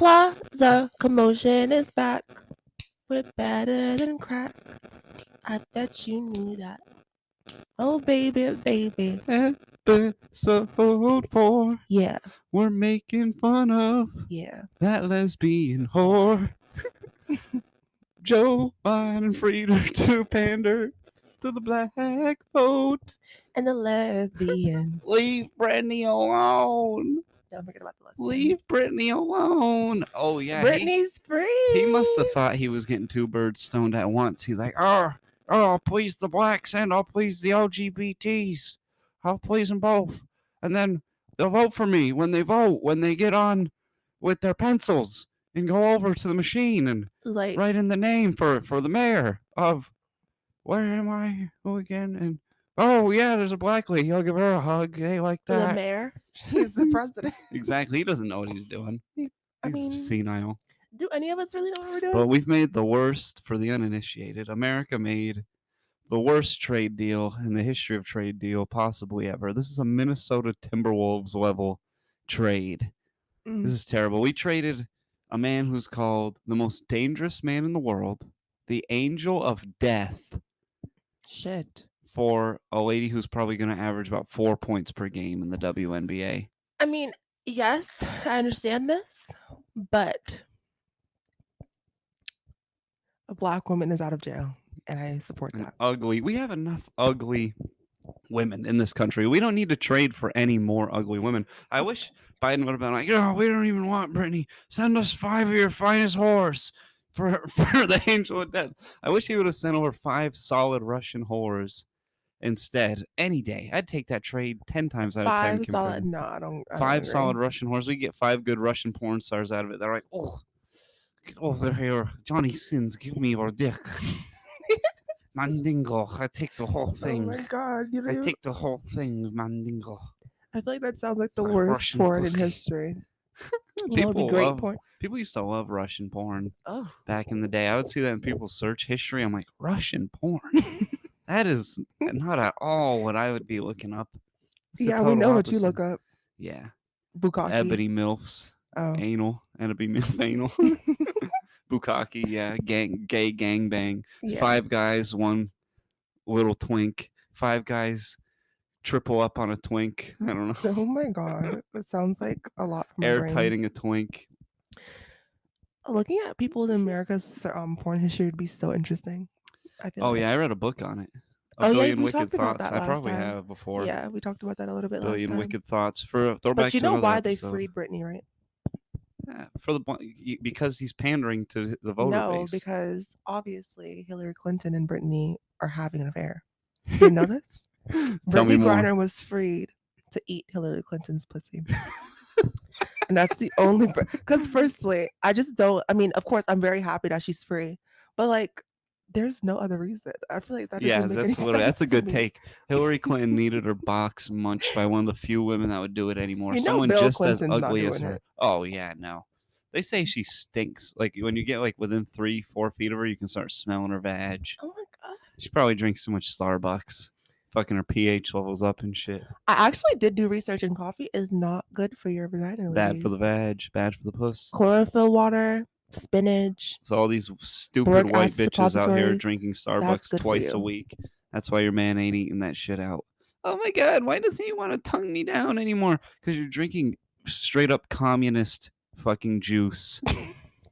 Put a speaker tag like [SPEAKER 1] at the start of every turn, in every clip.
[SPEAKER 1] Kloss, Commotion is back. We're better than crack. I bet you knew that. Oh, baby, baby.
[SPEAKER 2] Episode 4.
[SPEAKER 1] Yeah,
[SPEAKER 2] We're making fun of
[SPEAKER 1] yeah.
[SPEAKER 2] that lesbian whore. Joe Biden freed her to pander to the black vote.
[SPEAKER 1] And the lesbian.
[SPEAKER 2] Leave Brittney alone.
[SPEAKER 1] Don't forget about the lesbian.
[SPEAKER 2] Leave Brittney alone. Oh, yeah.
[SPEAKER 1] Brittney's free.
[SPEAKER 2] He must have thought he was getting two birds stoned at once. He's like, I'll please the blacks and I'll please the LGBTs. I'll please them both. And then they'll vote for me when they get on with their pencils and go over to the machine and
[SPEAKER 1] Like,
[SPEAKER 2] write in the name for the mayor of, where am I? Who again? And, oh, yeah, there's a black lady. I'll give her a hug. Hey, like
[SPEAKER 1] the
[SPEAKER 2] that.
[SPEAKER 1] mayor. He's the president.
[SPEAKER 2] Exactly. He doesn't know what he's doing.
[SPEAKER 1] I
[SPEAKER 2] He's
[SPEAKER 1] mean,
[SPEAKER 2] senile.
[SPEAKER 1] do any of us really know what we're doing?
[SPEAKER 2] But we've made the worst for the uninitiated. America made the worst trade deal in the history of trade deal possibly ever. This is a Minnesota Timberwolves level trade. This is terrible. We traded a man who's called the most dangerous man in the world, the angel of death,
[SPEAKER 1] Shit.
[SPEAKER 2] for a lady who's probably going to average about 4 points per game in the WNBA.
[SPEAKER 1] I mean, yes, I understand this, but a black woman is out of jail, and I support
[SPEAKER 2] And
[SPEAKER 1] that.
[SPEAKER 2] ugly. We have enough ugly women in this country. We don't need to trade for any more ugly women. I wish Biden would have been like, "Oh, we don't even want Brittney. Send us 5 of your finest whores for the angel of death." I wish he would have sent over 5 solid Russian whores instead. Any day, I'd take that trade 10 times out of 10.
[SPEAKER 1] 5 solid. No, I don't. I don't
[SPEAKER 2] 5
[SPEAKER 1] agree.
[SPEAKER 2] solid Russian whores. We get 5 good Russian porn stars out of it. They're like, "Oh, get over here, Johnny Sins. Give me your dick." Mandingo, I take the whole
[SPEAKER 1] Oh
[SPEAKER 2] thing.
[SPEAKER 1] my god!
[SPEAKER 2] I take the whole thing, Mandingo.
[SPEAKER 1] I feel like that sounds like the worst
[SPEAKER 2] Russian
[SPEAKER 1] porn in
[SPEAKER 2] pussy.
[SPEAKER 1] history. You know, it'd be
[SPEAKER 2] People
[SPEAKER 1] great
[SPEAKER 2] love
[SPEAKER 1] porn.
[SPEAKER 2] people used to love Russian porn
[SPEAKER 1] Oh,
[SPEAKER 2] back in the day. I would see that in people's search history. I'm like, Russian porn? That is not at all what I would be looking up. It's the
[SPEAKER 1] yeah, we
[SPEAKER 2] total
[SPEAKER 1] know what you
[SPEAKER 2] opposite.
[SPEAKER 1] look up.
[SPEAKER 2] Yeah.
[SPEAKER 1] Bukkake.
[SPEAKER 2] Ebony MILFs.
[SPEAKER 1] Oh.
[SPEAKER 2] Anal. Ebony MILF anal. Bukkake, yeah. Gay gangbang.
[SPEAKER 1] Yeah.
[SPEAKER 2] 5 guys, 1 little twink. 5 guys triple up on a twink. I don't know.
[SPEAKER 1] Oh my god, that sounds like a lot for my brain.
[SPEAKER 2] Airtighting a twink.
[SPEAKER 1] Looking at people in America's porn history would be so interesting. I feel.
[SPEAKER 2] Oh
[SPEAKER 1] like.
[SPEAKER 2] yeah, I read a book on it.
[SPEAKER 1] Oh yeah,
[SPEAKER 2] Billion
[SPEAKER 1] we
[SPEAKER 2] Wicked
[SPEAKER 1] talked about
[SPEAKER 2] Thoughts.
[SPEAKER 1] that
[SPEAKER 2] I
[SPEAKER 1] last
[SPEAKER 2] probably
[SPEAKER 1] time.
[SPEAKER 2] have before.
[SPEAKER 1] Yeah, we talked about that a little bit last
[SPEAKER 2] Billion
[SPEAKER 1] time.
[SPEAKER 2] Wicked Thoughts for throwback.
[SPEAKER 1] But you
[SPEAKER 2] to
[SPEAKER 1] know
[SPEAKER 2] another
[SPEAKER 1] why
[SPEAKER 2] episode.
[SPEAKER 1] they freed Brittney, right?
[SPEAKER 2] Yeah, for because he's pandering to the voter
[SPEAKER 1] No,
[SPEAKER 2] base.
[SPEAKER 1] because obviously Hillary Clinton and Brittney are having an affair. You didn't know this?
[SPEAKER 2] Tell me
[SPEAKER 1] Brittney
[SPEAKER 2] more.
[SPEAKER 1] Griner was freed to eat Hillary Clinton's pussy. And that's the only because firstly, I just don't. I mean, of course, I'm very happy that she's free, but like, there's no other reason. I feel like that doesn't make any sense.
[SPEAKER 2] That's a good
[SPEAKER 1] to me.
[SPEAKER 2] take. Hillary Clinton needed her box munched by one of the few women that would do it anymore.
[SPEAKER 1] You know
[SPEAKER 2] Someone
[SPEAKER 1] Bill
[SPEAKER 2] just
[SPEAKER 1] Clinton's
[SPEAKER 2] as
[SPEAKER 1] not
[SPEAKER 2] ugly as
[SPEAKER 1] doing
[SPEAKER 2] her.
[SPEAKER 1] it.
[SPEAKER 2] Oh yeah, no. They say she stinks. Like when you get like within 3-4 feet of her, you can start smelling her vag.
[SPEAKER 1] Oh my god.
[SPEAKER 2] She probably drinks too much Starbucks. Fucking her pH levels up and shit.
[SPEAKER 1] I actually did do research, and coffee is not good for your vagina.
[SPEAKER 2] Bad for the
[SPEAKER 1] ladies.
[SPEAKER 2] vag, bad for the puss.
[SPEAKER 1] Chlorophyll water, spinach.
[SPEAKER 2] So all these stupid
[SPEAKER 1] Boric
[SPEAKER 2] white
[SPEAKER 1] acid
[SPEAKER 2] bitches out here
[SPEAKER 1] suppositories,
[SPEAKER 2] drinking
[SPEAKER 1] that's
[SPEAKER 2] Starbucks
[SPEAKER 1] good for
[SPEAKER 2] twice a
[SPEAKER 1] you.
[SPEAKER 2] week. That's why your man ain't eating that shit out. Oh my god, why doesn't he want to tongue me down anymore? Because you're drinking straight up communist fucking juice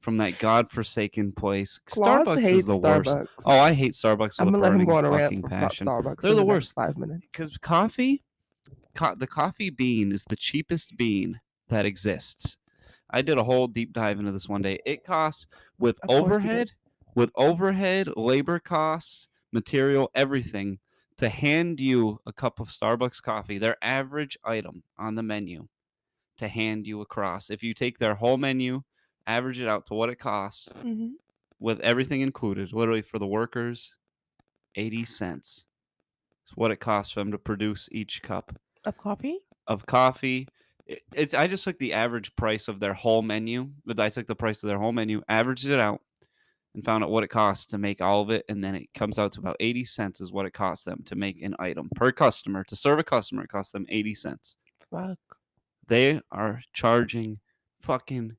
[SPEAKER 2] from that godforsaken place.
[SPEAKER 1] Kloss
[SPEAKER 2] Starbucks is
[SPEAKER 1] hates
[SPEAKER 2] the worst.
[SPEAKER 1] Starbucks.
[SPEAKER 2] Oh, I hate Starbucks with
[SPEAKER 1] I'm
[SPEAKER 2] a
[SPEAKER 1] gonna let him
[SPEAKER 2] burning
[SPEAKER 1] go on a
[SPEAKER 2] fucking
[SPEAKER 1] rant about
[SPEAKER 2] passion.
[SPEAKER 1] Starbucks.
[SPEAKER 2] They're
[SPEAKER 1] for
[SPEAKER 2] the
[SPEAKER 1] next
[SPEAKER 2] worst.
[SPEAKER 1] 5 minutes.
[SPEAKER 2] Because coffee, the coffee bean is the cheapest bean that exists. I did a whole deep dive into this one day. It costs with
[SPEAKER 1] Of course you did.
[SPEAKER 2] overhead, labor costs, material, everything to hand you a cup of Starbucks coffee, their average item on the menu, to hand you across. If you take their whole menu, average it out to what it costs
[SPEAKER 1] Mhm.
[SPEAKER 2] with everything included, literally for the workers, 80 cents. It's what it costs for them to produce each cup
[SPEAKER 1] Of coffee?
[SPEAKER 2] of coffee. I just took the average price of their whole menu. But I took the price of their whole menu, averaged it out, and found out what it costs to make all of it, and then it comes out to about 80 cents is what it costs them to make an item per customer. To serve a customer, it costs them 80 cents.
[SPEAKER 1] Fuck.
[SPEAKER 2] They are charging fucking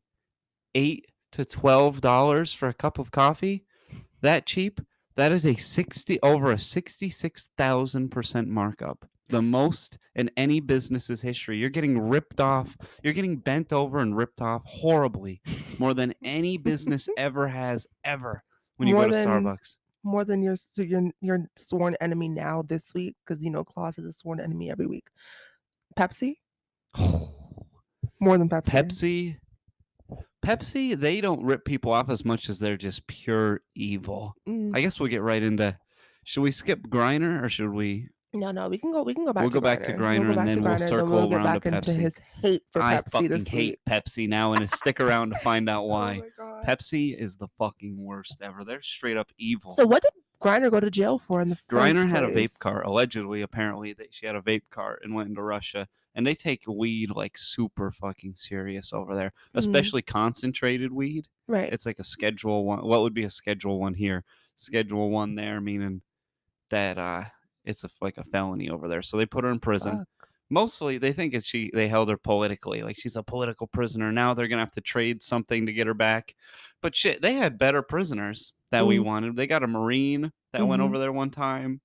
[SPEAKER 2] $8 to $12 for a cup of coffee, that cheap, that is over a 66,000% markup. The most in any business's history. You're getting ripped off. You're getting bent over and ripped off horribly, more than any business ever has ever when you go
[SPEAKER 1] more
[SPEAKER 2] to
[SPEAKER 1] than
[SPEAKER 2] Starbucks.
[SPEAKER 1] more than your sworn enemy now this week, because Kloss is a sworn enemy every week. Pepsi, more than Pepsi.
[SPEAKER 2] Pepsi, Pepsi, they don't rip people off as much as they're just pure evil.
[SPEAKER 1] Mm.
[SPEAKER 2] I guess we'll get right into. Should we skip Griner or should we?
[SPEAKER 1] No, we can go. We can go back
[SPEAKER 2] We'll
[SPEAKER 1] to
[SPEAKER 2] go back to
[SPEAKER 1] Griner. We'll
[SPEAKER 2] Griner
[SPEAKER 1] go
[SPEAKER 2] and
[SPEAKER 1] back to
[SPEAKER 2] then we'll
[SPEAKER 1] Griner. Then we'll
[SPEAKER 2] circle
[SPEAKER 1] get
[SPEAKER 2] around to
[SPEAKER 1] back into
[SPEAKER 2] Pepsi.
[SPEAKER 1] his hate for
[SPEAKER 2] I
[SPEAKER 1] Pepsi
[SPEAKER 2] fucking
[SPEAKER 1] this
[SPEAKER 2] hate
[SPEAKER 1] week.
[SPEAKER 2] Pepsi now, and stick around to find out
[SPEAKER 1] Oh
[SPEAKER 2] why.
[SPEAKER 1] my god.
[SPEAKER 2] Pepsi is the fucking worst ever. They're straight up evil.
[SPEAKER 1] So what did Griner go to jail for in the first
[SPEAKER 2] Griner had a vape
[SPEAKER 1] place?
[SPEAKER 2] cart. Allegedly, apparently, that she had a vape cart and went into Russia. And they take weed like super fucking serious over there, especially concentrated weed.
[SPEAKER 1] Right.
[SPEAKER 2] It's like a Schedule 1. What would be a Schedule 1 here? Schedule 1 there, meaning that it's like a felony over there. So they put her in prison.
[SPEAKER 1] Fuck.
[SPEAKER 2] Mostly they think they held her politically, like she's a political prisoner. Now they're gonna have to trade something to get her back. But shit, they had better prisoners that we wanted. They got a Marine that went over there one time,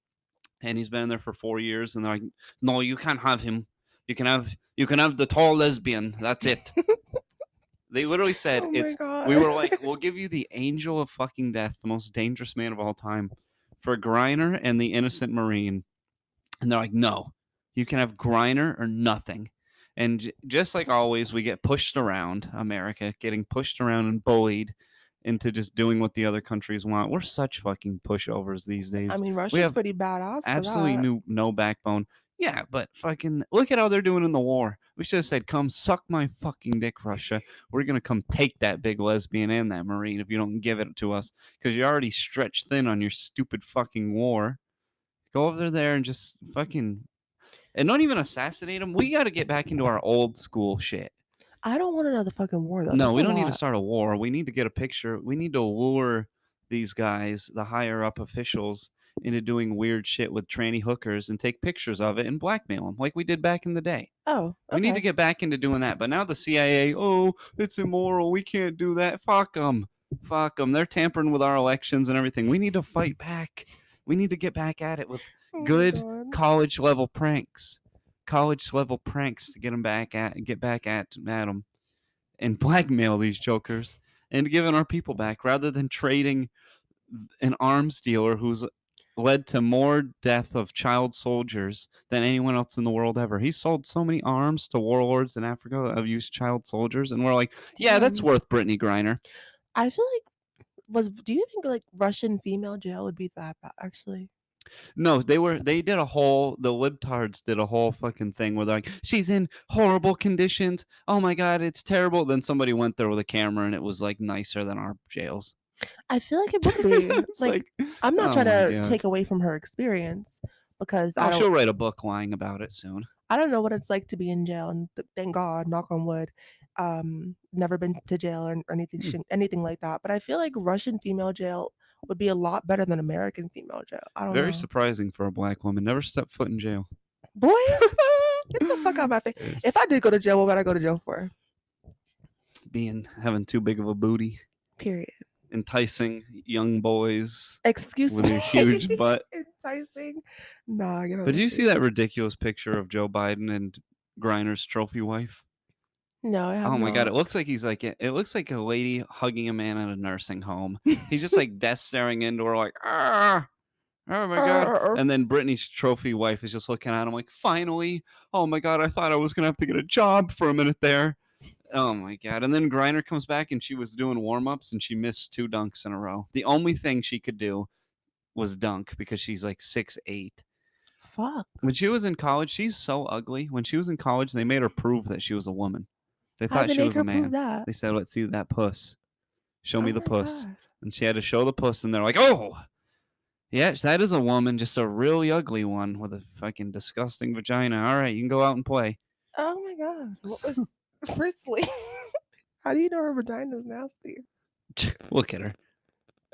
[SPEAKER 2] and he's been there for 4 years, and they're like, no, you can't have him. You can have the tall lesbian. That's it. They literally said
[SPEAKER 1] Oh my
[SPEAKER 2] it's
[SPEAKER 1] god.
[SPEAKER 2] we were like, we'll give you the angel of fucking death, the most dangerous man of all time, for Griner and the innocent Marine. And they're like, no, you can have Griner or nothing. And just like always, we get pushed around, America, getting pushed around and bullied into just doing what the other countries want. We're such fucking pushovers these days.
[SPEAKER 1] I mean,
[SPEAKER 2] We
[SPEAKER 1] Russia's
[SPEAKER 2] have
[SPEAKER 1] pretty badass for
[SPEAKER 2] absolutely
[SPEAKER 1] that.
[SPEAKER 2] no backbone. Yeah, but fucking look at how they're doing in the war. We should have said, come suck my fucking dick, Russia. We're going to come take that big lesbian and that Marine if you don't give it to us, because you're already stretched thin on your stupid fucking war. Go over there and just fucking, and not even assassinate them. We got to get back into our old school shit.
[SPEAKER 1] I don't want another fucking war though.
[SPEAKER 2] No,
[SPEAKER 1] That's
[SPEAKER 2] we
[SPEAKER 1] a
[SPEAKER 2] don't need to
[SPEAKER 1] lot.
[SPEAKER 2] start a war. We need to get a picture. We need to lure these guys, the higher up officials, into doing weird shit with tranny hookers and take pictures of it and blackmail them like we did back in the day.
[SPEAKER 1] Oh,
[SPEAKER 2] We need to
[SPEAKER 1] okay.
[SPEAKER 2] get back into doing that. But now the CIA, oh, it's immoral. We can't do that. Fuck them. Fuck them. They're tampering with our elections and everything. We need to fight back. We need to get back at it with
[SPEAKER 1] Oh my
[SPEAKER 2] good
[SPEAKER 1] god.
[SPEAKER 2] college level pranks. College level pranks to get back at them and blackmail these jokers and giving our people back rather than trading an arms dealer who's led to more death of child soldiers than anyone else in the world ever. He sold so many arms to warlords in Africa that have used child soldiers, and we're like, yeah, that's
[SPEAKER 1] Damn.
[SPEAKER 2] worth Brittney Griner.
[SPEAKER 1] I feel like do you think like Russian female jail would be that bad actually?
[SPEAKER 2] No, they did the libtards did a whole fucking thing where they're like, she's in horrible conditions. Oh my god, it's terrible. Then somebody went there with a camera and it was like nicer than our jails.
[SPEAKER 1] I feel like it would be.
[SPEAKER 2] It's
[SPEAKER 1] Like,
[SPEAKER 2] like,
[SPEAKER 1] I'm not
[SPEAKER 2] oh
[SPEAKER 1] trying
[SPEAKER 2] my
[SPEAKER 1] to
[SPEAKER 2] god.
[SPEAKER 1] take away from her experience because
[SPEAKER 2] Oh, she'll write a book lying about it soon.
[SPEAKER 1] I don't know what it's like to be in jail, and thank God, knock on wood, never been to jail or anything
[SPEAKER 2] Hmm.
[SPEAKER 1] anything like that. But I feel like Russian female jail would be a lot better than American female jail. I don't
[SPEAKER 2] Very
[SPEAKER 1] know.
[SPEAKER 2] surprising for a black woman. Never stepped foot in jail.
[SPEAKER 1] Boy, get the fuck out of my face. If I did go to jail, what would I go to jail for?
[SPEAKER 2] Having too big of a booty,
[SPEAKER 1] Period.
[SPEAKER 2] enticing young boys
[SPEAKER 1] Excuse
[SPEAKER 2] with your
[SPEAKER 1] me.
[SPEAKER 2] huge butt.
[SPEAKER 1] Enticing. Nah, get out
[SPEAKER 2] But
[SPEAKER 1] of
[SPEAKER 2] did
[SPEAKER 1] my
[SPEAKER 2] you see
[SPEAKER 1] face.
[SPEAKER 2] that ridiculous picture of Joe Biden and Griner's trophy wife?
[SPEAKER 1] No, I have
[SPEAKER 2] Oh my god,
[SPEAKER 1] not.
[SPEAKER 2] it looks like it looks like a lady hugging a man at a nursing home. He's just like death staring into her like, ah, oh my god. And then Brittany's trophy wife is just looking at him like, finally, oh my god, I thought I was gonna have to get a job for a minute there. Oh my god. And then Griner comes back and she was doing warm-ups and she missed 2 dunks in a row. The only thing she could do was dunk because she's like 6'8".
[SPEAKER 1] Fuck.
[SPEAKER 2] When she was in college, she's so ugly. When she was in college, they made her prove that she was a woman. They
[SPEAKER 1] How'd
[SPEAKER 2] thought
[SPEAKER 1] they
[SPEAKER 2] she
[SPEAKER 1] make
[SPEAKER 2] was a
[SPEAKER 1] her prove
[SPEAKER 2] man.
[SPEAKER 1] that?
[SPEAKER 2] They said, let's see that puss. Show me
[SPEAKER 1] Oh
[SPEAKER 2] the
[SPEAKER 1] my
[SPEAKER 2] puss.
[SPEAKER 1] god.
[SPEAKER 2] And she had to show the puss, and they're like, oh, yes, that is a woman, just a really ugly one with a fucking disgusting vagina. All right, you can go out and play.
[SPEAKER 1] Oh my god. What was firstly? How do you know her vagina's nasty?
[SPEAKER 2] Look at her.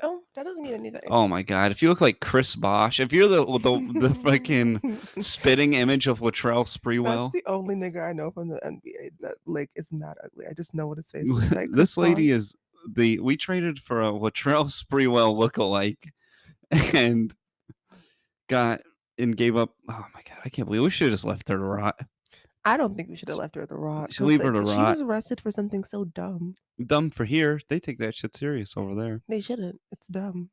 [SPEAKER 1] Oh, that doesn't mean anything.
[SPEAKER 2] Oh my god! If you look like Chris Bosh, if you're the fucking spitting image of Latrell
[SPEAKER 1] That's
[SPEAKER 2] Sprewell,
[SPEAKER 1] the only nigga I know from the NBA that like is mad ugly. I just know what his face looks like. Chris
[SPEAKER 2] this lady
[SPEAKER 1] Bosh.
[SPEAKER 2] is we traded for a Latrell Sprewell lookalike, and got and gave up. Oh my god! I can't believe we should have just left her to rot.
[SPEAKER 1] I don't think we should have left her at the rock
[SPEAKER 2] Should
[SPEAKER 1] because
[SPEAKER 2] leave her to
[SPEAKER 1] like she
[SPEAKER 2] rot.
[SPEAKER 1] was arrested for something so dumb.
[SPEAKER 2] Dumb for here. They take that shit serious over there.
[SPEAKER 1] They shouldn't. It's dumb,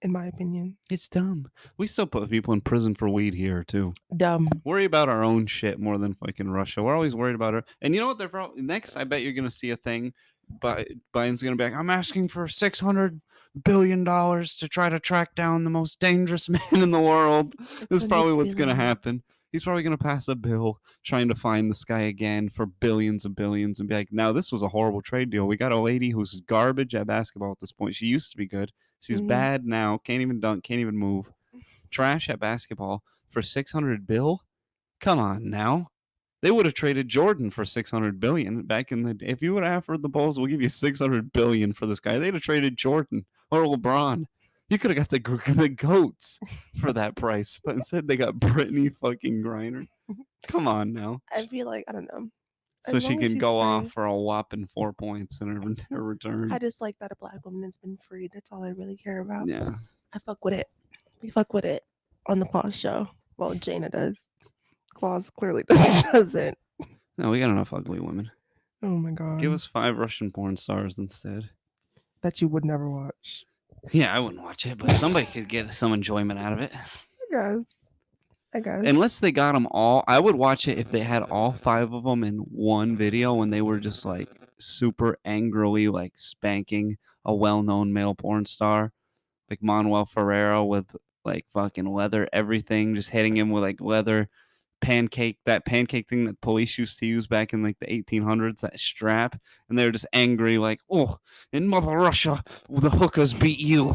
[SPEAKER 1] in my opinion.
[SPEAKER 2] It's dumb. We still put people in prison for weed here too.
[SPEAKER 1] Dumb.
[SPEAKER 2] Worry about our own shit more than fucking Russia. We're always worried about her. And you know what? They're probably next. I bet you're gonna see a thing. But Biden's gonna be like, I'm asking for $600 billion to try to track down the most dangerous man in the world. This is probably what's gonna happen. He's probably gonna pass a bill trying to find this guy again for billions and billions and be like, now this was a horrible trade deal. We got a lady who's garbage at basketball at this point. She used to be good. She's bad now. Can't even dunk. Can't even move. Trash at basketball for 600 bill. Come on now. They would have traded Jordan for 600 billion back in the day. If you would have offered the Bulls, we'll give you 600 billion for this guy. They'd have traded Jordan or LeBron. You could have got the goats for that price, but instead they got Brittney fucking Griner. Come on now.
[SPEAKER 1] I feel like I don't know.
[SPEAKER 2] So
[SPEAKER 1] As
[SPEAKER 2] she
[SPEAKER 1] long as
[SPEAKER 2] can
[SPEAKER 1] she's
[SPEAKER 2] go
[SPEAKER 1] free.
[SPEAKER 2] off for a whopping 4 points in her return.
[SPEAKER 1] I just like that a black woman has been freed. That's all I really care about.
[SPEAKER 2] Yeah.
[SPEAKER 1] I fuck with it. We fuck with it on the Kloss show. Well, Jaina does. Kloss clearly doesn't.
[SPEAKER 2] No, we got enough ugly women.
[SPEAKER 1] Oh my god.
[SPEAKER 2] Give us 5 Russian porn stars instead.
[SPEAKER 1] That you would never watch.
[SPEAKER 2] Yeah, I wouldn't watch it, but somebody could get some enjoyment out of it.
[SPEAKER 1] I guess.
[SPEAKER 2] Unless they got them all, I would watch it if they had all 5 of them in one video when they were just like super angrily like spanking a well-known male porn star, like Manuel Ferrero with like fucking leather everything, just hitting him with like leather that pancake thing that police used to use back in like the 1800s, that strap, and they were just angry like, oh, in Mother Russia, the hookers beat you.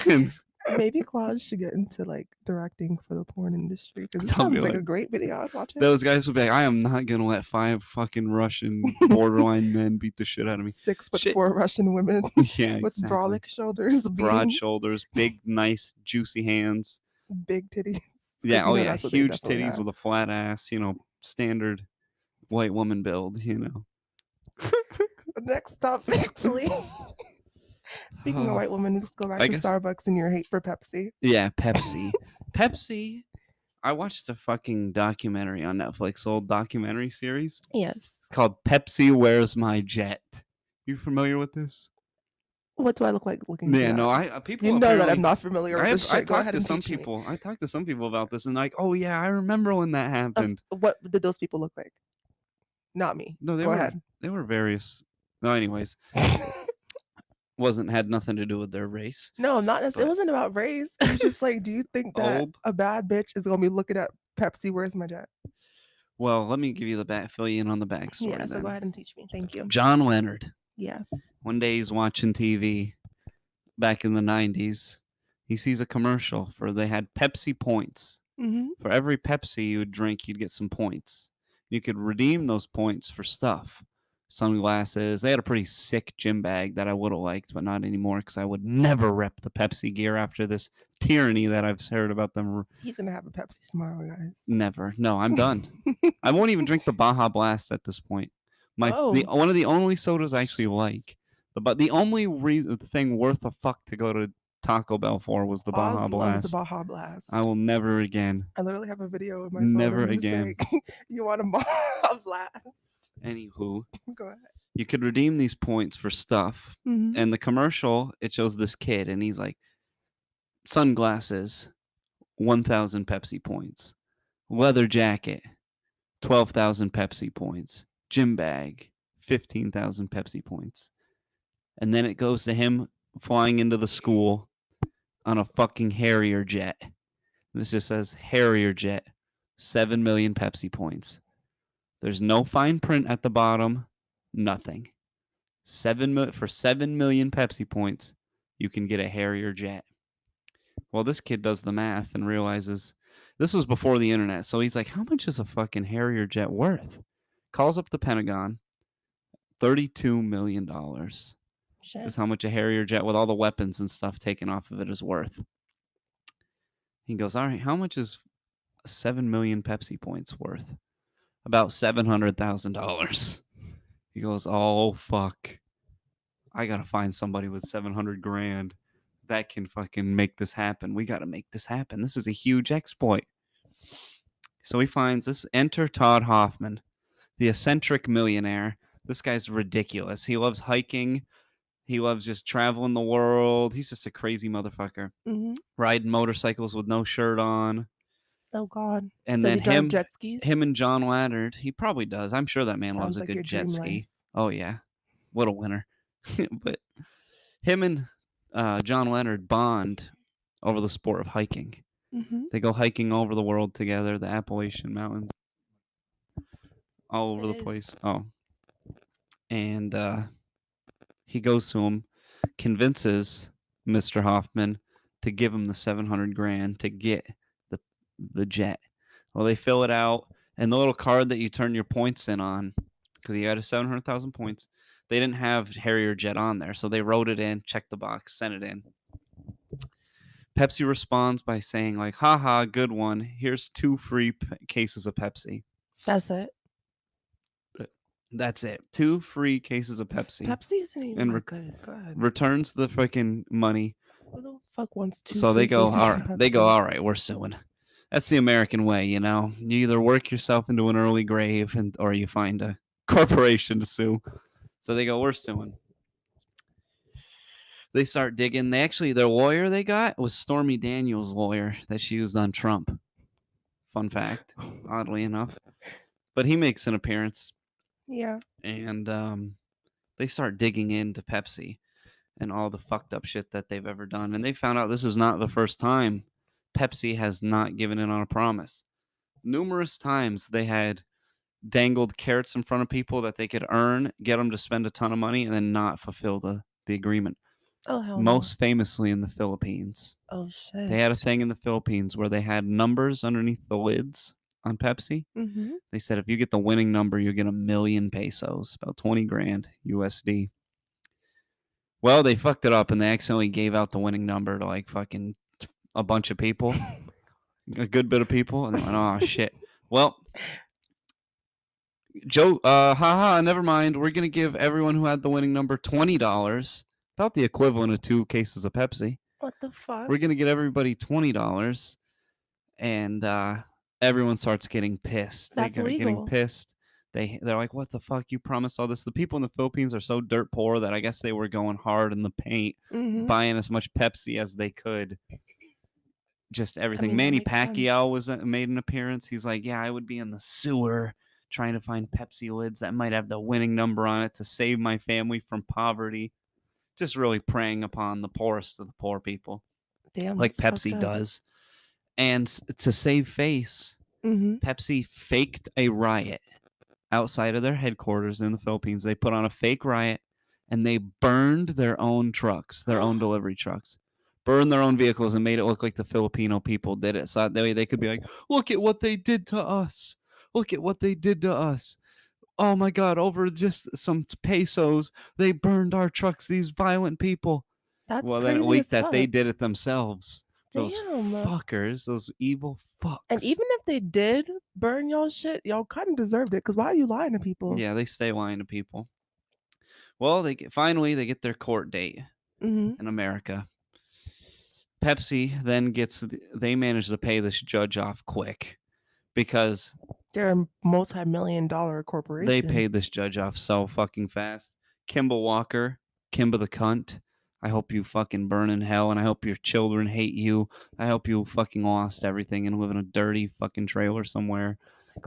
[SPEAKER 2] And
[SPEAKER 1] maybe Kloss should get into like directing for the porn industry because it
[SPEAKER 2] Tell me,
[SPEAKER 1] sounds like
[SPEAKER 2] like,
[SPEAKER 1] a great video. I'd watch it.
[SPEAKER 2] those guys would be like, I am not gonna let 5 fucking Russian borderline men beat the shit out of me.
[SPEAKER 1] 6'4" Russian women
[SPEAKER 2] Yeah,
[SPEAKER 1] with
[SPEAKER 2] exactly.
[SPEAKER 1] brolic shoulders,
[SPEAKER 2] Broad shoulders, big, nice, juicy hands.
[SPEAKER 1] big titties.
[SPEAKER 2] Yeah, oh yeah,
[SPEAKER 1] that's what they
[SPEAKER 2] huge
[SPEAKER 1] definitely
[SPEAKER 2] titties
[SPEAKER 1] have.
[SPEAKER 2] with a flat ass, standard white woman build,
[SPEAKER 1] Next topic, please. Speaking of white women, let's go back to Starbucks and your hate for Pepsi.
[SPEAKER 2] Yeah, Pepsi. Pepsi. I watched a fucking documentary on Netflix, old documentary series.
[SPEAKER 1] Yes.
[SPEAKER 2] Called Pepsi Where's My Jet? You familiar with this?
[SPEAKER 1] What do I look like looking?
[SPEAKER 2] Yeah, no, people.
[SPEAKER 1] You know that I'm not familiar with this shit.
[SPEAKER 2] I talked to some people. I talked to some people about this, and like, oh yeah, I remember when that happened.
[SPEAKER 1] What did those people look like? Not me.
[SPEAKER 2] No,
[SPEAKER 1] Go ahead.
[SPEAKER 2] They were various. No, anyways, had nothing to do with their race.
[SPEAKER 1] No, not necessarily. It wasn't about race. It was just like, do you think that a bad bitch is gonna be looking at Pepsi? Where's my jet?
[SPEAKER 2] Well, let me give you fill you in on the backstory.
[SPEAKER 1] Yeah, so go ahead and teach me. Thank you.
[SPEAKER 2] John Leonard.
[SPEAKER 1] Yeah.
[SPEAKER 2] One day he's watching TV back in the 90s. He sees a commercial they had Pepsi points.
[SPEAKER 1] Mm-hmm.
[SPEAKER 2] For every Pepsi you would drink, you'd get some points. You could redeem those points for stuff. Sunglasses. They had a pretty sick gym bag that I would have liked, but not anymore because I would never rep the Pepsi gear after this tyranny that I've heard about them.
[SPEAKER 1] He's going to have a Pepsi tomorrow, guys.
[SPEAKER 2] Never. No, I'm done. I won't even drink the Baja Blast at this point. One of the only sodas I actually like. But the only thing worth a fuck to go to Taco Bell for was the Baja Blast.
[SPEAKER 1] The Baja Blast.
[SPEAKER 2] I will never again.
[SPEAKER 1] I literally have a video in my phone.
[SPEAKER 2] Never again.
[SPEAKER 1] You want a Baja Blast?
[SPEAKER 2] Anywho,
[SPEAKER 1] go ahead.
[SPEAKER 2] You could redeem these points for stuff.
[SPEAKER 1] Mm-hmm.
[SPEAKER 2] And the commercial, it shows this kid, and he's like, sunglasses, 1,000 Pepsi points. Leather jacket, 12,000 Pepsi points. Gym bag, 15,000 Pepsi points. And then it goes to him flying into the school on a fucking Harrier jet. And this just says Harrier jet, 7 million Pepsi points. There's no fine print at the bottom, nothing. For 7 million Pepsi points, you can get a Harrier jet. Well, this kid does the math and realizes this was before the internet. So he's like, how much is a fucking Harrier jet worth? Calls up the Pentagon, $32 million.
[SPEAKER 1] Shit.
[SPEAKER 2] is how much a Harrier jet with all the weapons and stuff taken off of it is worth. He goes, all right, how much is 7 million Pepsi points worth? About $700,000. He goes, oh, fuck. I got to find somebody with 700 grand that can fucking make this happen. We got to make this happen. This is a huge exploit. So he finds this. Enter Todd Hoffman, the eccentric millionaire. This guy's ridiculous. He loves hiking. He loves just traveling the world. He's just a crazy motherfucker.
[SPEAKER 1] Mm-hmm.
[SPEAKER 2] Riding motorcycles with no shirt on.
[SPEAKER 1] Oh God.
[SPEAKER 2] And
[SPEAKER 1] Does
[SPEAKER 2] then
[SPEAKER 1] he drive jet skis?
[SPEAKER 2] him and John Laddard, he probably does. I'm sure that man loves
[SPEAKER 1] Sounds
[SPEAKER 2] a
[SPEAKER 1] like your
[SPEAKER 2] good jet
[SPEAKER 1] dream life.
[SPEAKER 2] ski. Oh yeah. What a winner. But him and John Leonard bond over the sport of hiking.
[SPEAKER 1] Mm-hmm.
[SPEAKER 2] They go hiking over the world together, the Appalachian Mountains, all over
[SPEAKER 1] It
[SPEAKER 2] the
[SPEAKER 1] is.
[SPEAKER 2] place. Oh. And he goes to him, convinces Mr. Hoffman to give him the 700 grand to get the the jet. Well, they fill it out, and the little card that you turn your points in on, because you got a 700,000 points, they didn't have Harrier jet on there, so they wrote it in, checked the box, sent it in. Pepsi responds by saying, like, haha, good one. Here's 2 free cases of Pepsi.
[SPEAKER 1] That's it.
[SPEAKER 2] That's it. 2 free cases of Pepsi.
[SPEAKER 1] Pepsi isn't even
[SPEAKER 2] And
[SPEAKER 1] that good. Go ahead.
[SPEAKER 2] returns the freaking money.
[SPEAKER 1] Who the fuck wants 2
[SPEAKER 2] So
[SPEAKER 1] free
[SPEAKER 2] they go,
[SPEAKER 1] cases
[SPEAKER 2] all
[SPEAKER 1] of
[SPEAKER 2] right.
[SPEAKER 1] Pepsi?
[SPEAKER 2] They go, all right, we're suing. That's the American way, you know. You either work yourself into an early grave, or you find a corporation to sue. So they go, we're suing. They start digging. Their lawyer they got was Stormy Daniels' lawyer that she used on Trump. Fun fact, oddly enough. But he makes an appearance.
[SPEAKER 1] Yeah.
[SPEAKER 2] And they start digging into Pepsi and all the fucked up shit that they've ever done. And they found out this is not the first time Pepsi has not given in on a promise. Numerous times they had dangled carrots in front of people that they could earn, get them to spend a ton of money, and then not fulfill the agreement.
[SPEAKER 1] Oh hell no.
[SPEAKER 2] Most famously in the Philippines.
[SPEAKER 1] Oh shit.
[SPEAKER 2] They had a thing in the Philippines where they had numbers underneath the lids on Pepsi.
[SPEAKER 1] Mm-hmm.
[SPEAKER 2] They said if you get the winning number, you get 1,000,000 pesos, about 20 grand USD. Well, they fucked it up and they accidentally gave out the winning number to like fucking a bunch of people, a good bit of people, and they went, "Oh shit." Well, Joe, haha, never mind. We're gonna give everyone who had the winning number $20, about the equivalent of 2 cases of Pepsi.
[SPEAKER 1] What the fuck?
[SPEAKER 2] We're gonna get everybody $20, and everyone starts getting pissed.
[SPEAKER 1] That's
[SPEAKER 2] They're getting
[SPEAKER 1] illegal.
[SPEAKER 2] pissed. They're like, "What the fuck? You promised all this." The people in the Philippines are so dirt poor that I guess they were going hard in the paint,
[SPEAKER 1] Mm-hmm.
[SPEAKER 2] buying as much Pepsi as they could. Just everything.
[SPEAKER 1] mean, that
[SPEAKER 2] Manny
[SPEAKER 1] makes sense.
[SPEAKER 2] Pacquiao made an appearance. He's like, "Yeah, I would be in the sewer trying to find Pepsi lids that might have the winning number on it to save my family from poverty." Just really preying upon the poorest of the poor people,
[SPEAKER 1] Damn.
[SPEAKER 2] like
[SPEAKER 1] That's
[SPEAKER 2] Pepsi
[SPEAKER 1] fucked up.
[SPEAKER 2] does. And to save face,
[SPEAKER 1] Mm-hmm.
[SPEAKER 2] Pepsi faked a riot outside of their headquarters in the Philippines. They put on a fake riot and they burned their own trucks, their own delivery trucks, burned their own vehicles and made it look like the Filipino people did it. So that way they could be like, look at what they did to us. Look at what they did to us. Oh my God, over just some pesos, they burned our trucks, these violent people.
[SPEAKER 1] That's
[SPEAKER 2] Well, then it
[SPEAKER 1] crazy
[SPEAKER 2] leaked
[SPEAKER 1] as
[SPEAKER 2] that they
[SPEAKER 1] fuck.
[SPEAKER 2] did it themselves. Those
[SPEAKER 1] Damn.
[SPEAKER 2] fuckers, those evil fucks.
[SPEAKER 1] And even if they did burn y'all shit, y'all kind of deserved it. Because why are you lying to people?
[SPEAKER 2] Yeah, they stay lying to people. Well, finally they get their court date
[SPEAKER 1] Mm-hmm.
[SPEAKER 2] in America. Pepsi then they manage to pay this judge off quick because
[SPEAKER 1] They're a multi-million-dollar corporation.
[SPEAKER 2] they paid this judge off so fucking fast. Kimba Walker, Kimba the cunt. I hope you fucking burn in hell, and I hope your children hate you. I hope you fucking lost everything and live in a dirty fucking trailer somewhere.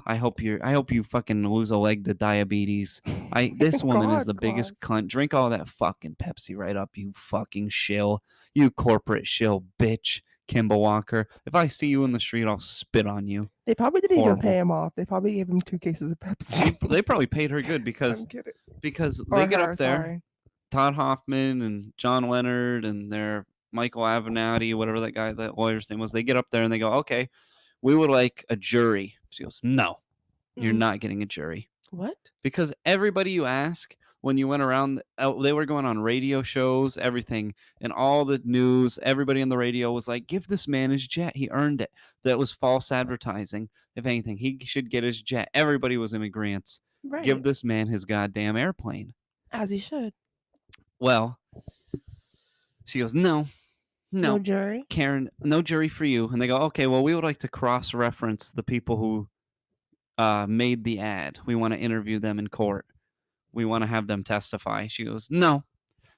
[SPEAKER 2] I hope you fucking lose a leg to diabetes. This woman is the biggest cunt. Drink all that fucking Pepsi right up, you fucking shill. You corporate shill bitch, Kimba Walker. If I see you in the street, I'll spit on you.
[SPEAKER 1] They probably didn't even
[SPEAKER 2] Horrible.
[SPEAKER 1] pay him off. They probably gave him 2 cases of Pepsi.
[SPEAKER 2] They probably paid her good because
[SPEAKER 1] I'm kidding.
[SPEAKER 2] they get
[SPEAKER 1] her,
[SPEAKER 2] up there.
[SPEAKER 1] sorry.
[SPEAKER 2] Todd Hoffman and John Leonard and their Michael Avenatti, whatever that lawyer's name was, they get up there and they go, okay, we would like a jury. She goes, no, you're not getting a jury.
[SPEAKER 1] What?
[SPEAKER 2] Because everybody you ask when you went around, they were going on radio shows, everything, and all the news. Everybody on the radio was like, "Give this man his jet. He earned it." That was false advertising. If anything, he should get his jet. Everybody was in agreement. Give
[SPEAKER 1] Right.
[SPEAKER 2] this man his goddamn airplane.
[SPEAKER 1] As he should.
[SPEAKER 2] Well, she goes, "No,
[SPEAKER 1] No
[SPEAKER 2] no,
[SPEAKER 1] jury.
[SPEAKER 2] Karen, no jury for you." And they go, "Okay, well, we would like to cross-reference the people who made the ad. We want to interview them in court. We want to have them testify." She goes, "No,"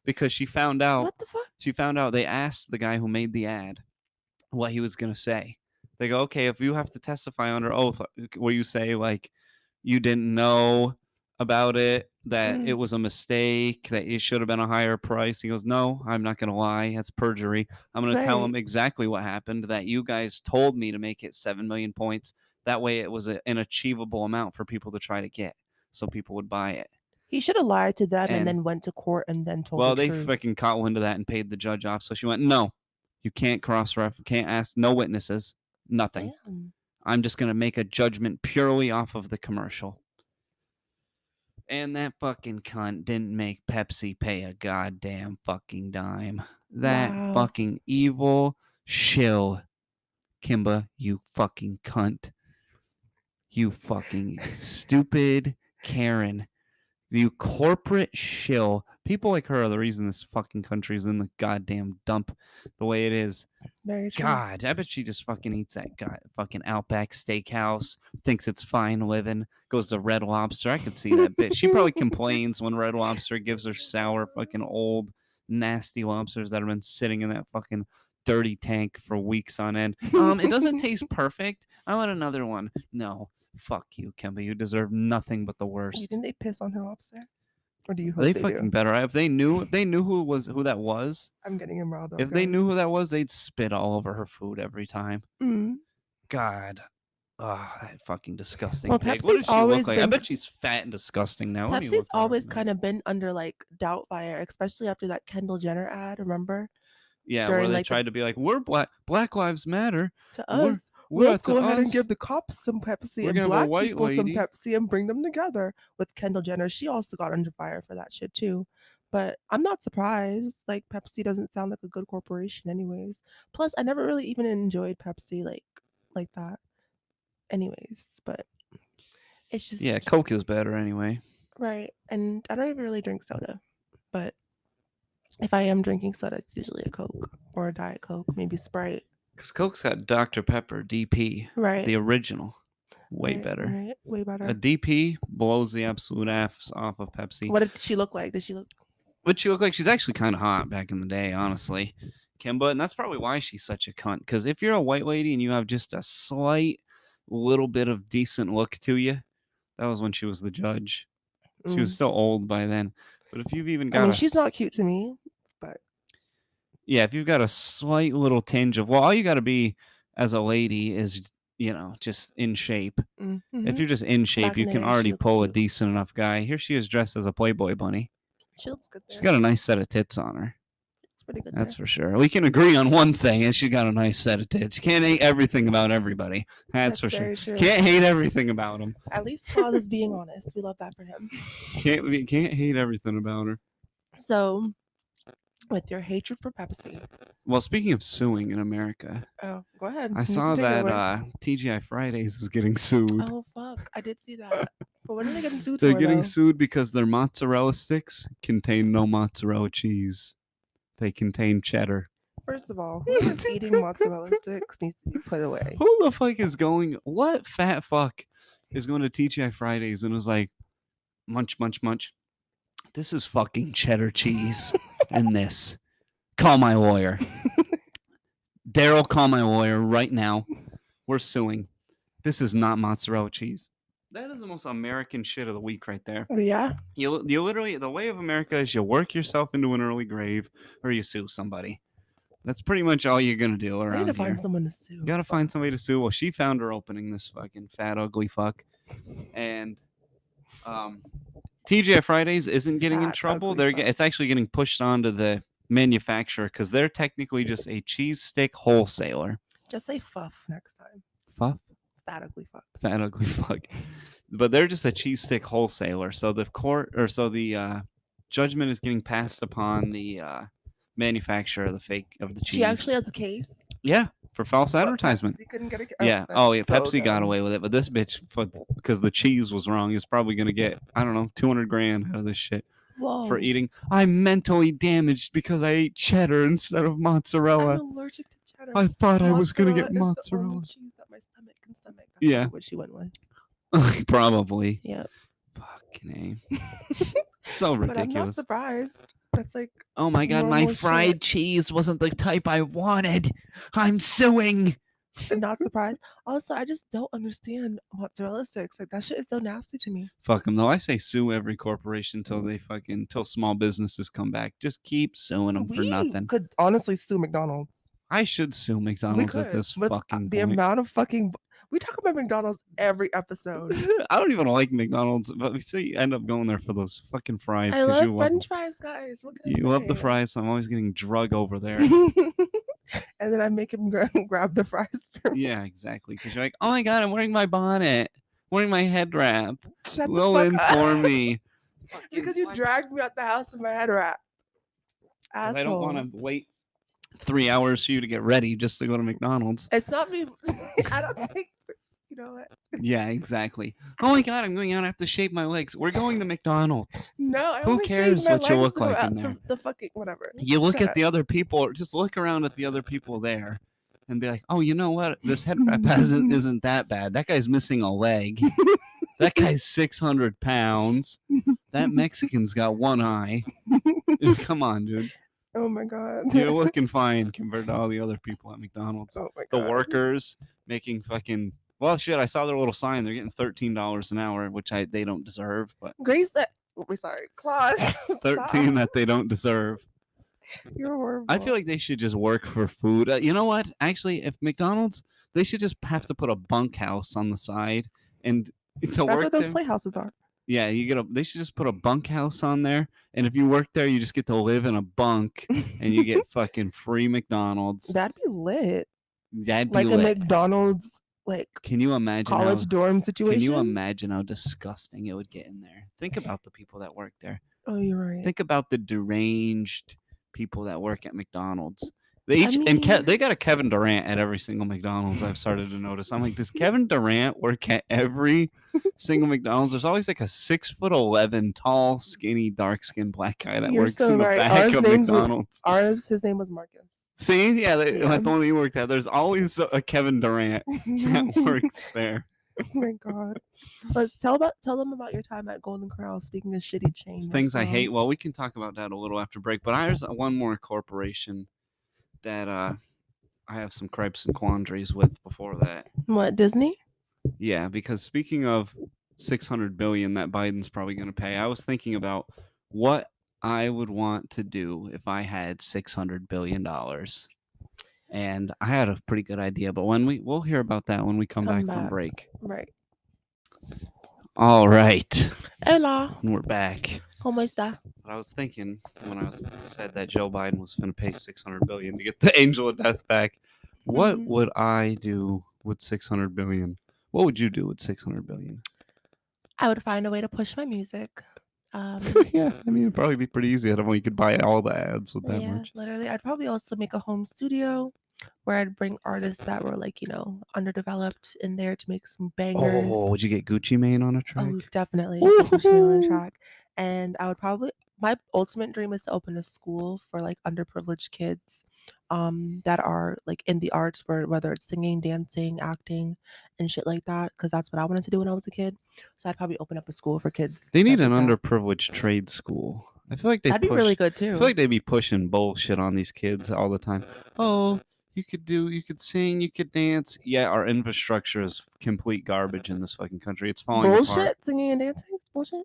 [SPEAKER 2] because
[SPEAKER 1] What the fuck?
[SPEAKER 2] she found out they asked the guy who made the ad what he was going to say. They go, "Okay, if you have to testify under oath, will you say like you didn't know about it, that it
[SPEAKER 1] Mm,
[SPEAKER 2] was a mistake, that it should have been a higher price?" He goes, "No, I'm not going to lie. That's perjury. I'm going to tell
[SPEAKER 1] right.
[SPEAKER 2] him exactly what happened, that you guys told me to make it 7 million points. That way it was an achievable amount for people to try to get, so people would buy it."
[SPEAKER 1] He should have lied to them and
[SPEAKER 2] And
[SPEAKER 1] then went to court and then told the
[SPEAKER 2] well, they
[SPEAKER 1] truth.
[SPEAKER 2] freaking caught wind of that and paid the judge off. So she went, "No, you can't can't ask, no witnesses, nothing.
[SPEAKER 1] Damn.
[SPEAKER 2] I'm just going to make a judgment purely off of the commercial." And that fucking cunt didn't make Pepsi pay a goddamn fucking dime. That
[SPEAKER 1] Wow.
[SPEAKER 2] fucking evil shill. Kimba, you fucking cunt. You fucking stupid Karen. You corporate shill. People like her are the reason this fucking country is in the goddamn dump the way it is.
[SPEAKER 1] Very true.
[SPEAKER 2] God, I bet she just fucking eats that fucking Outback Steakhouse, thinks it's fine living, goes to Red Lobster. I could see that bitch. She probably complains when Red Lobster gives her sour, fucking old, nasty lobsters that have been sitting in that fucking dirty tank for weeks on end. It doesn't taste perfect. I want another one. No, fuck you, Kemba. You deserve nothing but the
[SPEAKER 1] You
[SPEAKER 2] worst.
[SPEAKER 1] think they piss on her lobster? Or do you hope
[SPEAKER 2] They
[SPEAKER 1] they
[SPEAKER 2] fucking
[SPEAKER 1] do?
[SPEAKER 2] better. If they knew who that was,
[SPEAKER 1] I'm getting him riled up,
[SPEAKER 2] if they knew
[SPEAKER 1] guys.
[SPEAKER 2] who that was, they'd spit all over her food every time.
[SPEAKER 1] Mm.
[SPEAKER 2] God. Oh, that fucking disgusting
[SPEAKER 1] Well,
[SPEAKER 2] pig. What
[SPEAKER 1] Pepsi's
[SPEAKER 2] does she look
[SPEAKER 1] always
[SPEAKER 2] like? I
[SPEAKER 1] been
[SPEAKER 2] bet she's fat and disgusting now. Let me
[SPEAKER 1] Pepsi's
[SPEAKER 2] look at her right
[SPEAKER 1] always
[SPEAKER 2] now.
[SPEAKER 1] kind of been under like doubt fire, especially after that Kendall Jenner ad, remember?
[SPEAKER 2] Yeah, where
[SPEAKER 1] During
[SPEAKER 2] they
[SPEAKER 1] like the
[SPEAKER 2] tried to be like, we're Black Lives Matter.
[SPEAKER 1] to
[SPEAKER 2] We're
[SPEAKER 1] us.
[SPEAKER 2] we're
[SPEAKER 1] Let's
[SPEAKER 2] at to
[SPEAKER 1] go ahead and
[SPEAKER 2] us.
[SPEAKER 1] give the cops some Pepsi
[SPEAKER 2] We're
[SPEAKER 1] and
[SPEAKER 2] gonna have a
[SPEAKER 1] black
[SPEAKER 2] white
[SPEAKER 1] people some
[SPEAKER 2] lady.
[SPEAKER 1] Pepsi and bring them together with Kendall Jenner. She also got under fire for that shit too. But I'm not surprised. Like Pepsi doesn't sound like a good corporation anyways. Plus I never really even enjoyed Pepsi like that anyways. But it's
[SPEAKER 2] Yeah,
[SPEAKER 1] just
[SPEAKER 2] Coke is better anyway.
[SPEAKER 1] right. And I don't even really drink soda. But if I am drinking soda, it's usually a Coke or a Diet Coke, maybe Sprite.
[SPEAKER 2] Because Coke's got Dr. Pepper, DP,
[SPEAKER 1] Right.
[SPEAKER 2] the original. Way
[SPEAKER 1] Right.
[SPEAKER 2] better.
[SPEAKER 1] Right. Way
[SPEAKER 2] A
[SPEAKER 1] better.
[SPEAKER 2] DP blows the absolute ass off of Pepsi.
[SPEAKER 1] What did she look like? Did she look
[SPEAKER 2] What she look like? She's actually kind of hot back in the day, honestly, Kimba, and that's probably why she's such a cunt. Because if you're a white lady and you have just a slight little bit of decent look to you, that was when she was the judge. She was
[SPEAKER 1] mm.
[SPEAKER 2] still old by then. But if you've even
[SPEAKER 1] I
[SPEAKER 2] got
[SPEAKER 1] mean, she's not cute to me, but
[SPEAKER 2] yeah, if you've got a slight little tinge of, well, all you got to be as a lady is, just in shape. If
[SPEAKER 1] mm-hmm.
[SPEAKER 2] you're just in shape,
[SPEAKER 1] Back in
[SPEAKER 2] you
[SPEAKER 1] the
[SPEAKER 2] can
[SPEAKER 1] day, she
[SPEAKER 2] already
[SPEAKER 1] looks
[SPEAKER 2] pull a
[SPEAKER 1] cute.
[SPEAKER 2] decent enough guy. Here she is dressed as a Playboy bunny.
[SPEAKER 1] She looks good
[SPEAKER 2] She's
[SPEAKER 1] there.
[SPEAKER 2] got a nice set of tits on her.
[SPEAKER 1] It's pretty good
[SPEAKER 2] That's
[SPEAKER 1] there.
[SPEAKER 2] for sure. We can agree on one thing, and she got a nice set of tits. You can't hate everything about everybody. That's
[SPEAKER 1] That's
[SPEAKER 2] for sure.
[SPEAKER 1] very true.
[SPEAKER 2] Can't hate everything about them.
[SPEAKER 1] At least Kloss is being honest. We love that for him.
[SPEAKER 2] Can't hate everything about her.
[SPEAKER 1] So, with your hatred for Pepsi,
[SPEAKER 2] Well, speaking of suing in America,
[SPEAKER 1] oh, go ahead.
[SPEAKER 2] I
[SPEAKER 1] You can
[SPEAKER 2] saw
[SPEAKER 1] take it
[SPEAKER 2] that
[SPEAKER 1] away.
[SPEAKER 2] TGI Fridays is getting sued.
[SPEAKER 1] Oh fuck, I did see that. But what are they getting sued
[SPEAKER 2] They're
[SPEAKER 1] for
[SPEAKER 2] getting
[SPEAKER 1] though?
[SPEAKER 2] sued because their mozzarella sticks contain no mozzarella cheese. They contain cheddar.
[SPEAKER 1] First of all, whoever's eating mozzarella sticks needs to be put away.
[SPEAKER 2] Who the fuck is going? What fat fuck is going to TGI Fridays and was like, munch, munch, munch. This is fucking cheddar cheese and this. Call my lawyer. Daryl, call my lawyer right now. We're suing. This is not mozzarella cheese. That is the most American shit of the week right there.
[SPEAKER 1] Yeah,
[SPEAKER 2] You literally, the way of America is you work yourself into an early grave or you sue somebody. That's pretty much all you're going to do
[SPEAKER 1] I need to
[SPEAKER 2] around
[SPEAKER 1] find
[SPEAKER 2] here.
[SPEAKER 1] someone to sue.
[SPEAKER 2] You got to find somebody to sue. Well, she found her opening, this fucking fat, ugly fuck. And TGI Fridays isn't getting in
[SPEAKER 1] Fat,
[SPEAKER 2] trouble.
[SPEAKER 1] ugly fuck.
[SPEAKER 2] It's actually getting pushed onto the manufacturer because they're technically just a cheese stick wholesaler.
[SPEAKER 1] Just say fuff next time.
[SPEAKER 2] Fuck,
[SPEAKER 1] Fat, ugly fuck.
[SPEAKER 2] fat, ugly fuck. But they're just a cheese stick wholesaler. So the court, or so the Judgment is getting passed upon the manufacturer of the
[SPEAKER 1] She
[SPEAKER 2] cheese.
[SPEAKER 1] actually has a case,
[SPEAKER 2] Yeah, for false
[SPEAKER 1] but
[SPEAKER 2] advertisement.
[SPEAKER 1] Pepsi couldn't get a. Oh,
[SPEAKER 2] Yeah.
[SPEAKER 1] that's
[SPEAKER 2] Oh, yeah.
[SPEAKER 1] so
[SPEAKER 2] Pepsi got
[SPEAKER 1] dumb.
[SPEAKER 2] away with it, but this bitch, because the cheese was wrong, is probably gonna get, I don't know, 200 grand out of this shit for
[SPEAKER 1] Whoa.
[SPEAKER 2] eating. I'm mentally damaged because I ate cheddar instead of
[SPEAKER 1] I'm
[SPEAKER 2] mozzarella.
[SPEAKER 1] allergic to cheddar.
[SPEAKER 2] I thought I was gonna
[SPEAKER 1] Mozzarella
[SPEAKER 2] get
[SPEAKER 1] is the only
[SPEAKER 2] mozzarella.
[SPEAKER 1] cheese that my stomach can stomach. That's
[SPEAKER 2] Yeah,
[SPEAKER 1] probably what she went with.
[SPEAKER 2] probably.
[SPEAKER 1] Yep.
[SPEAKER 2] Fucking A. So
[SPEAKER 1] But I'm not
[SPEAKER 2] ridiculous.
[SPEAKER 1] surprised. That's like
[SPEAKER 2] Oh my god, my
[SPEAKER 1] normal
[SPEAKER 2] fried
[SPEAKER 1] shit.
[SPEAKER 2] cheese wasn't the type I wanted. I'm suing.
[SPEAKER 1] I'm not surprised. Also, I just don't understand mozzarella sticks. Like that shit is so nasty to me.
[SPEAKER 2] Fuck them though. I say sue every corporation till small businesses come back. Just keep suing them for
[SPEAKER 1] We
[SPEAKER 2] nothing.
[SPEAKER 1] could honestly sue McDonald's.
[SPEAKER 2] I should sue
[SPEAKER 1] We
[SPEAKER 2] McDonald's at
[SPEAKER 1] could
[SPEAKER 2] this
[SPEAKER 1] with
[SPEAKER 2] fucking
[SPEAKER 1] the
[SPEAKER 2] point.
[SPEAKER 1] amount of fucking. We talk about McDonald's every episode.
[SPEAKER 2] I don't even like McDonald's, but we still end up going there for those fucking fries
[SPEAKER 1] I
[SPEAKER 2] because
[SPEAKER 1] love
[SPEAKER 2] you love them.
[SPEAKER 1] French fries, guys. What can
[SPEAKER 2] You
[SPEAKER 1] I
[SPEAKER 2] love the
[SPEAKER 1] say?
[SPEAKER 2] fries, so I'm always getting drug over there.
[SPEAKER 1] And then I make him grab the fries for me.
[SPEAKER 2] Yeah, exactly. Because you're like, oh my god, I'm wearing my bonnet, wearing my head wrap.
[SPEAKER 1] Shut the
[SPEAKER 2] Go
[SPEAKER 1] fuck
[SPEAKER 2] in
[SPEAKER 1] up.
[SPEAKER 2] for me.
[SPEAKER 1] Because you dragged me out the house with my head wrap.
[SPEAKER 2] Because I don't want
[SPEAKER 1] Asshole.
[SPEAKER 2] to wait 3 hours for you to get ready just to go to McDonald's.
[SPEAKER 1] It's not me. I don't think. You know what?
[SPEAKER 2] Yeah, exactly. Oh my god, I'm going out. I have to shave my legs. We're going to McDonald's.
[SPEAKER 1] No, I
[SPEAKER 2] Who
[SPEAKER 1] only
[SPEAKER 2] cares
[SPEAKER 1] shaved my
[SPEAKER 2] what you
[SPEAKER 1] legs
[SPEAKER 2] look
[SPEAKER 1] to go
[SPEAKER 2] like in
[SPEAKER 1] out
[SPEAKER 2] there?
[SPEAKER 1] to the fucking whatever.
[SPEAKER 2] You look
[SPEAKER 1] Shut
[SPEAKER 2] at
[SPEAKER 1] up.
[SPEAKER 2] the other people, or just look around at the other people there, and be like, "Oh, you know what? This head wrap isn't that bad. That guy's missing a leg. That guy's 600 pounds. That Mexican's got one eye. Come on, dude.
[SPEAKER 1] Oh my god.
[SPEAKER 2] You're looking fine compared to all the other people at McDonald's.
[SPEAKER 1] Oh my
[SPEAKER 2] The
[SPEAKER 1] god.
[SPEAKER 2] workers making fucking, well, shit. I saw their little sign. They're getting $13 an hour, which they don't deserve, but
[SPEAKER 1] Grace that. Wait, sorry, Kloss.
[SPEAKER 2] 13 that they don't deserve.
[SPEAKER 1] You're horrible.
[SPEAKER 2] I feel like they should just work for food. You know what? Actually, if McDonald's, they should just have to put a bunkhouse on the side and to
[SPEAKER 1] that's
[SPEAKER 2] work
[SPEAKER 1] what those
[SPEAKER 2] there.
[SPEAKER 1] playhouses are.
[SPEAKER 2] Yeah, they should just put a bunkhouse on there, and if you work there, you just get to live in a bunk, and you get fucking free McDonald's.
[SPEAKER 1] That'd be lit.
[SPEAKER 2] That'd be
[SPEAKER 1] Like a
[SPEAKER 2] lit.
[SPEAKER 1] McDonald's like
[SPEAKER 2] Can you imagine
[SPEAKER 1] college dorm situation.
[SPEAKER 2] Can you imagine how disgusting it would get in there? Think about the people that work there.
[SPEAKER 1] Oh, you're right.
[SPEAKER 2] Think about the deranged people that work at McDonald's. They each
[SPEAKER 1] mean-
[SPEAKER 2] they got a Kevin Durant at every single McDonald's. I've started to notice. I'm like, does Kevin Durant work at every single McDonald's? There's always like a 6'11" tall, skinny, dark skinned black guy that
[SPEAKER 1] You're
[SPEAKER 2] works
[SPEAKER 1] so
[SPEAKER 2] in the
[SPEAKER 1] right.
[SPEAKER 2] back
[SPEAKER 1] Ours
[SPEAKER 2] of
[SPEAKER 1] names were-
[SPEAKER 2] McDonald's.
[SPEAKER 1] His name was Marcus.
[SPEAKER 2] See, yeah,
[SPEAKER 1] Yeah.
[SPEAKER 2] the one he worked at. There's always a Kevin Durant that works there.
[SPEAKER 1] Oh my god. Let's tell them about your time at Golden Corral. Speaking of shitty chains.
[SPEAKER 2] Things I hate. Well, we can talk about that a little after break. But there's one more corporation that I have some gripes and quandaries with before that.
[SPEAKER 1] What, Disney?
[SPEAKER 2] Yeah, because speaking of 600 billion that Biden's probably going to pay, I was thinking about what I would want to do if I had 600 billion dollars. And I had a pretty good idea, but we'll hear about that when we come back from break.
[SPEAKER 1] Right.
[SPEAKER 2] All right.
[SPEAKER 1] Hola.
[SPEAKER 2] And we're back.
[SPEAKER 1] ¿Cómo está?
[SPEAKER 2] But I was thinking when I said that Joe Biden was going to pay 600 billion to get the angel of death back, what would I do with 600 billion? What would you do with 600 billion?
[SPEAKER 1] I would find a way to push my music.
[SPEAKER 2] Yeah, I mean, it'd probably be pretty easy. I don't know, you could buy all the ads with that much.
[SPEAKER 1] Literally. I'd probably also make a home studio where I'd bring artists that were like, underdeveloped in there to make some bangers.
[SPEAKER 2] Oh, would you get Gucci Mane on a track?
[SPEAKER 1] Oh, definitely. Push me on a track. And I would probably, my ultimate dream is to open a school for like underprivileged kids that are like in the arts, whether it's singing, dancing, acting, and shit like that. Because that's what I wanted to do when I was a kid. So I'd probably open up a school for kids.
[SPEAKER 2] They need
[SPEAKER 1] that
[SPEAKER 2] an
[SPEAKER 1] did that.
[SPEAKER 2] underprivileged trade school. I feel like
[SPEAKER 1] That'd be really good
[SPEAKER 2] I
[SPEAKER 1] too.
[SPEAKER 2] feel like they'd be pushing bullshit on these kids all the time. Oh, you could sing, you could dance. Yeah, our infrastructure is complete garbage in this fucking country. It's falling apart.
[SPEAKER 1] Bullshit, singing and dancing, bullshit.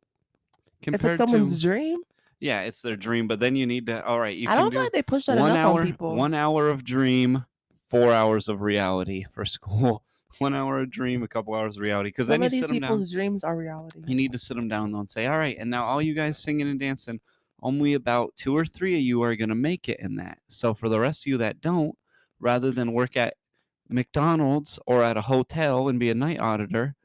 [SPEAKER 1] If
[SPEAKER 2] Compared
[SPEAKER 1] it's someone's
[SPEAKER 2] to,
[SPEAKER 1] dream,
[SPEAKER 2] yeah, it's their dream, but then you need to. All right, you
[SPEAKER 1] I
[SPEAKER 2] can
[SPEAKER 1] don't
[SPEAKER 2] do
[SPEAKER 1] feel like they push that
[SPEAKER 2] 1
[SPEAKER 1] enough
[SPEAKER 2] hour,
[SPEAKER 1] on people.
[SPEAKER 2] 1 hour of dream, 4 hours of reality for school. 1 hour of dream, a couple hours of reality. Because then
[SPEAKER 1] Some
[SPEAKER 2] you
[SPEAKER 1] of these
[SPEAKER 2] sit them down.
[SPEAKER 1] people's dreams are reality.
[SPEAKER 2] You need to sit them down though and say, all right, and now all you guys singing and dancing, only about 2 or 3 of you are gonna make it in that. So for the rest of you that don't, rather than work at McDonald's or at a hotel and be a night auditor,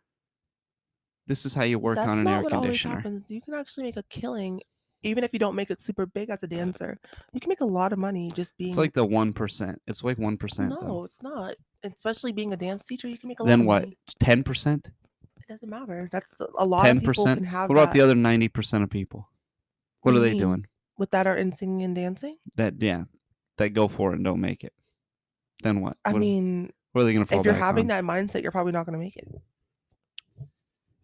[SPEAKER 2] this is how you work
[SPEAKER 1] That's
[SPEAKER 2] on an
[SPEAKER 1] not
[SPEAKER 2] air
[SPEAKER 1] what always
[SPEAKER 2] conditioner.
[SPEAKER 1] happens. You can actually make a killing Even if you don't make it super big as a dancer, you can make a lot of money just
[SPEAKER 2] It's
[SPEAKER 1] being.
[SPEAKER 2] like the 1%. It's like 1% though.
[SPEAKER 1] No, it's not. Especially being a dance teacher, you can make a lot
[SPEAKER 2] Then
[SPEAKER 1] of
[SPEAKER 2] what?
[SPEAKER 1] money.
[SPEAKER 2] 10%?
[SPEAKER 1] It doesn't matter. That's a lot of people
[SPEAKER 2] 10%?
[SPEAKER 1] can have
[SPEAKER 2] What about
[SPEAKER 1] that.
[SPEAKER 2] the other 90% of people?
[SPEAKER 1] What
[SPEAKER 2] What
[SPEAKER 1] do
[SPEAKER 2] are
[SPEAKER 1] you
[SPEAKER 2] they
[SPEAKER 1] mean?
[SPEAKER 2] doing?
[SPEAKER 1] With that are in singing and dancing?
[SPEAKER 2] That go for it and don't make it. Then what?
[SPEAKER 1] I
[SPEAKER 2] What
[SPEAKER 1] mean,
[SPEAKER 2] are they going to fall
[SPEAKER 1] if you're
[SPEAKER 2] back
[SPEAKER 1] having
[SPEAKER 2] on?
[SPEAKER 1] that mindset, you're probably not going to make it.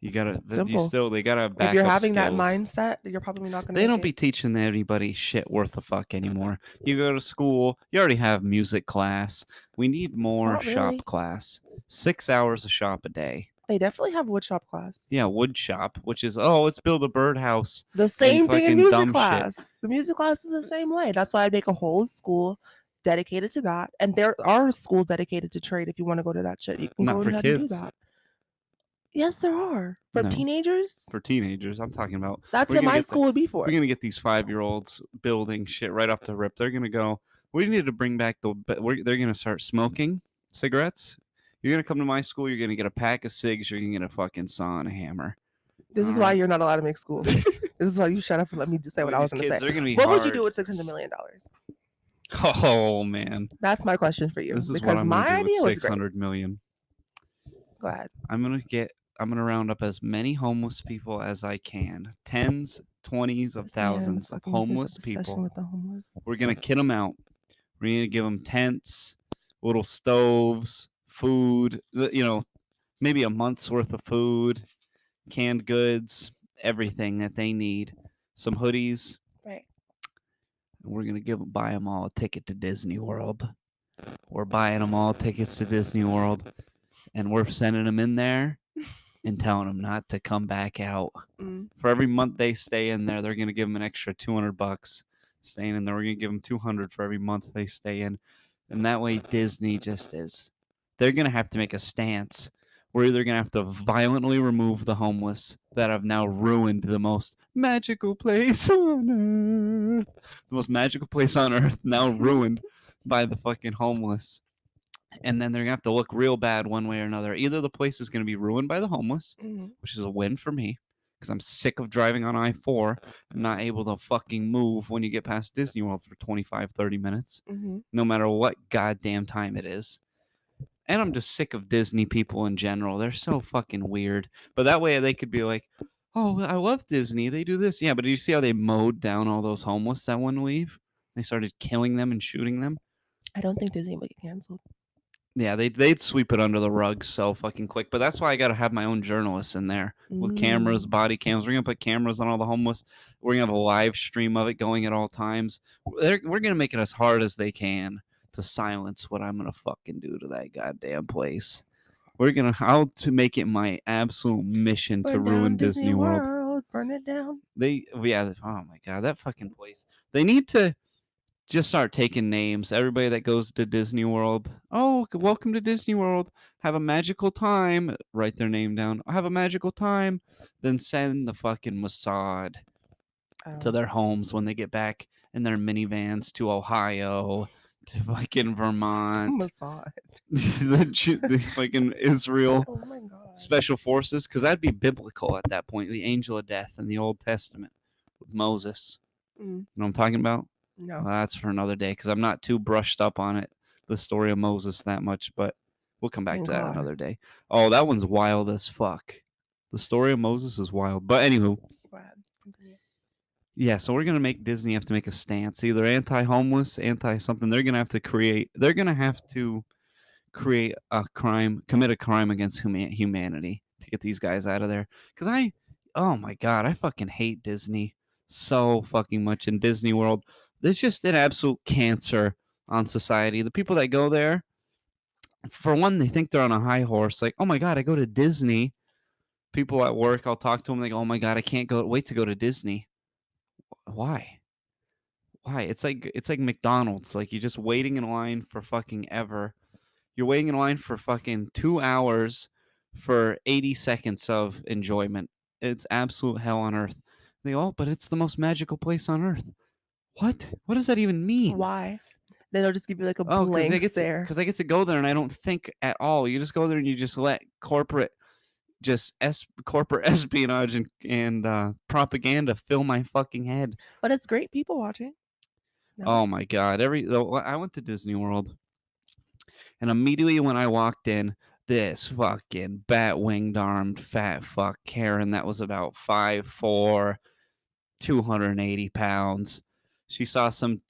[SPEAKER 2] You gotta,
[SPEAKER 1] Simple.
[SPEAKER 2] they gotta have
[SPEAKER 1] If you're
[SPEAKER 2] backup
[SPEAKER 1] having that
[SPEAKER 2] skills.
[SPEAKER 1] mindset, you're probably not going to
[SPEAKER 2] They
[SPEAKER 1] make
[SPEAKER 2] don't be
[SPEAKER 1] it.
[SPEAKER 2] teaching anybody shit worth a fuck anymore. You go to school, you already have music class. We need more
[SPEAKER 1] Not
[SPEAKER 2] shop
[SPEAKER 1] really.
[SPEAKER 2] class. 6 hours of shop a day.
[SPEAKER 1] They definitely have woodshop class.
[SPEAKER 2] Yeah, wood shop, which is, oh, let's build a birdhouse
[SPEAKER 1] The
[SPEAKER 2] and
[SPEAKER 1] same thing in
[SPEAKER 2] fucking
[SPEAKER 1] music
[SPEAKER 2] dumb shit.
[SPEAKER 1] class. The music class is the same way. That's why I make a whole school dedicated to that. And there are schools dedicated to trade. If you want to go to that shit, you can
[SPEAKER 2] Not
[SPEAKER 1] go
[SPEAKER 2] for
[SPEAKER 1] ahead and do
[SPEAKER 2] kids.
[SPEAKER 1] that. Yes, there are. For
[SPEAKER 2] No,
[SPEAKER 1] teenagers,
[SPEAKER 2] for teenagers. I'm talking about.
[SPEAKER 1] that's
[SPEAKER 2] We're
[SPEAKER 1] what
[SPEAKER 2] gonna
[SPEAKER 1] my
[SPEAKER 2] get
[SPEAKER 1] school would be
[SPEAKER 2] we're
[SPEAKER 1] for.
[SPEAKER 2] gonna get these 5-year-olds building shit right off the rip. They're gonna go. We need to bring back they're gonna start smoking cigarettes. You're gonna come to my school. You're gonna get a pack of cigs. You're gonna get a fucking saw and a hammer.
[SPEAKER 1] This
[SPEAKER 2] All
[SPEAKER 1] is why
[SPEAKER 2] right.
[SPEAKER 1] you're not allowed to make schools. This is why you shut up and let me just say what I was
[SPEAKER 2] These
[SPEAKER 1] going to
[SPEAKER 2] kids,
[SPEAKER 1] say.
[SPEAKER 2] they're gonna be
[SPEAKER 1] What would you do
[SPEAKER 2] hard.
[SPEAKER 1] with $600 million?
[SPEAKER 2] Oh man,
[SPEAKER 1] That's my question for you
[SPEAKER 2] this is what
[SPEAKER 1] because
[SPEAKER 2] I'm gonna
[SPEAKER 1] my
[SPEAKER 2] do with
[SPEAKER 1] idea was great.
[SPEAKER 2] 600 million.
[SPEAKER 1] Go ahead.
[SPEAKER 2] I'm gonna round up as many homeless people as I can. Tens, 20s of
[SPEAKER 1] This man
[SPEAKER 2] thousands of
[SPEAKER 1] fucking his
[SPEAKER 2] homeless
[SPEAKER 1] obsession
[SPEAKER 2] people.
[SPEAKER 1] with the homeless.
[SPEAKER 2] We're gonna kit them out. We're gonna give them tents, little stoves, food. Maybe a month's worth of food, canned goods, everything that they need. Some hoodies.
[SPEAKER 1] Right.
[SPEAKER 2] And we're gonna buy them all a ticket to Disney World. We're buying them all tickets to Disney World, and we're sending them in there and telling them not to come back out.
[SPEAKER 1] Mm.
[SPEAKER 2] For every month they stay in there, they're gonna give them an extra $200 staying in there. We're gonna give them 200 for every month they stay in, and that way Disney just is. They're gonna have to make a stance. We're either gonna have to violently remove the homeless that have now ruined the most magical place on earth. The most magical place on earth now ruined by the fucking homeless. And then they're gonna have to look real bad one way or another. Either the place is gonna be ruined by the homeless,
[SPEAKER 1] Mhm.
[SPEAKER 2] which is a win for me, because I'm sick of driving on I-4 and not able to fucking move when you get past Disney World for 25, 30 minutes,
[SPEAKER 1] Mhm.
[SPEAKER 2] no matter what goddamn time it is. And I'm just sick of Disney people in general. They're so fucking weird. But that way they could be like, oh, I love Disney. They do this. Yeah, but do you see how they mowed down all those homeless that wouldn't leave? They started killing them and shooting them.
[SPEAKER 1] I don't think Disney would get canceled.
[SPEAKER 2] Yeah, they'd sweep it under the rug so fucking quick. But that's why I got to have my own journalists in there with cameras,
[SPEAKER 1] Mm.
[SPEAKER 2] body cams. We're gonna put cameras on all the homeless. We're gonna have a live stream of it going at all times. We're gonna make it as hard as they can to silence what I'm gonna fucking do to that goddamn place. I'll to make it my absolute mission to
[SPEAKER 1] Burn down
[SPEAKER 2] ruin
[SPEAKER 1] Disney
[SPEAKER 2] Disney World.
[SPEAKER 1] World. Burn it down.
[SPEAKER 2] Oh my god, that fucking place. They need to just start taking names. Everybody that goes to Disney World. Oh, welcome to Disney World. Have a magical time. Write their name down. Have a magical time. Then send the fucking Mossad to
[SPEAKER 1] Oh.
[SPEAKER 2] their homes when they get back in their minivans to Ohio, to fucking Vermont,
[SPEAKER 1] Massage.
[SPEAKER 2] the fucking Israel
[SPEAKER 1] Oh my god.
[SPEAKER 2] special forces, because that'd be biblical at that point. The angel of death in the Old Testament with Moses.
[SPEAKER 1] Mm.
[SPEAKER 2] You know what I'm talking about?
[SPEAKER 1] No.
[SPEAKER 2] Well, that's for another day because I'm not too brushed up on it, the story of Moses, that much, but we'll come back
[SPEAKER 1] Thank
[SPEAKER 2] to that
[SPEAKER 1] God.
[SPEAKER 2] another day. Oh, that one's wild as fuck. The story of Moses is wild. But anywho,
[SPEAKER 1] Go ahead. Continue.
[SPEAKER 2] yeah, so we're gonna make Disney have to make a stance, either anti-homeless, anti-something. They're gonna have to create a crime, commit a crime against humanity to get these guys out of there. Because oh my god, I fucking hate Disney so fucking much. In Disney World, there's just an absolute cancer on society. The people that go there, for one, they think they're on a high horse. Like, oh my god, I go to Disney. People at work, I'll talk to them. They go, oh my god, I can't wait to go to Disney. Why? Why? It's like McDonald's. Like you're just waiting in line for fucking ever. You're waiting in line for fucking 2 hours for 80 seconds of enjoyment. It's absolute hell on earth. They go, oh, but it's the most magical place on earth. What? What does that even mean?
[SPEAKER 1] Why? Then they'll just give you like a
[SPEAKER 2] Oh,
[SPEAKER 1] blank stare.
[SPEAKER 2] because I get to go there and I don't think at all. You just go there and you just let corporate just corporate espionage and propaganda fill my fucking head.
[SPEAKER 1] But it's great people watching. No?
[SPEAKER 2] Oh my god! I went to Disney World, and immediately when I walked in, this fucking bat winged armed fat fuck Karen that was about 5'4", 280 pounds. She saw some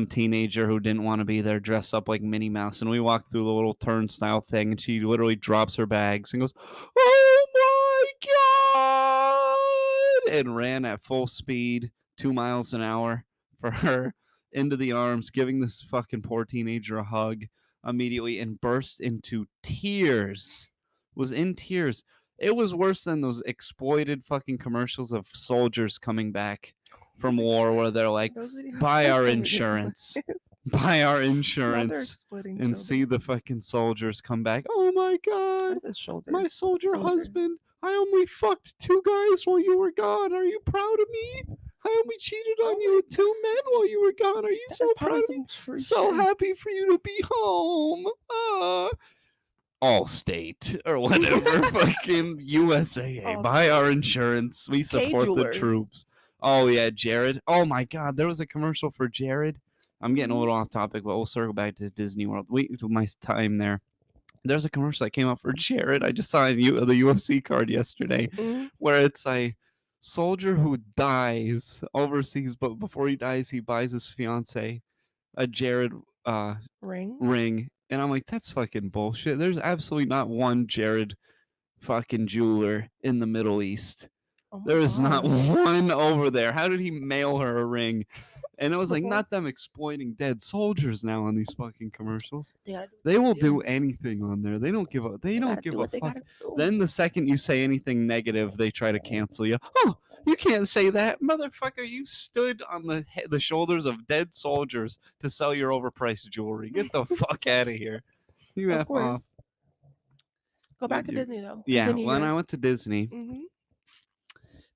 [SPEAKER 2] teenager who didn't want to be there dressed up like Minnie Mouse, and we walked through the little turnstile thing, and she literally drops her bags and goes, "Oh my god!" and ran at full speed, 2 miles an hour for her into the arms, giving this fucking poor teenager a hug immediately, and burst into tears. Was in tears. It was worse than those exploited fucking commercials of soldiers coming back from war where they're like,
[SPEAKER 1] Those videos
[SPEAKER 2] buy
[SPEAKER 1] are
[SPEAKER 2] our
[SPEAKER 1] so
[SPEAKER 2] insurance,
[SPEAKER 1] ridiculous.
[SPEAKER 2] buy our
[SPEAKER 1] Now they're
[SPEAKER 2] insurance,
[SPEAKER 1] exploiting
[SPEAKER 2] and
[SPEAKER 1] children.
[SPEAKER 2] see the fucking soldiers come back. Oh my god,
[SPEAKER 1] What is it, shoulders?
[SPEAKER 2] my soldier
[SPEAKER 1] Soldier.
[SPEAKER 2] husband, I only fucked 2 guys while you were gone. Are you proud of me? I only cheated on
[SPEAKER 1] Oh
[SPEAKER 2] you
[SPEAKER 1] my
[SPEAKER 2] with 2 men while you were gone. Are you
[SPEAKER 1] That
[SPEAKER 2] so
[SPEAKER 1] is
[SPEAKER 2] proud
[SPEAKER 1] probably
[SPEAKER 2] of me?
[SPEAKER 1] some true
[SPEAKER 2] So
[SPEAKER 1] shit.
[SPEAKER 2] happy for you to be home. Allstate or whatever, fucking USAA. Buy our insurance. We support the
[SPEAKER 1] Jewelers.
[SPEAKER 2] troops. Oh yeah, Jared. Oh my God, there was a commercial for Jared. I'm getting a
[SPEAKER 1] Mhm.
[SPEAKER 2] little off topic, but we'll circle back to Disney World. My time there. There's a commercial that came out for Jared. I just saw the UFC card yesterday,
[SPEAKER 1] Mhm.
[SPEAKER 2] where it's a soldier who dies overseas, but before he dies, he buys his fiance a Jared
[SPEAKER 1] Ring.
[SPEAKER 2] ring. And I'm like, that's fucking bullshit. There's absolutely not one Jared fucking jeweler in the Middle East.
[SPEAKER 1] Oh my
[SPEAKER 2] There is not
[SPEAKER 1] god.
[SPEAKER 2] one over there. How did he mail her a ring? And it was like,
[SPEAKER 1] Before
[SPEAKER 2] not them exploiting dead soldiers now on these fucking commercials.
[SPEAKER 1] they gotta do what
[SPEAKER 2] They will
[SPEAKER 1] they
[SPEAKER 2] do anything on there. They don't give a
[SPEAKER 1] They
[SPEAKER 2] don't
[SPEAKER 1] gotta
[SPEAKER 2] give
[SPEAKER 1] do
[SPEAKER 2] a
[SPEAKER 1] what they
[SPEAKER 2] fuck.
[SPEAKER 1] gotta do.
[SPEAKER 2] Then the second you say anything negative, they try to cancel you. Oh, you can't say that, motherfucker! You stood on the shoulders of dead soldiers to sell your overpriced jewelry. Get the fuck out of here. You
[SPEAKER 1] Of
[SPEAKER 2] f off.
[SPEAKER 1] course. Go back
[SPEAKER 2] With
[SPEAKER 1] to
[SPEAKER 2] your
[SPEAKER 1] Disney though.
[SPEAKER 2] Yeah,
[SPEAKER 1] Continue
[SPEAKER 2] when I
[SPEAKER 1] your.
[SPEAKER 2] went to Disney,
[SPEAKER 1] Mhm.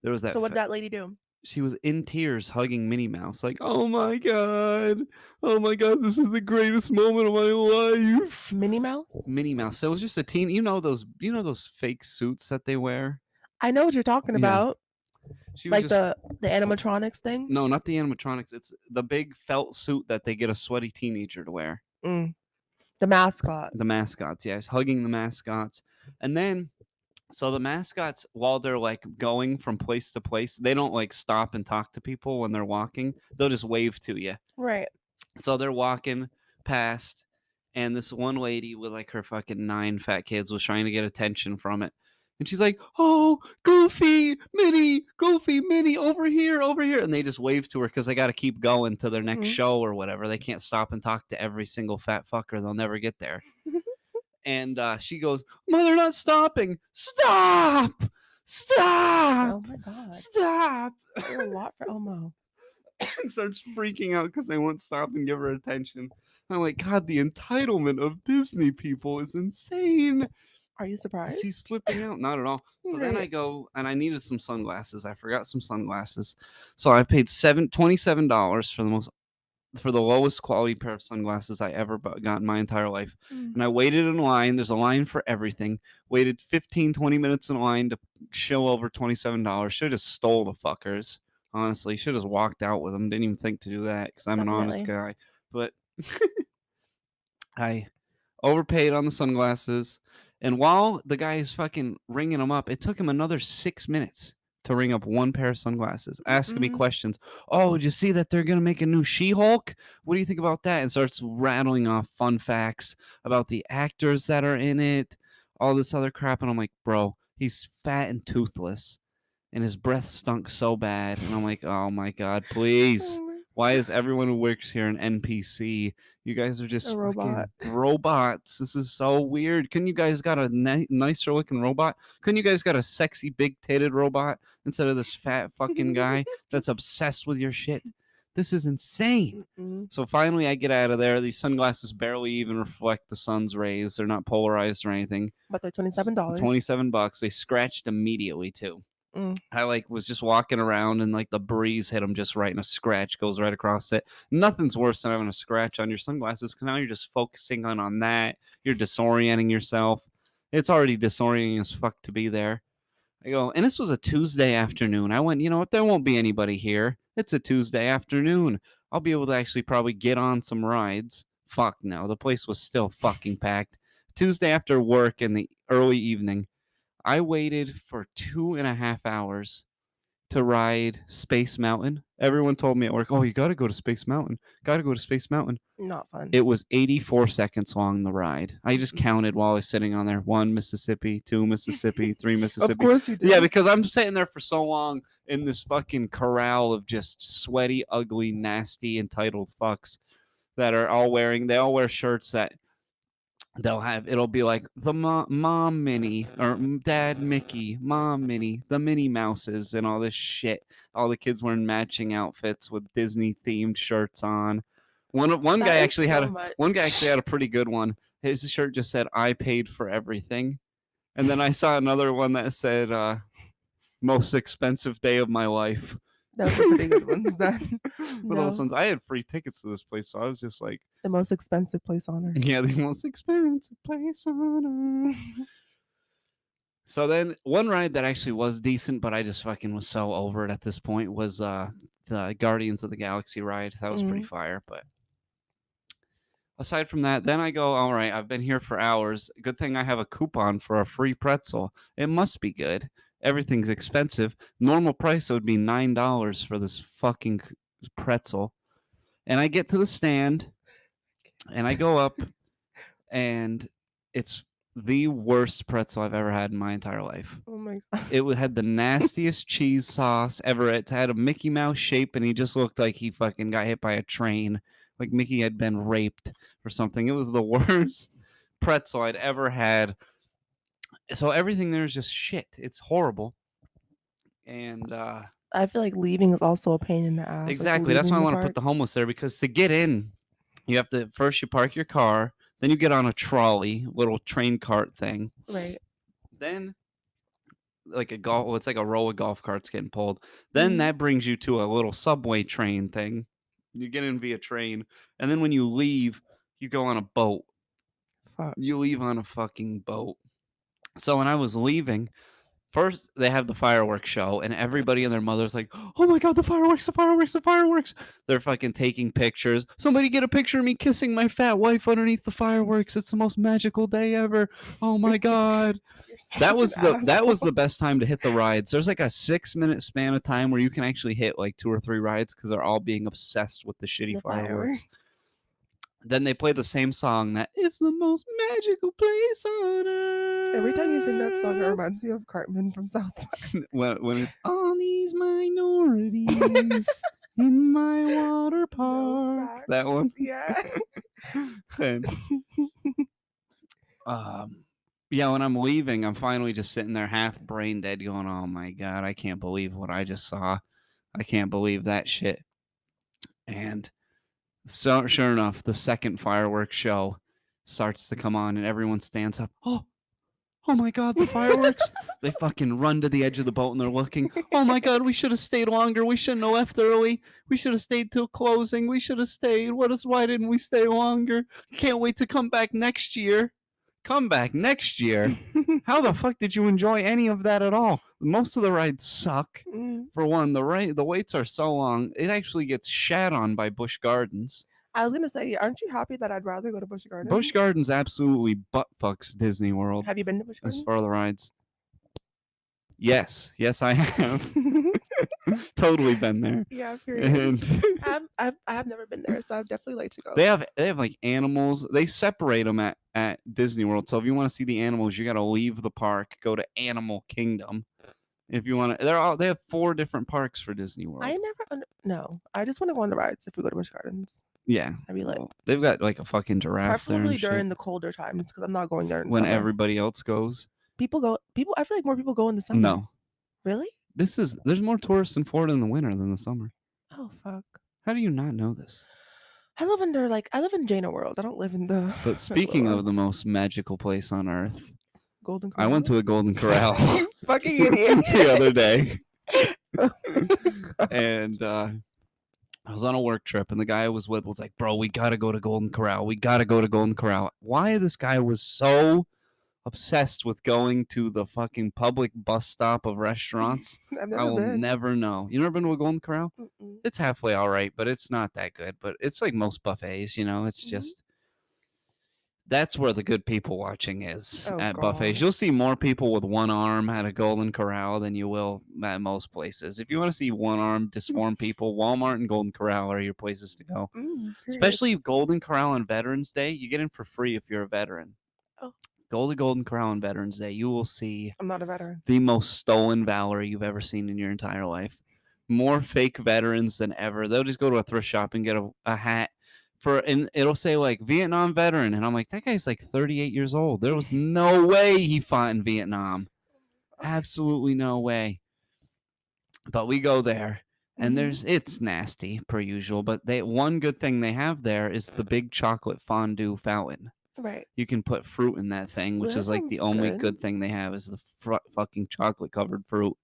[SPEAKER 2] there was that
[SPEAKER 1] So what did that lady do?
[SPEAKER 2] she was in tears hugging Minnie Mouse, like, "Oh my god. Oh my god, this is the greatest moment of my life."
[SPEAKER 1] Minnie Mouse.
[SPEAKER 2] Minnie Mouse. So it was just a teen. You know those fake suits that they wear?
[SPEAKER 1] I know what you're talking
[SPEAKER 2] Yeah.
[SPEAKER 1] about.
[SPEAKER 2] She was
[SPEAKER 1] Like
[SPEAKER 2] just
[SPEAKER 1] the animatronics thing.
[SPEAKER 2] no, not the animatronics. It's the big felt suit that they get a sweaty teenager to wear.
[SPEAKER 1] Mm. The mascot.
[SPEAKER 2] The mascots, yes, hugging the mascots. And then so the mascots, while they're like going from place to place, they don't like stop and talk to people when they're walking. They'll just wave to you.
[SPEAKER 1] Right.
[SPEAKER 2] So they're walking past, and this one lady with like her fucking 9 fat kids was trying to get attention from it. And she's like, "Oh, Goofy, Minnie, over here, over here." And they just wave to her because they got to keep going to their next
[SPEAKER 1] Mhm.
[SPEAKER 2] show or whatever. They can't stop and talk to every single fat fucker. They'll never get there. And she goes, "Mother, not stopping. Stop! Stop!
[SPEAKER 1] Oh my god.
[SPEAKER 2] Stop!"
[SPEAKER 1] You're a lot for Elmo.
[SPEAKER 2] And starts freaking out because they won't stop and give her attention. I'm like, God, the entitlement of Disney people is insane.
[SPEAKER 1] Are you surprised?
[SPEAKER 2] She's flipping out. Not at all. So then I
[SPEAKER 1] Right.
[SPEAKER 2] go and I needed some sunglasses. I forgot some sunglasses. So I paid $27 for the lowest quality pair of sunglasses I ever got in my entire life.
[SPEAKER 1] Mm.
[SPEAKER 2] And I waited in line. There's a line for everything. Waited 15, 20 minutes in line to show over $27. Should have just stole the fuckers. Honestly, should have just walked out with them. Didn't even think to do that because I'm an honest
[SPEAKER 1] Definitely.
[SPEAKER 2] guy. But I overpaid on the sunglasses. And while the guy is fucking ringing them up, it took him another 6 minutes to ring up one pair of sunglasses, asking me
[SPEAKER 1] Mhm.
[SPEAKER 2] questions. "Oh, did you see that they're going to make a new She Hulk? What do you think about that?" And starts rattling off fun facts about the actors that are in it, all this other crap. And I'm like, bro, he's fat and toothless, and his breath stunk so bad. And I'm like, oh my God, please.
[SPEAKER 1] Oh my-
[SPEAKER 2] Why is everyone who works here an NPC? You guys are
[SPEAKER 1] A
[SPEAKER 2] just
[SPEAKER 1] robot.
[SPEAKER 2] fucking robots. This is so weird. Couldn't you guys got a nicer looking robot? Couldn't you guys got a sexy big titted robot instead of this fat fucking guy that's obsessed with your shit? This is insane.
[SPEAKER 1] Mm-mm.
[SPEAKER 2] So finally, I get out of there. These sunglasses barely even reflect the sun's rays. They're not polarized or anything.
[SPEAKER 1] But they're $27.
[SPEAKER 2] $27. They scratched immediately too.
[SPEAKER 1] Mm.
[SPEAKER 2] I like was just walking around and like the breeze hit them just right, and a scratch goes right across it. Nothing's worse than having a scratch on your sunglasses because now you're just focusing on that. You're disorienting yourself. It's already disorienting as fuck to be there. I go, and this was a Tuesday afternoon. I went, you know what? There won't be anybody here. It's a Tuesday afternoon. I'll be able to actually probably get on some rides. Fuck no. The place was still fucking packed. Tuesday after work in the early evening, I waited for 2.5 hours to ride Space Mountain. Everyone told me at work, oh, you got to go to Space Mountain. Got to go to Space Mountain.
[SPEAKER 1] Not fun.
[SPEAKER 2] It was 84 seconds long, the ride. I just
[SPEAKER 1] Mm-mm.
[SPEAKER 2] counted while I was sitting on there. 1 Mississippi, 2 Mississippi, 3
[SPEAKER 1] Of
[SPEAKER 2] Mississippi.
[SPEAKER 1] course you did.
[SPEAKER 2] Yeah, because I'm sitting there for so long in this fucking corral of just sweaty, ugly, nasty, entitled fucks that are all wearing, they all wear shirts that they'll have, it'll be like the mom Minnie or dad Mickey, mom Minnie, the Minnie Mouses, and all this shit. All the kids wearing matching outfits with Disney themed shirts on. One
[SPEAKER 1] That
[SPEAKER 2] guy
[SPEAKER 1] is
[SPEAKER 2] actually
[SPEAKER 1] so
[SPEAKER 2] had
[SPEAKER 1] much.
[SPEAKER 2] one guy actually had a pretty good one. His shirt just said "I paid for everything," and then I saw another one that said "Most expensive day of my life."
[SPEAKER 1] Those are pretty good ones. Then
[SPEAKER 2] For those
[SPEAKER 1] no,
[SPEAKER 2] ones, I had free tickets to this place, so I was just like,
[SPEAKER 1] the most expensive place on earth.
[SPEAKER 2] yeah, the most expensive place on earth. So then one ride that actually was decent, but I just fucking was so over it at this point was the Guardians of the Galaxy ride. That was pretty
[SPEAKER 1] Mm.
[SPEAKER 2] fire. But aside from that, then I go, all right, I've been here for hours. Good thing I have a coupon for a free pretzel. It must be good. Everything's expensive. Normal price would be $9 for this fucking pretzel. And I get to the stand and I go up and it's the worst pretzel I've ever had in my entire life.
[SPEAKER 1] Oh my god.
[SPEAKER 2] It had the nastiest cheese sauce ever. It had a Mickey Mouse shape, and he just looked like he fucking got hit by a train, like Mickey had been raped or something. It was the worst pretzel I'd ever had. So everything there is just shit. It's horrible. And
[SPEAKER 1] I feel like leaving is also a pain in the ass.
[SPEAKER 2] exactly,
[SPEAKER 1] Like
[SPEAKER 2] that's why I
[SPEAKER 1] leaving the
[SPEAKER 2] want to
[SPEAKER 1] park.
[SPEAKER 2] put the homeless there, because to get in, you have to first you park your car, then you get on a trolley, little train cart thing.
[SPEAKER 1] Right.
[SPEAKER 2] Then like a golf, well, it's like a row of golf carts getting pulled. Then
[SPEAKER 1] Mhm.
[SPEAKER 2] that brings you to a little subway train thing. You get in via train, and then when you leave, you go on a boat.
[SPEAKER 1] Fuck.
[SPEAKER 2] You leave on a fucking boat. So when I was leaving, first they have the fireworks show, and everybody and their mother's like, "Oh my god, the fireworks, the fireworks, the fireworks!" They're fucking taking pictures. Somebody get a picture of me kissing my fat wife underneath the fireworks. It's the most magical day ever. Oh my god.
[SPEAKER 1] You're
[SPEAKER 2] That
[SPEAKER 1] such an
[SPEAKER 2] was
[SPEAKER 1] asshole.
[SPEAKER 2] the best time to hit the rides. There's like a 6 minute span of time where you can actually hit like 2 or 3 rides because they're all being obsessed with the shitty
[SPEAKER 1] The
[SPEAKER 2] fireworks.
[SPEAKER 1] fireworks.
[SPEAKER 2] Then they play the same song that it's the most magical place on
[SPEAKER 1] Every time you sing that song, it
[SPEAKER 2] earth.
[SPEAKER 1] reminds me of Cartman from South Park.
[SPEAKER 2] when it's all these minorities in my water
[SPEAKER 1] No
[SPEAKER 2] park.
[SPEAKER 1] facts.
[SPEAKER 2] That one.
[SPEAKER 1] Yeah.
[SPEAKER 2] And yeah, when I'm leaving, I'm finally just sitting there half brain dead going, oh my God, I can't believe what I just saw. I can't believe that shit. And so, sure enough, the second fireworks show starts to come on and everyone stands up. Oh my God, the fireworks. They fucking run to the edge of the boat and they're looking. Oh my God, we should have stayed longer. We shouldn't have left early. We should have stayed till closing. We should have stayed. Why didn't we stay longer? Can't wait to come back next year. Come back next year. How the fuck did you enjoy any of that at all? Most of the rides suck.
[SPEAKER 1] Mm.
[SPEAKER 2] For one, the waits are so long. It actually gets shat on by Busch Gardens.
[SPEAKER 1] I was gonna say, aren't you happy that I'd rather go to Busch Gardens?
[SPEAKER 2] Busch Gardens absolutely butt fucks Disney World
[SPEAKER 1] Have you been to Busch
[SPEAKER 2] as
[SPEAKER 1] Gardens?
[SPEAKER 2] far as the rides. Yes, I have. Totally been there.
[SPEAKER 1] Yeah, period.
[SPEAKER 2] And
[SPEAKER 1] I have never been there, so I'd definitely like to go.
[SPEAKER 2] they have like animals. They separate them at Disney World. So if you want to see the animals, you got to leave the park, go to Animal Kingdom. If you want to, they have 4 different parks for Disney World.
[SPEAKER 1] I never no. I just want to go on the rides if we go to Busch Gardens.
[SPEAKER 2] Yeah,
[SPEAKER 1] I'd be like,
[SPEAKER 2] well, they've got like a fucking giraffe there
[SPEAKER 1] preferably
[SPEAKER 2] and shit.
[SPEAKER 1] during the colder times because I'm not going there in
[SPEAKER 2] When
[SPEAKER 1] summer.
[SPEAKER 2] everybody else goes.
[SPEAKER 1] People. I feel like more people go in the summer.
[SPEAKER 2] No,
[SPEAKER 1] Really?
[SPEAKER 2] there's more tourists in Florida in the winter than the summer.
[SPEAKER 1] Oh fuck.
[SPEAKER 2] How do you not know this?
[SPEAKER 1] I live in Jaina World. I don't live in the.
[SPEAKER 2] But speaking of the most magical place on earth,
[SPEAKER 1] Golden
[SPEAKER 2] I
[SPEAKER 1] Corral.
[SPEAKER 2] went to a Golden Corral
[SPEAKER 1] You fucking idiot.
[SPEAKER 2] the other day,
[SPEAKER 1] Oh my
[SPEAKER 2] and I was on a work trip, and the guy I was with was like, "Bro, we gotta go to Golden Corral. We gotta go to Golden Corral." Why this guy was so obsessed with going to the fucking public bus stop of restaurants.
[SPEAKER 1] I've
[SPEAKER 2] I
[SPEAKER 1] never
[SPEAKER 2] will
[SPEAKER 1] been.
[SPEAKER 2] never know. You never been to a Golden Corral?
[SPEAKER 1] Mm-mm.
[SPEAKER 2] It's halfway all right, but it's not that good. But it's like most buffets, It's
[SPEAKER 1] Mhm.
[SPEAKER 2] just that's where the good people watching is
[SPEAKER 1] Oh
[SPEAKER 2] at buffets.
[SPEAKER 1] God.
[SPEAKER 2] You'll see more people with one arm at a Golden Corral than you will at most places. If you want to see one arm disformed people, Walmart and Golden Corral are your places to go.
[SPEAKER 1] Period.
[SPEAKER 2] Especially Golden Corral on Veterans Day, you get in for free if you're a veteran.
[SPEAKER 1] Oh,
[SPEAKER 2] Go to Golden Corral on Veterans Day. You will see
[SPEAKER 1] I'm not a veteran.
[SPEAKER 2] the most stolen valor you've ever seen in your entire life. More fake veterans than ever. They'll just go to a thrift shop and get a hat and it'll say like Vietnam veteran, and I'm like, that guy's like 38 years old. There was no way he fought in Vietnam. Absolutely no way. But we go there, and it's nasty per usual. But one good thing they have there is the big chocolate fondue fountain.
[SPEAKER 1] Right.
[SPEAKER 2] You can put fruit in that thing,
[SPEAKER 1] Well,
[SPEAKER 2] which
[SPEAKER 1] that
[SPEAKER 2] is like
[SPEAKER 1] sounds
[SPEAKER 2] the only
[SPEAKER 1] good.
[SPEAKER 2] good thing they have is the fucking chocolate covered fruit.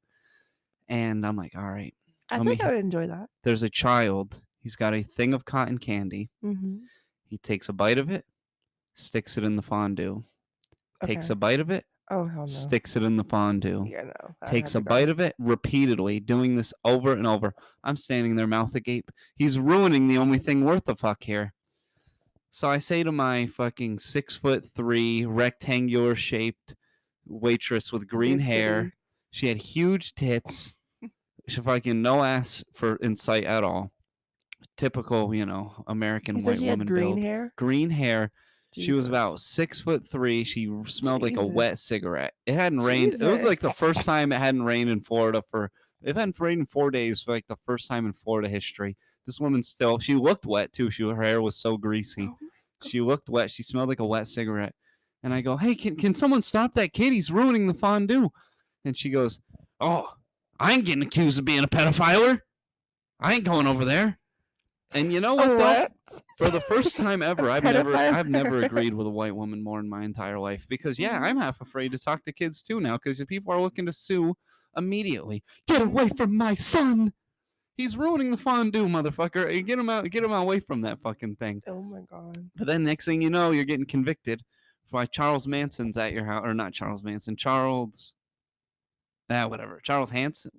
[SPEAKER 2] And I'm like, all right,
[SPEAKER 1] I think I would enjoy that.
[SPEAKER 2] there's a child. He's got a thing of cotton candy.
[SPEAKER 1] Mm-hmm.
[SPEAKER 2] He takes a bite of it, sticks it in the fondue. Takes
[SPEAKER 1] Okay.
[SPEAKER 2] a bite of it,
[SPEAKER 1] Oh hell no.
[SPEAKER 2] sticks it in the fondue.
[SPEAKER 1] Yeah, no.
[SPEAKER 2] Takes a bite of it repeatedly, doing this over and over. I'm standing there, mouth agape. He's ruining the only thing worth a fuck here. So I say to my fucking 6'3" rectangular shaped waitress with green
[SPEAKER 1] Big
[SPEAKER 2] hair,
[SPEAKER 1] titty.
[SPEAKER 2] she had huge tits, she fucking no ass in sight at all. Typical, American
[SPEAKER 1] You said
[SPEAKER 2] white
[SPEAKER 1] she had
[SPEAKER 2] woman
[SPEAKER 1] green
[SPEAKER 2] build.
[SPEAKER 1] hair?
[SPEAKER 2] Green hair. She was
[SPEAKER 1] Jesus.
[SPEAKER 2] about 6'3". She smelled like a wet
[SPEAKER 1] Jesus.
[SPEAKER 2] cigarette. It hadn't rained. It was like the first time it hadn't rained in Florida it hadn't rained in 4 days for like the first time in Florida history. This woman she looked wet too. Her hair was so greasy.
[SPEAKER 1] Oh,
[SPEAKER 2] She looked wet. She smelled like a wet cigarette. And I go, hey, can someone stop that kid? He's ruining the fondue. And she goes, oh, I ain't getting accused of being a pedophile. I ain't going over there. And you know what, though? For the first time ever, I've never agreed with a white woman more in my entire life because I'm half afraid to talk to kids too now because people are looking to sue immediately. Get away from my son! He's ruining the fondue, motherfucker. Get him away from that fucking thing.
[SPEAKER 1] Oh my god.
[SPEAKER 2] But then next thing you know, you're getting convicted for Charles Manson's at your house, or not Charles Manson, whatever. Charles Hanson.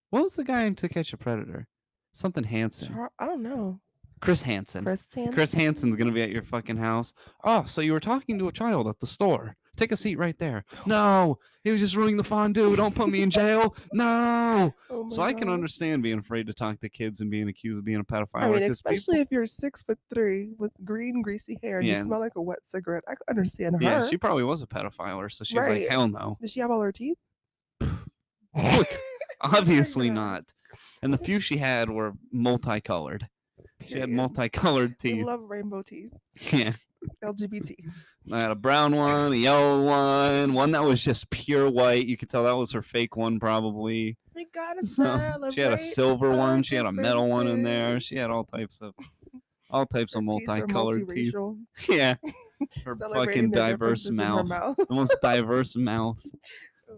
[SPEAKER 2] What was the guy in To Catch a Predator? Something Hanson.
[SPEAKER 1] I don't know.
[SPEAKER 2] Chris Hansen. Chris Hansen's gonna be at your fucking house. Oh, so you were talking to a child at the store. Take a seat right there. No, he was just ruining the fondue. Don't put me in jail. No.
[SPEAKER 1] Oh my
[SPEAKER 2] So I can
[SPEAKER 1] God.
[SPEAKER 2] understand being afraid to talk to kids and being accused of being a pedophile.
[SPEAKER 1] I mean, especially if you're 6'3" with green, greasy hair and you smell like a wet cigarette. I could understand her.
[SPEAKER 2] Yeah, she probably was a pedophile, so she's like, hell no.
[SPEAKER 1] Did she have all her teeth?
[SPEAKER 2] Look, obviously not. And the few she had were multicolored. She had multicolored teeth.
[SPEAKER 1] I love rainbow teeth.
[SPEAKER 2] Yeah.
[SPEAKER 1] LGBT.
[SPEAKER 2] I had a brown one, a yellow one that was just pure white. You could tell that was her fake one, probably.
[SPEAKER 1] We gotta celebrate.
[SPEAKER 2] She had a silver one. She had a metal one in there. She had all types of multicolored teeth. Yeah. Her fucking diverse mouth. The most diverse mouth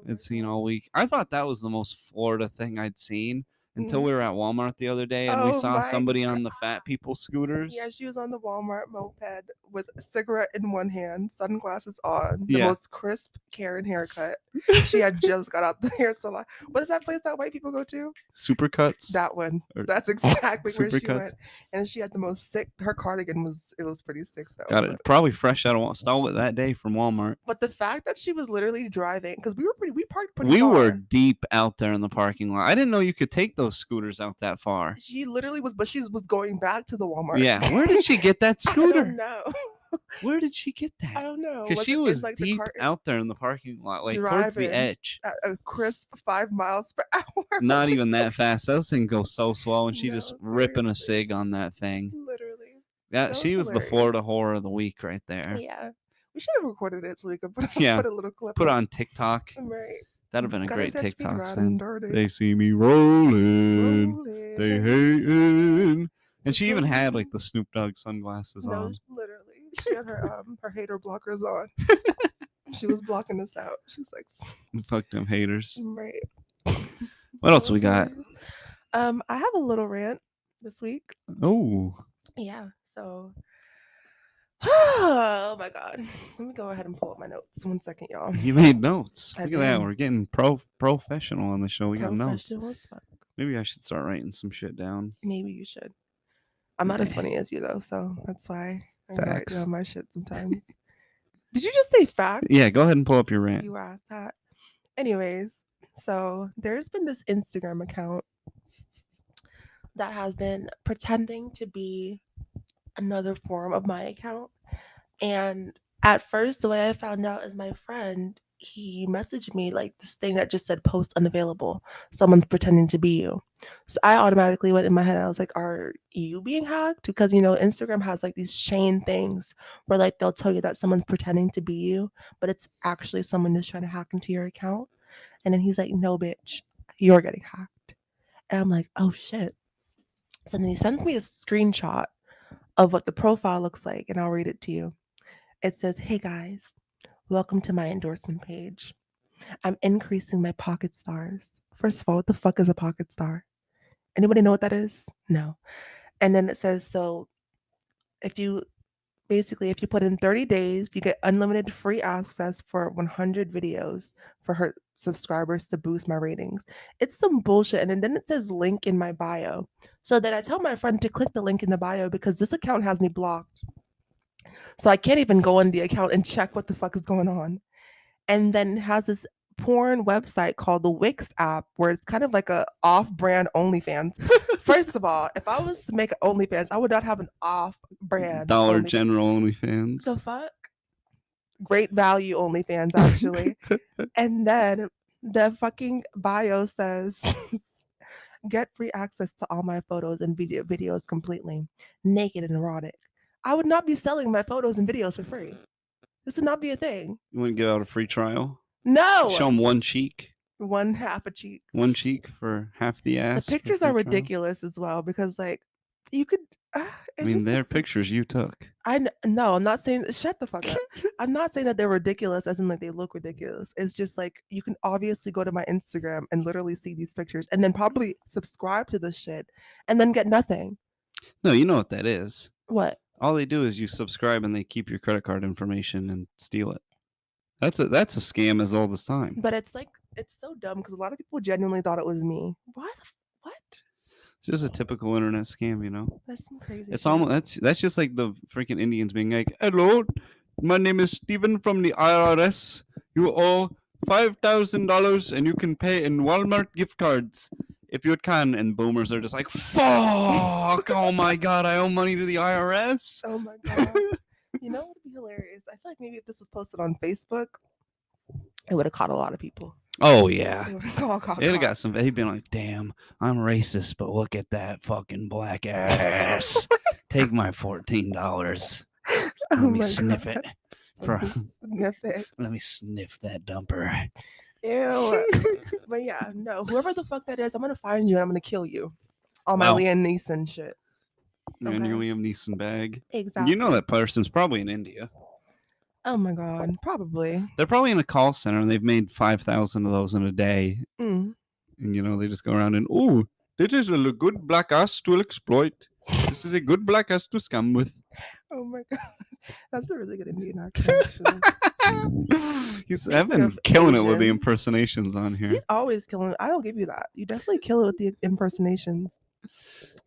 [SPEAKER 2] I'd seen all week. I thought that was the most Florida thing I'd seen until we were at Walmart the other day and we saw somebody on the fat people scooters.
[SPEAKER 1] Yeah, she was on the Walmart moped with a cigarette in one hand, sunglasses on, the most crisp Karen haircut. She had just got out the hair salon. What is that place that white people go to?
[SPEAKER 2] Supercuts.
[SPEAKER 1] That one. That's exactly where she went. And she had the most sick. Her cardigan was pretty sick though.
[SPEAKER 2] Got it probably fresh out of stole it that day from Walmart.
[SPEAKER 1] But the fact that she was literally driving because we parked pretty
[SPEAKER 2] far. We were
[SPEAKER 1] deep
[SPEAKER 2] deep out there in the parking lot. I didn't know you could take those scooters out that far.
[SPEAKER 1] She literally was, but she was going back to the Walmart.
[SPEAKER 2] Yeah, where did she get that scooter?
[SPEAKER 1] I don't know.
[SPEAKER 2] Where did she get that?
[SPEAKER 1] I don't know.
[SPEAKER 2] Because she was like deep out there in the parking lot, like towards the edge.
[SPEAKER 1] At a crisp 5 miles per hour.
[SPEAKER 2] Not even that fast. That thing goes so slow, and she just ripping a cig on that thing.
[SPEAKER 1] Literally.
[SPEAKER 2] Yeah, she was the Florida horror of the week right there.
[SPEAKER 1] Yeah. We should have recorded it so we could put a little clip.
[SPEAKER 2] Put on TikTok.
[SPEAKER 1] Right.
[SPEAKER 2] That'd have been a great TikTok. They see me rolling. They hating. And she even had like the Snoop Dogg sunglasses on.
[SPEAKER 1] Literally. She had her hater blockers on. She was blocking us out. She's like,
[SPEAKER 2] fuck them haters.
[SPEAKER 1] Right.
[SPEAKER 2] What else we got?
[SPEAKER 1] I have a little rant this week.
[SPEAKER 2] Oh.
[SPEAKER 1] Yeah. So Oh my god. Let me go ahead and pull up my notes. 1 second, y'all.
[SPEAKER 2] You made notes.
[SPEAKER 1] I
[SPEAKER 2] Look at that.
[SPEAKER 1] did.
[SPEAKER 2] We're getting professional on the show. We got notes.
[SPEAKER 1] Professional as fuck.
[SPEAKER 2] Maybe I should start writing some shit down.
[SPEAKER 1] Maybe you should. I'm not as
[SPEAKER 2] Nah.
[SPEAKER 1] funny as you though, so that's why I gotta write
[SPEAKER 2] Facts.
[SPEAKER 1] down my shit sometimes. Did you just say facts?
[SPEAKER 2] Yeah, go ahead and pull up your rant.
[SPEAKER 1] You asked that. Anyways, so there's been this Instagram account that has been pretending to be another form of my account. And at first, the way I found out is my friend, he messaged me like this thing that just said post unavailable. Someone's pretending to be you. So I automatically went in my head. I was like, are you being hacked? Because, Instagram has like these chain things where like they'll tell you that someone's pretending to be you, but it's actually someone just trying to hack into your account. And then he's like, no, bitch, you're getting hacked. And I'm like, oh shit. So then he sends me a screenshot of what the profile looks like, and I'll read it to you. It says, hey guys, welcome to my endorsement page. I'm increasing my pocket stars. First of all, what the fuck is a pocket star? Anybody know what that is? No. And then it says, so if you if you put in 30 days, you get unlimited free access for 100 videos for her subscribers to boost my ratings. It's some bullshit. And then it says link in my bio. So then I tell my friend to click the link in the bio because this account has me blocked. So I can't even go on the account and check what the fuck is going on. And then it has this porn website called the Wix app where it's kind of like a off-brand OnlyFans. First of all, if I was to make an OnlyFans, I would not have an off-brand
[SPEAKER 2] Dollar
[SPEAKER 1] OnlyFans.
[SPEAKER 2] General OnlyFans.
[SPEAKER 1] The fuck? Great value OnlyFans, actually. And then the fucking bio says, get free access to all my photos and videos completely, naked and erotic. I would not be selling my photos and videos for free. This would not be a thing.
[SPEAKER 2] You want to get out a free trial?
[SPEAKER 1] No.
[SPEAKER 2] Show them one cheek.
[SPEAKER 1] One half a cheek.
[SPEAKER 2] One cheek for half the ass.
[SPEAKER 1] The pictures are ridiculous as well because, like, you could.
[SPEAKER 2] I mean, they're pictures you took.
[SPEAKER 1] No, I'm not saying. Shut the fuck up. I'm not saying that they're ridiculous as in like they look ridiculous. It's just like you can obviously go to my Instagram and literally see these pictures and then probably subscribe to this shit and then get nothing.
[SPEAKER 2] No, you know what that is.
[SPEAKER 1] What?
[SPEAKER 2] All they do is you subscribe and they keep your credit card information and steal it. That's a scam as old as time.
[SPEAKER 1] But it's like it's so dumb because a lot of people genuinely thought it was me. What?
[SPEAKER 2] It's just a typical internet scam, you know.
[SPEAKER 1] That's some crazy.
[SPEAKER 2] It's
[SPEAKER 1] shit.
[SPEAKER 2] almost that's just like the freaking Indians being like, "Hello, my name is Steven from the IRS. You owe $5,000 and you can pay in Walmart gift cards if you can." And boomers are just like, "Fuck! Oh my god, I owe money to the IRS."
[SPEAKER 1] Oh my god. You know what would be hilarious? I feel like maybe if this was posted on Facebook, it would have caught a lot of people.
[SPEAKER 2] Oh yeah.
[SPEAKER 1] It would have
[SPEAKER 2] It'd have got some. He'd been like, "Damn, I'm racist, but look at that fucking black ass. Take my $14. Let me sniff it.
[SPEAKER 1] Sniff it.
[SPEAKER 2] Let me sniff that dumper."
[SPEAKER 1] Ew. But yeah, no. Whoever the fuck that is, I'm gonna find you and I'm gonna kill you. All my
[SPEAKER 2] Wow.
[SPEAKER 1] Liam Neeson shit.
[SPEAKER 2] And your Liam Neeson bag.
[SPEAKER 1] Exactly.
[SPEAKER 2] You know that person's probably in India.
[SPEAKER 1] Oh my god, probably.
[SPEAKER 2] They're probably in a call center and they've made 5,000 of those in a day.
[SPEAKER 1] Mm.
[SPEAKER 2] And they just go around and, "Oh, this is a good black ass to exploit. This is a good black ass to scam with."
[SPEAKER 1] Oh my god, that's a really good Indian accent. Actually,
[SPEAKER 2] I've been killing it with the impersonations on here.
[SPEAKER 1] He's always killing it. I don't give you that. You definitely kill it with the impersonations.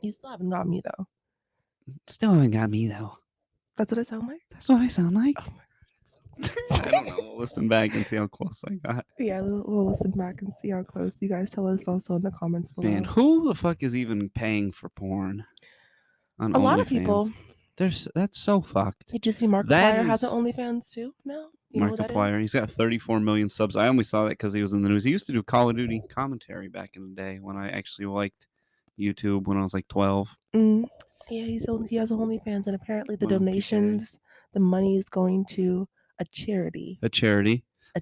[SPEAKER 1] You still haven't got me though.
[SPEAKER 2] Still haven't got me though.
[SPEAKER 1] That's what I sound like.
[SPEAKER 2] That's what I sound like.
[SPEAKER 1] Oh my god.
[SPEAKER 2] I don't know. We'll listen back and see how close I got.
[SPEAKER 1] Yeah, we'll listen back and see how close. You guys tell us also in the comments below.
[SPEAKER 2] Man, who the fuck is even paying for porn? On
[SPEAKER 1] a lot of people.
[SPEAKER 2] That's so fucked.
[SPEAKER 1] Did you see Markiplier has an OnlyFans too? No.
[SPEAKER 2] Markiplier, he's got 34 million subs. I only saw that because he was in the news. He used to do Call of Duty commentary back in the day when I actually liked YouTube when I was like 12.
[SPEAKER 1] Yeah, he has an OnlyFans, and apparently the donations, the money is going to a charity.
[SPEAKER 2] The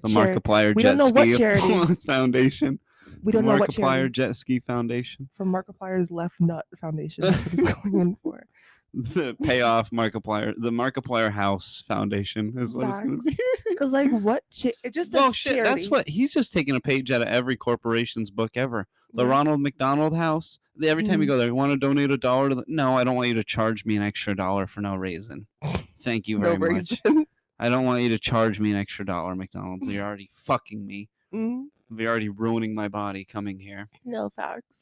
[SPEAKER 2] Markiplier Jet Ski Foundation.
[SPEAKER 1] We don't know what charity.
[SPEAKER 2] Markiplier Jet Ski Foundation.
[SPEAKER 1] From Markiplier's Left Nut Foundation. That's what it's going in for.
[SPEAKER 2] The payoff Markiplier, the Markiplier House Foundation is what it's going to be.
[SPEAKER 1] Facts. Because, like, what? It just
[SPEAKER 2] Well,
[SPEAKER 1] says
[SPEAKER 2] shit, that's
[SPEAKER 1] charity.
[SPEAKER 2] what he's just taking a page out of every corporation's book ever. The
[SPEAKER 1] Yeah.
[SPEAKER 2] Ronald McDonald House. Every time you
[SPEAKER 1] Mhm.
[SPEAKER 2] go there, you want to donate $1 to the. No, I don't want you to charge me an extra $1 for no reason. Thank you
[SPEAKER 1] No
[SPEAKER 2] very
[SPEAKER 1] reason.
[SPEAKER 2] much. I don't want you to charge me an extra $1, McDonald's. You're already fucking me.
[SPEAKER 1] Mhm.
[SPEAKER 2] You're already ruining my body coming here.
[SPEAKER 1] No facts.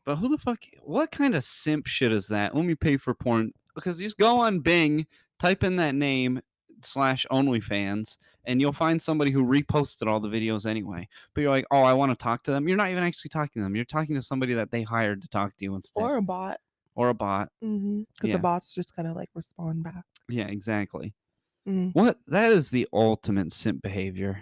[SPEAKER 2] But who the fuck? What kind of simp shit is that? Let me pay for porn because you just go on Bing, type in that name slash OnlyFans, and you'll find somebody who reposted all the videos anyway. But you're like, oh, I want to talk to them. You're not even actually talking to them. You're talking to somebody that they hired to talk to you instead,
[SPEAKER 1] Or a bot.
[SPEAKER 2] or a bot.
[SPEAKER 1] Because the
[SPEAKER 2] Yeah,
[SPEAKER 1] bots just kind of like respond back.
[SPEAKER 2] yeah, exactly.
[SPEAKER 1] Mhm.
[SPEAKER 2] What? That is the ultimate simp behavior.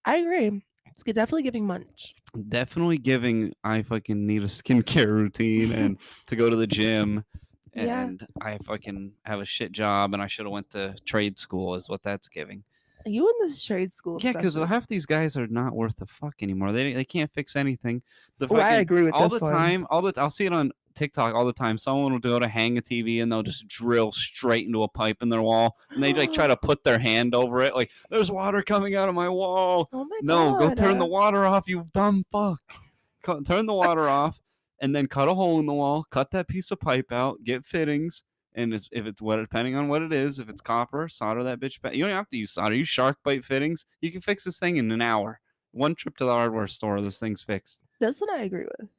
[SPEAKER 1] I agree. It's definitely giving munch.
[SPEAKER 2] Definitely giving. I fucking need a skincare routine and to go to the gym.
[SPEAKER 1] Yeah.
[SPEAKER 2] And I fucking have a shit job and I should have went to trade school is what that's giving.
[SPEAKER 1] You in this trade school
[SPEAKER 2] Yeah, because
[SPEAKER 1] obsession.
[SPEAKER 2] half these guys are not worth the fuck anymore. They can't fix anything. The
[SPEAKER 1] Oh, I
[SPEAKER 2] fucking
[SPEAKER 1] agree with
[SPEAKER 2] all the
[SPEAKER 1] this one.
[SPEAKER 2] time, I'll see it on TikTok all the time. Someone will go to hang a TV and they'll just drill straight into a pipe in their wall, and they like try to put their hand over it, like there's water coming out of my wall.
[SPEAKER 1] Oh my
[SPEAKER 2] No, go
[SPEAKER 1] god.
[SPEAKER 2] turn the water off, you dumb fuck. Turn the water off, and then cut a hole in the wall. Cut that piece of pipe out. Get fittings. And if it's what, depending on what it is, if it's copper, solder that bitch back. You don't have to use solder. Use shark bite fittings. You can fix this thing in an hour. One trip to the hardware store, this thing's fixed.
[SPEAKER 1] This one I agree with.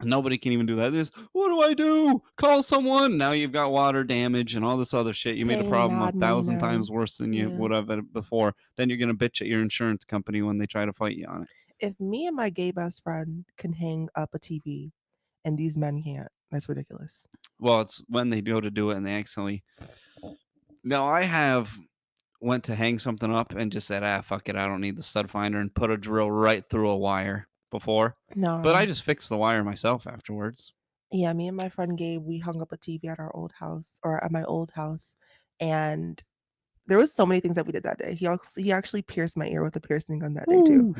[SPEAKER 2] Nobody can even do that. This, what do I do? Call someone. Now you've got water damage and all this other shit. You made a
[SPEAKER 1] Paying
[SPEAKER 2] problem
[SPEAKER 1] mad money
[SPEAKER 2] 1,000
[SPEAKER 1] now.
[SPEAKER 2] times worse than you
[SPEAKER 1] Yeah.
[SPEAKER 2] would have before. Then you're gonna bitch at your insurance company when they try to fight you on it.
[SPEAKER 1] If me and my gay best friend can hang up a TV and these men can't, that's ridiculous.
[SPEAKER 2] Well, it's when they go to do it and they accidentally. No, I have went to hang something up and just said, fuck it, I don't need the stud finder, and put a drill right through a wire before.
[SPEAKER 1] No.
[SPEAKER 2] But I just fixed the wire myself afterwards.
[SPEAKER 1] Yeah, me and my friend Gabe, we hung up a TV at our old house or at my old house, and there was so many things that we did that day. He actually pierced my ear with a piercing gun that day too.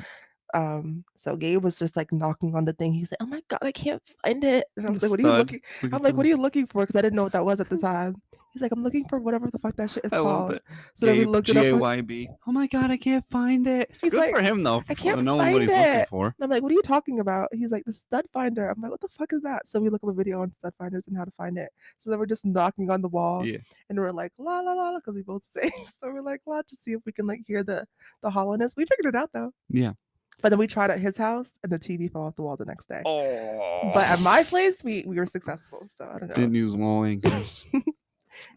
[SPEAKER 1] So Gabe was just like knocking on the thing. He's like, "Oh my god, I can't find it." And I was like, "What are you looking?" I'm like, "What are you looking for?" Because I didn't know what that was at the time. He's like, "I'm looking for whatever the fuck that shit is
[SPEAKER 2] I love
[SPEAKER 1] called."
[SPEAKER 2] that.
[SPEAKER 1] So then we
[SPEAKER 2] Gabe,
[SPEAKER 1] looked it up.
[SPEAKER 2] GAYB. Oh my god, I can't find it.
[SPEAKER 1] He's
[SPEAKER 2] Good
[SPEAKER 1] like,
[SPEAKER 2] for him though,
[SPEAKER 1] "I
[SPEAKER 2] for
[SPEAKER 1] can't
[SPEAKER 2] knowing what
[SPEAKER 1] find
[SPEAKER 2] he's looking
[SPEAKER 1] it."
[SPEAKER 2] for.
[SPEAKER 1] I'm like, "What are you talking about?" He's like, "The stud finder." I'm like, "What the fuck is that?" So we look up a video on stud finders and how to find it. So then we're just knocking on the wall,
[SPEAKER 2] Yeah.
[SPEAKER 1] and we're like, "La la la," because we both sing. So we're like, "La," to see if we can like hear the hollowness. We figured it out though.
[SPEAKER 2] Yeah.
[SPEAKER 1] But then we tried at his house, and the TV fell off the wall the next day.
[SPEAKER 2] Oh.
[SPEAKER 1] But at my place, we were successful. So I don't know.
[SPEAKER 2] Didn't use wall anchors.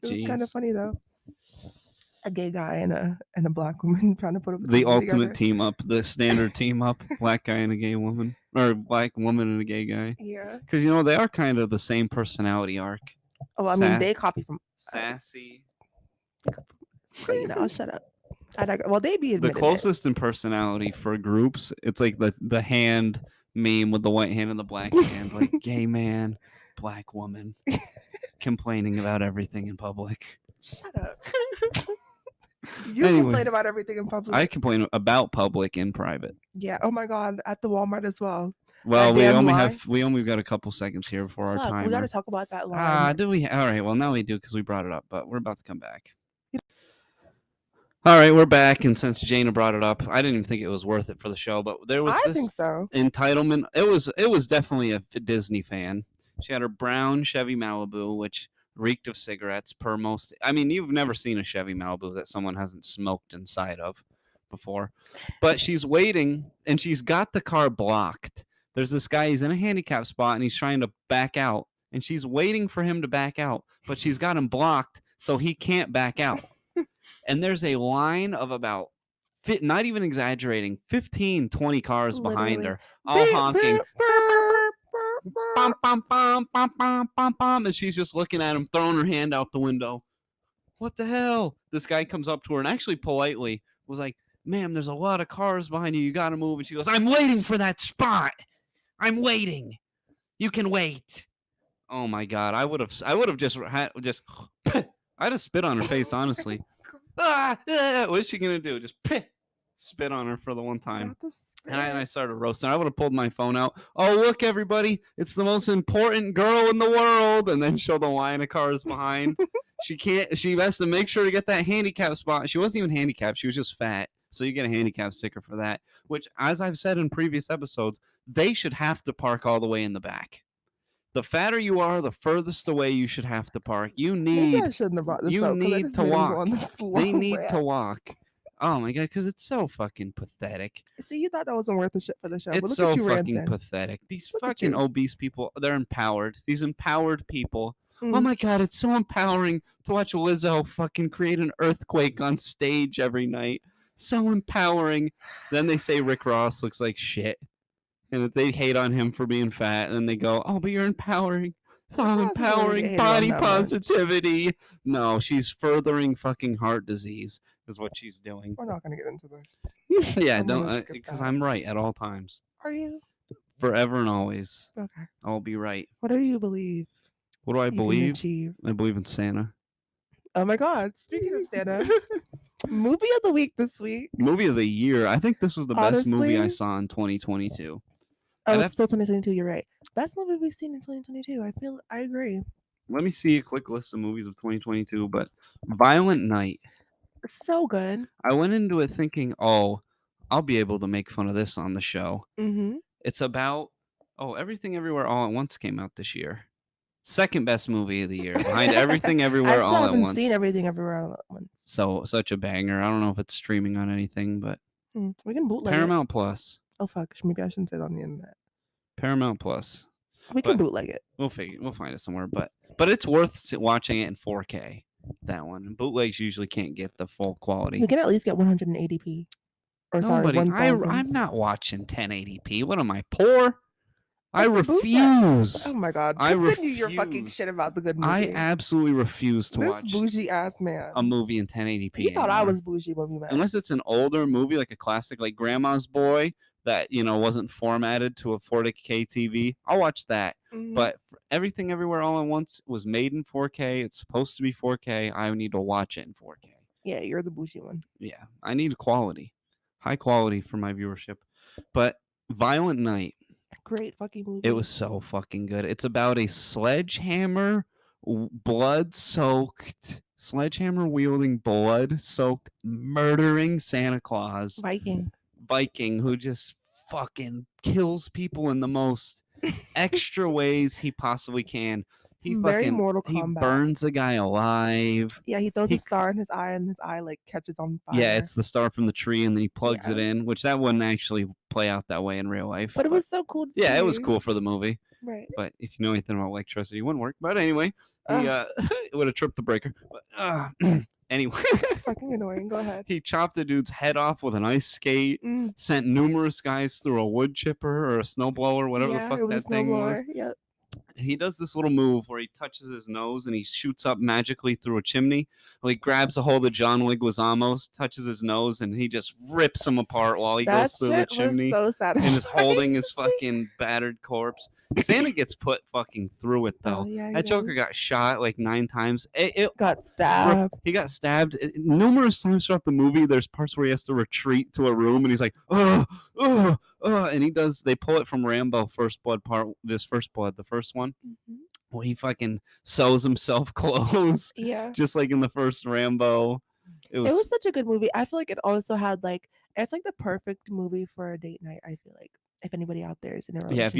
[SPEAKER 1] It was kind of funny though. A gay guy and a black woman trying to put up a
[SPEAKER 2] The
[SPEAKER 1] TV
[SPEAKER 2] ultimate
[SPEAKER 1] together.
[SPEAKER 2] team up, the standard team up, black guy and a gay woman, or black woman and a gay guy.
[SPEAKER 1] Yeah.
[SPEAKER 2] Because they are kind of the same personality arc.
[SPEAKER 1] Oh, I mean, they copy from
[SPEAKER 2] sassy.
[SPEAKER 1] But I'll shut up. Well, they be
[SPEAKER 2] The
[SPEAKER 1] admitting
[SPEAKER 2] closest in personality for groups, it's like the hand meme with the white hand and the black hand, like gay man, black woman, complaining about everything in public.
[SPEAKER 1] Shut up. You complain about everything in public.
[SPEAKER 2] I complain about public in private.
[SPEAKER 1] Yeah. Oh my god, at the Walmart as well.
[SPEAKER 2] Well, we only got a couple seconds here before our timer.
[SPEAKER 1] We got to talk about that line.
[SPEAKER 2] Do we? All right. Well, now we do because we brought it up, but we're about to come back. All right, we're back, and since Jana brought it up, I didn't even think it was worth it for the show, but there was
[SPEAKER 1] I think so.
[SPEAKER 2] entitlement. It was definitely a Disney fan. She had her brown Chevy Malibu, which reeked of cigarettes per most. I mean, you've never seen a Chevy Malibu that someone hasn't smoked inside of before. But she's waiting, and she's got the car blocked. There's this guy, he's in a handicap spot, and he's trying to back out, and she's waiting for him to back out, but she's got him blocked, so he can't back out. And there's a line of about, not even exaggerating, 15, 20 cars behind her, all honking. Bum, bum, bum, bum, bum, bum, bum. And she's just looking at him, throwing her hand out the window. What the hell? This guy comes up to her and actually politely was like, "Ma'am, there's a lot of cars behind you. You got to move." And she goes, "I'm waiting for that spot. I'm waiting. You can wait." Oh my God. I would have just I'd have spit on her face, honestly. What's she gonna do? Just spit on her for the one time.
[SPEAKER 1] Not the
[SPEAKER 2] And I
[SPEAKER 1] spit.
[SPEAKER 2] started roasting. I would have pulled my phone out. Oh, look, everybody. It's the most important girl in the world. And then show the line of cars behind. She has to make sure to get that handicap spot. She wasn't even handicapped. She was just fat. So you get a handicap sticker for that, which, as I've said in previous episodes, they should have to park all the way in the back. The fatter you are, the furthest away you should have to park.
[SPEAKER 1] Maybe I shouldn't have brought this up because I just
[SPEAKER 2] To
[SPEAKER 1] made him go on
[SPEAKER 2] walk.
[SPEAKER 1] this
[SPEAKER 2] They
[SPEAKER 1] long
[SPEAKER 2] need to
[SPEAKER 1] rant.
[SPEAKER 2] walk. Oh my god, because it's so fucking pathetic.
[SPEAKER 1] See, you thought that wasn't worth the shit for the show, but
[SPEAKER 2] It's
[SPEAKER 1] look at
[SPEAKER 2] so
[SPEAKER 1] you
[SPEAKER 2] fucking
[SPEAKER 1] ranting.
[SPEAKER 2] pathetic. These
[SPEAKER 1] Look at
[SPEAKER 2] fucking
[SPEAKER 1] you.
[SPEAKER 2] obese people, they're empowered. These empowered people. Oh
[SPEAKER 1] Mm.
[SPEAKER 2] my god, it's so empowering to watch Lizzo fucking create an earthquake on stage every night. So empowering. Then they say Rick Ross looks like shit. And if they hate on him for being fat, and then they go, "Oh, but you're empowering." So
[SPEAKER 1] Rick Ross doesn't really get
[SPEAKER 2] empowering
[SPEAKER 1] hated on
[SPEAKER 2] body
[SPEAKER 1] that much.
[SPEAKER 2] positivity. No, she's furthering fucking heart disease. Is what she's doing.
[SPEAKER 1] We're not gonna get into this.
[SPEAKER 2] Yeah,
[SPEAKER 1] I'm gonna
[SPEAKER 2] don't
[SPEAKER 1] skip
[SPEAKER 2] because
[SPEAKER 1] that.
[SPEAKER 2] I'm right at all times,
[SPEAKER 1] Are you?
[SPEAKER 2] forever and always.
[SPEAKER 1] Okay.
[SPEAKER 2] I'll be right.
[SPEAKER 1] What do you believe
[SPEAKER 2] What do I
[SPEAKER 1] you can
[SPEAKER 2] believe?
[SPEAKER 1] achieve?
[SPEAKER 2] I believe in Santa.
[SPEAKER 1] Oh my God! Speaking of Santa, movie of the week this week.
[SPEAKER 2] Movie of the year. I think this was the best movie I
[SPEAKER 1] Honestly,
[SPEAKER 2] saw in 2022.
[SPEAKER 1] oh,
[SPEAKER 2] I'd
[SPEAKER 1] it's
[SPEAKER 2] have,
[SPEAKER 1] still 2022. You're right. Best movie we've seen in 2022. I agree.
[SPEAKER 2] let me see a quick list of movies of 2022, but Violent Night.
[SPEAKER 1] So good.
[SPEAKER 2] I went into it thinking, oh, I'll be able to make fun of this on the show.
[SPEAKER 1] Mm-hmm.
[SPEAKER 2] It's about, oh, Everything Everywhere All at Once came out this year. Second best movie of the year, behind Everything
[SPEAKER 1] I
[SPEAKER 2] Everywhere
[SPEAKER 1] still
[SPEAKER 2] All at
[SPEAKER 1] haven't
[SPEAKER 2] Once.
[SPEAKER 1] seen Everything Everywhere All at Once.
[SPEAKER 2] So such a banger. I don't know if it's streaming on anything, but
[SPEAKER 1] We can bootleg it.
[SPEAKER 2] Paramount Plus.
[SPEAKER 1] Oh fuck! Maybe I shouldn't say it on the internet.
[SPEAKER 2] Paramount Plus.
[SPEAKER 1] We can
[SPEAKER 2] But
[SPEAKER 1] bootleg it.
[SPEAKER 2] we'll find it somewhere. But it's worth watching it in 4K. That one. And bootlegs usually can't get the full quality.
[SPEAKER 1] We can at least get 180p. Or sorry,
[SPEAKER 2] Nobody.
[SPEAKER 1] 1000.
[SPEAKER 2] I'm not watching 1080p. What am I, poor? I
[SPEAKER 1] It's a bootleg.
[SPEAKER 2] refuse.
[SPEAKER 1] Oh my God!
[SPEAKER 2] I
[SPEAKER 1] Continue your fucking
[SPEAKER 2] refuse.
[SPEAKER 1] shit about the good
[SPEAKER 2] I
[SPEAKER 1] movie.
[SPEAKER 2] absolutely refuse to
[SPEAKER 1] This
[SPEAKER 2] watch
[SPEAKER 1] bougie ass man.
[SPEAKER 2] a movie in 1080p.
[SPEAKER 1] He thought I
[SPEAKER 2] anymore.
[SPEAKER 1] was bougie when we met.
[SPEAKER 2] Unless it's an older movie, like a classic, like Grandma's Boy, that wasn't formatted to a 4K TV. I'll watch that.
[SPEAKER 1] Mhm.
[SPEAKER 2] But Everything Everywhere All at Once was made in 4K. It's supposed to be 4K. I need to watch it in 4K.
[SPEAKER 1] Yeah, you're the bougie one.
[SPEAKER 2] Yeah, I need quality, high quality for my viewership. But Violent Night,
[SPEAKER 1] Great fucking movie.
[SPEAKER 2] it was so fucking good. It's about a sledgehammer, blood-soaked, sledgehammer wielding, blood-soaked, murdering Santa Claus. Viking who just fucking kills people in the most extra ways he possibly can. He
[SPEAKER 1] Very
[SPEAKER 2] fucking
[SPEAKER 1] Mortal
[SPEAKER 2] he
[SPEAKER 1] Kombat.
[SPEAKER 2] burns a guy alive.
[SPEAKER 1] Yeah, he throws
[SPEAKER 2] He-
[SPEAKER 1] a star in his eye, and his eye like catches on fire.
[SPEAKER 2] Yeah, it's the star from the tree, and then he plugs it
[SPEAKER 1] Yeah.
[SPEAKER 2] in, which that wouldn't actually play out that way in real life.
[SPEAKER 1] But it was so cool to see.
[SPEAKER 2] yeah, it was cool for the movie.
[SPEAKER 1] Right.
[SPEAKER 2] But if you know anything about electricity, it wouldn't work. But anyway, he it would have tripped the breaker. But anyway,
[SPEAKER 1] Fucking annoying. Go ahead.
[SPEAKER 2] he chopped a dude's head off with an ice skate.
[SPEAKER 1] Mm.
[SPEAKER 2] Sent numerous guys through a wood chipper or a snowblower, whatever
[SPEAKER 1] Yeah,
[SPEAKER 2] the fuck
[SPEAKER 1] it was
[SPEAKER 2] that
[SPEAKER 1] a
[SPEAKER 2] thing was.
[SPEAKER 1] snowblower. Yep.
[SPEAKER 2] He does this little move where he touches his nose and he shoots up magically through a chimney. Well, he grabs a hold of John Leguizamo's, touches his nose, and he just rips him apart while he
[SPEAKER 1] That
[SPEAKER 2] goes through the
[SPEAKER 1] shit
[SPEAKER 2] chimney
[SPEAKER 1] was so satisfying.
[SPEAKER 2] and is holding his
[SPEAKER 1] to see.
[SPEAKER 2] fucking battered corpse. Santa gets put fucking through it though.
[SPEAKER 1] Oh, yeah, he
[SPEAKER 2] That Joker
[SPEAKER 1] does.
[SPEAKER 2] got shot like 9 times. It
[SPEAKER 1] Got stabbed.
[SPEAKER 2] He got stabbed numerous times throughout the movie. There's parts where he has to retreat to a room and he's like, and he does. They pull it from Rambo First Blood the first one.
[SPEAKER 1] Mhm.
[SPEAKER 2] Well, he fucking sews himself closed,
[SPEAKER 1] Yeah.
[SPEAKER 2] just like in the first Rambo.
[SPEAKER 1] It was such a good movie. I feel like it also had like it's like the perfect movie for a date night. I feel like if anybody out there is in a relationship.
[SPEAKER 2] Yeah, if